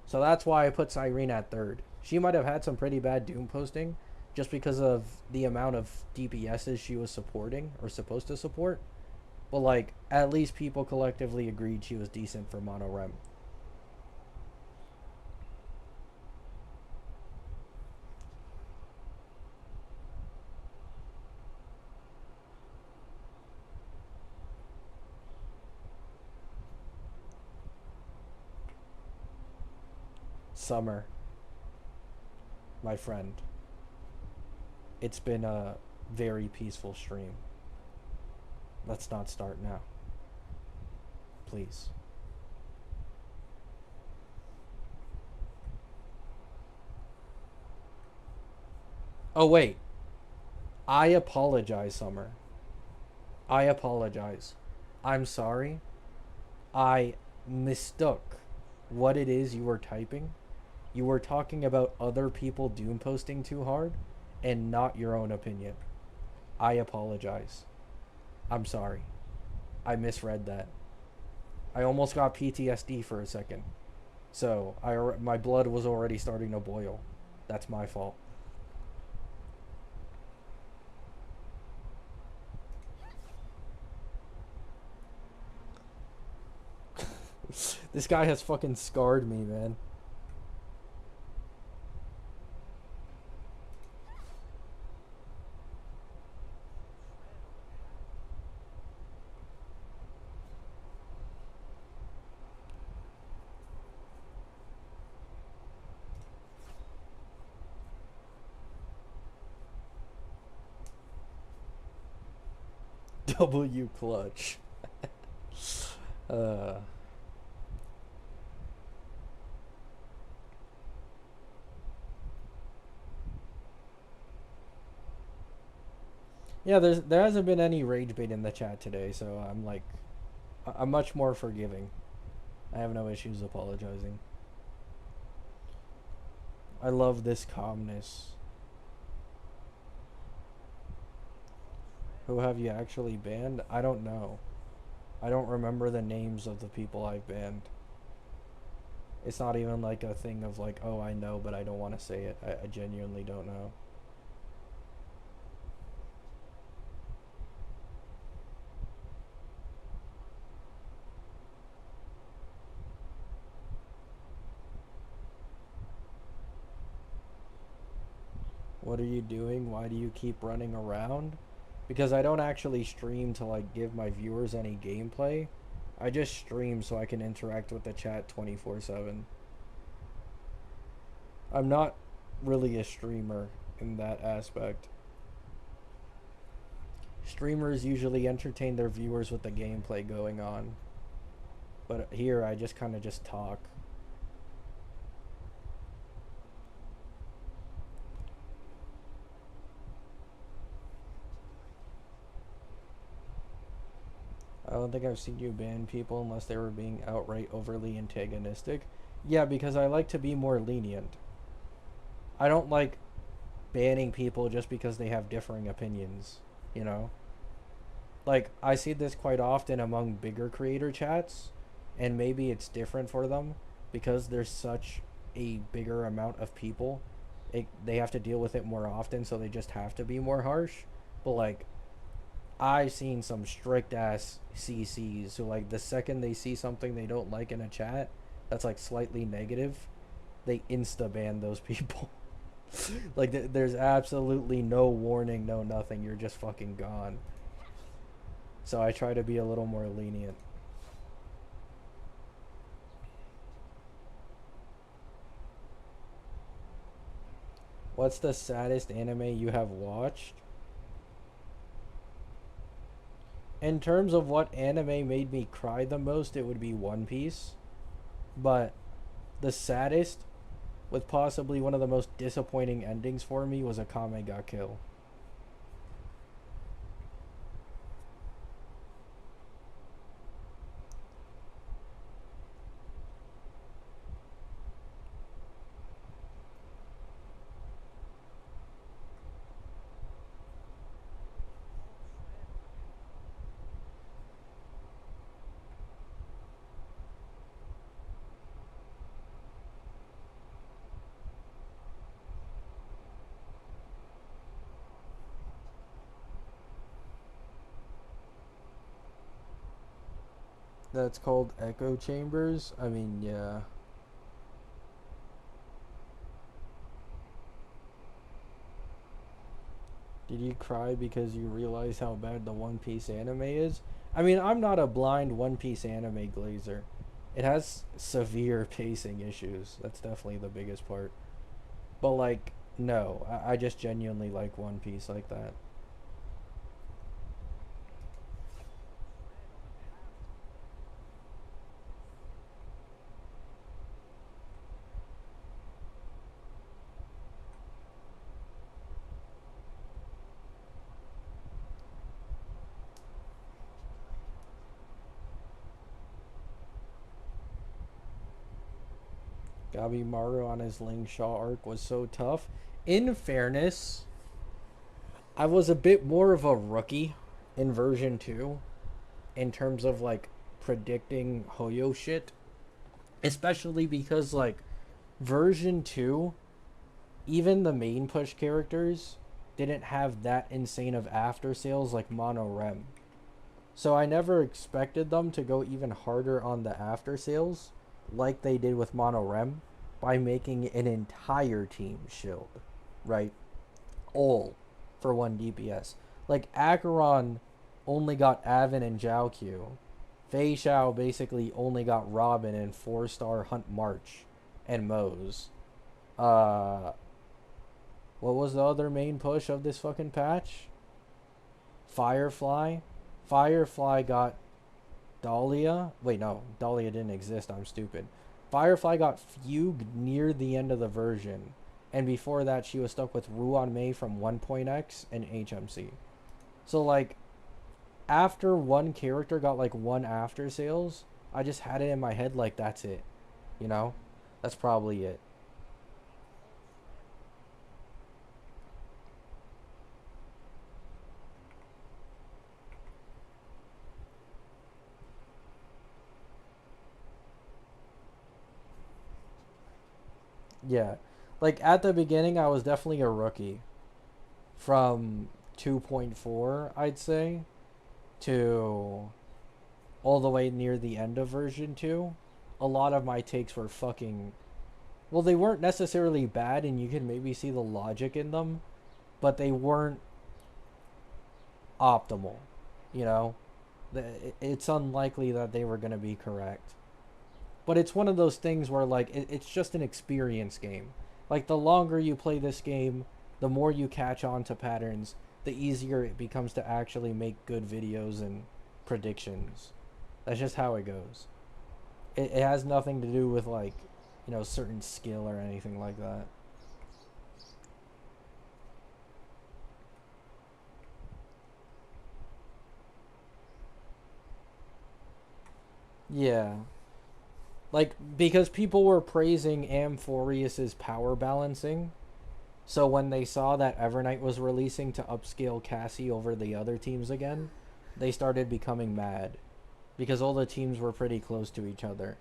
So that's why I put Cyrene at third. She might have had some pretty bad doom posting just because of the amount of DPSs she was supporting or supposed to support. But like at least people collectively agreed she was decent for mono rem. Summer, my friend. It's been a very peaceful stream. Let's not start now. Please. Oh, wait. I apologize, Summer. I apologize. I'm sorry. I mistook what it is you were typing. You were talking about other people doom posting too hard and not your own opinion. I apologize. I'm sorry. I misread that. I almost got PTSD for a second. So, my blood was already starting to boil. That's my fault. This guy has fucking scarred me, man. W clutch. uh Yeah, there hasn't been any rage bait in the chat today, so I'm like I'm much more forgiving. I have no issues apologizing. I love this calmness. Who have you actually banned? I don't know. I don't remember the names of the people I've banned. It's not even like a thing of like, oh, I know, but I don't want to say it. I genuinely don't know. What are you doing? Why do you keep running around? Because I don't actually stream to like give my viewers any gameplay. I just stream so I can interact with the chat 24/7. I'm not really a streamer in that aspect. Streamers usually entertain their viewers with the gameplay going on. But here I just kind of just talk. I don't think I've seen you ban people unless they were being outright overly antagonistic. Yeah, because I like to be more lenient. I don't like banning people just because they have differing opinions, you know? Like, I see this quite often among bigger creator chats, and maybe it's different for them because there's such a bigger amount of people. They have to deal with it more often, so they just have to be more harsh. But, like, I've seen some strict ass CCs who, like, the second they see something they don't like in a chat that's like slightly negative, they insta ban those people. Like, there's absolutely no warning, no nothing. You're just fucking gone. So I try to be a little more lenient. What's the saddest anime you have watched? In terms of what anime made me cry the most, it would be One Piece. But the saddest, with possibly one of the most disappointing endings for me, was Akame ga Kill. That's called Echo Chambers? I mean, yeah. Did you cry because you realize how bad the One Piece anime is? I mean, I'm not a blind One Piece anime glazer. It has severe pacing issues. That's definitely the biggest part. But, like, no. I just genuinely like One Piece like that. Gabimaru on his Ling Shaw arc was so tough. In fairness, I was a bit more of a rookie in version 2 in terms of like predicting Hoyo shit, especially because like version 2, even the main push characters didn't have that insane of after sales like Mono Rem. So I never expected them to go even harder on the after sales like they did with Mono Rem by making an entire team shield, right? All for 1 DPS. Like Acheron only got Avon and Zhao Q. Fei Xiao basically only got Robin and 4-star Hunt March and Moze. Uh what was the other main push of this fucking patch? Firefly. Firefly got Dahlia. Wait, no, Dahlia didn't exist. I'm stupid. Firefly got Fugue near the end of the version, and before that, she was stuck with Ruan Mei from 1.x and HMC. So like, after one character got like one after sales, I just had it in my head like that's it. You know, that's probably it. Yeah, like at the beginning, I was definitely a rookie from 2.4, I'd say, to all the way near the end of version 2. A lot of my takes were fucking, well, they weren't necessarily bad and you could maybe see the logic in them, but they weren't optimal, you know? It's unlikely that they were going to be correct. But it's one of those things where like it's just an experience game. Like the longer you play this game, the more you catch on to patterns, the easier it becomes to actually make good videos and predictions. That's just how it goes. It has nothing to do with like, certain skill or anything like that. Yeah. Like because people were praising Amphorius's power balancing. So when they saw that Evernight was releasing to upscale Cassie over the other teams again, they started becoming mad because all the teams were pretty close to each other.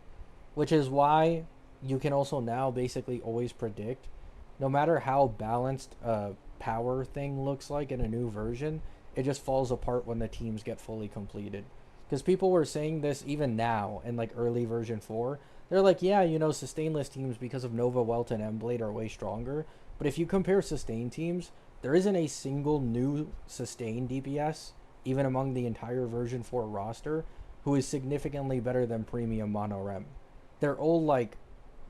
Which is why you can also now basically always predict, no matter how balanced a power thing looks like in a new version, it just falls apart when the teams get fully completed. Because people were saying this even now in like early version 4. They're like, yeah, sustainless teams because of Nova, Welt, and Emblade are way stronger. But if you compare sustain teams, there isn't a single new sustain DPS, even among the entire version 4 roster, who is significantly better than premium Mono Rem. They're all like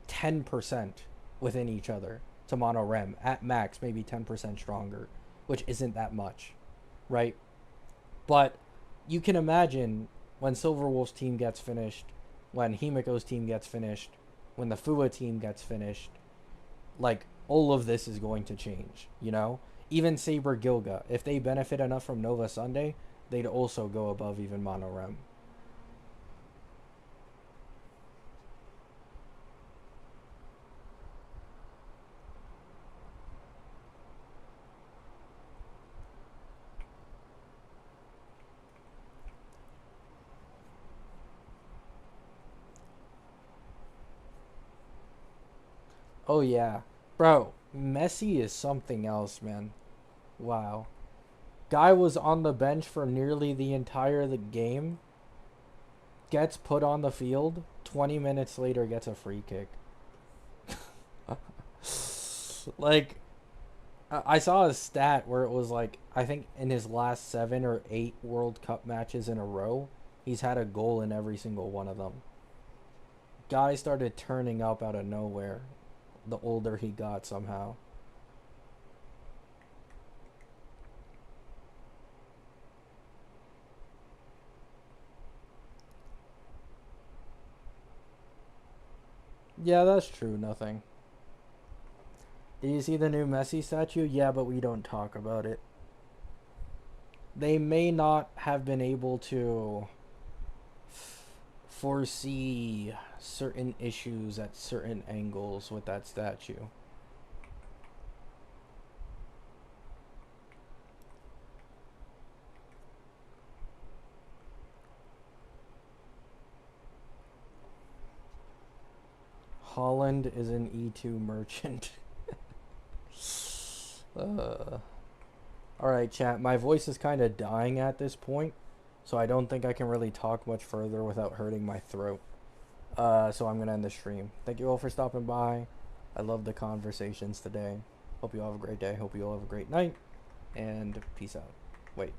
10% within each other to Mono Rem. At max, maybe 10% stronger, which isn't that much, right? But you can imagine when Silverwolf's team gets finished, when Himiko's team gets finished, when the Fua team gets finished, like all of this is going to change. Even Saber Gilga, if they benefit enough from Nova Sunday, they'd also go above even Mono Rem. Oh yeah. Bro, Messi is something else, man. Wow. Guy was on the bench for nearly the entire the game, gets put on the field, 20 minutes later gets a free kick. Like I saw a stat where it was like I think in his last 7 or 8 World Cup matches in a row, he's had a goal in every single one of them. Guy started turning up out of nowhere the older he got somehow. Yeah, that's true. Nothing. Did you see the new Messi statue? Yeah, but we don't talk about it. They may not have been able to foresee certain issues at certain angles with that statue. Holland is an E2 merchant. Alright, chat. My voice is kind of dying at this point, so I don't think I can really talk much further without hurting my throat. So I'm going to end the stream. Thank you all for stopping by. I love the conversations today. Hope you all have a great day. Hope you all have a great night. And peace out. Wait.